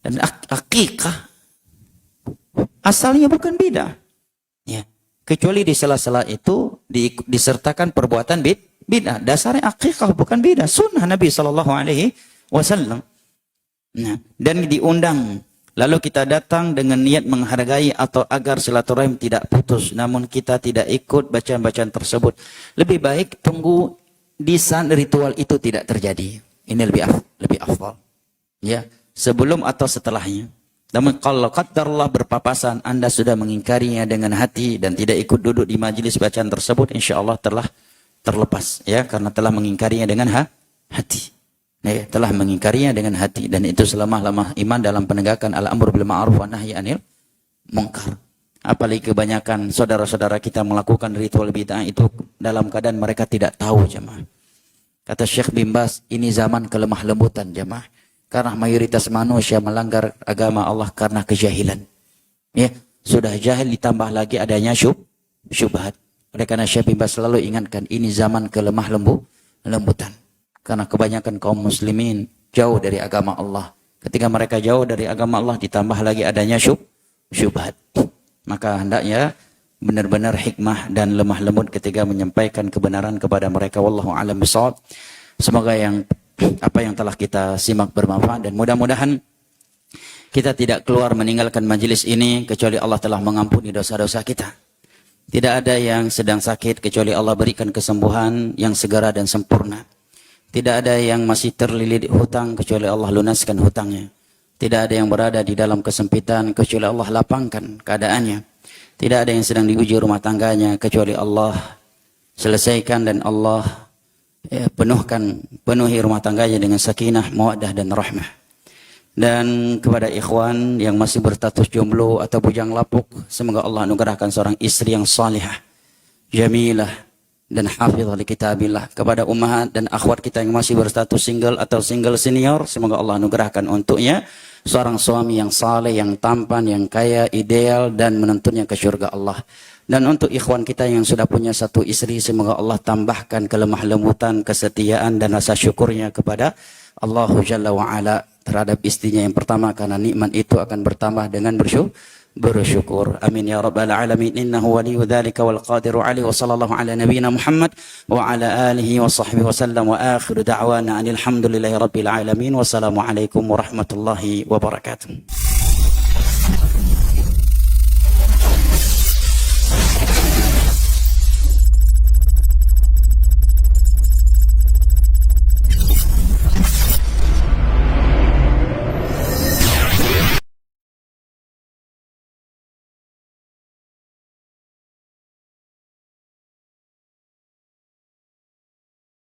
Dan akikah asalnya bukan bid'ah. Ya. Kecuali di sela-sela itu disertakan perbuatan bid'ah. Dasarnya akikah bukan bid'ah, sunnah Nabi SAW. Nah, dan diundang Lalu kita datang dengan niat menghargai atau agar silaturahim tidak putus, namun kita tidak ikut bacaan-bacaan tersebut. Lebih baik tunggu di saat ritual itu tidak terjadi. Ini lebih afdal. Ya, sebelum atau setelahnya. Namun kalau qadarullah berpapasan, Anda sudah mengingkarinya dengan hati dan tidak ikut duduk di majelis bacaan tersebut, insyaallah telah terlepas, ya, karena telah mengingkarinya dengan hati. Ya, telah mengingkarinya dengan hati, dan itu selemah-lemah iman dalam penegakan al-amr bil ma'ruf wa nahyi anil munkar. Apalagi kebanyakan saudara-saudara kita melakukan ritual bid'ah itu dalam keadaan mereka tidak tahu, jemaah. Kata Syekh bin Baz, ini zaman kelemah lembutan, jemaah. Karena mayoritas manusia melanggar agama Allah karena kejahilan. Ya, sudah jahil ditambah lagi adanya syubhat. Oleh karena Syekh bin Baz selalu ingatkan, ini zaman kelemah lembutan. Karena kebanyakan kaum muslimin jauh dari agama Allah. Ketika mereka jauh dari agama Allah ditambah lagi adanya syubhat. Maka hendaknya benar-benar hikmah dan lemah lembut ketika menyampaikan kebenaran kepada mereka. Wallahu a'lam bishawab. Semoga apa yang telah kita simak bermanfaat, dan mudah-mudahan kita tidak keluar meninggalkan majelis ini kecuali Allah telah mengampuni dosa-dosa kita. Tidak ada yang sedang sakit kecuali Allah berikan kesembuhan yang segera dan sempurna. Tidak ada yang masih terlilit hutang kecuali Allah lunaskan hutangnya. Tidak ada yang berada di dalam kesempitan kecuali Allah lapangkan keadaannya. Tidak ada yang sedang diuji rumah tangganya kecuali Allah selesaikan, dan Allah penuhi rumah tangganya dengan sakinah, mawaddah dan rahmah. Dan kepada ikhwan yang masih berstatus jomblo atau bujang lapuk, semoga Allah anugerahkan seorang istri yang salihah, jamilah, dan hafizah li kitabillah. Kepada ummahat dan akhwat kita yang masih berstatus single atau single senior, semoga Allah anugerahkan untuknya seorang suami yang saleh, yang tampan, yang kaya, ideal, dan menuntunnya ke surga Allah. Dan untuk ikhwan kita yang sudah punya satu istri, semoga Allah tambahkan kelemah lembutan, kesetiaan, dan rasa syukurnya kepada Allah Jalla wa'ala terhadap istrinya yang pertama, karena nikmat itu akan bertambah dengan bersyukur. Amin ya rabbal alamin. Innahu waliyyu dzalika wal qadiru alaihi. Wa sallallahu ala nabiyyina Muhammad wa ala alihi wa sahbihi wa sallam. Wa akhiru da'wana alhamdulillahi rabbil alamin. Wassalamu alaikum warahmatullahi wabarakatuh.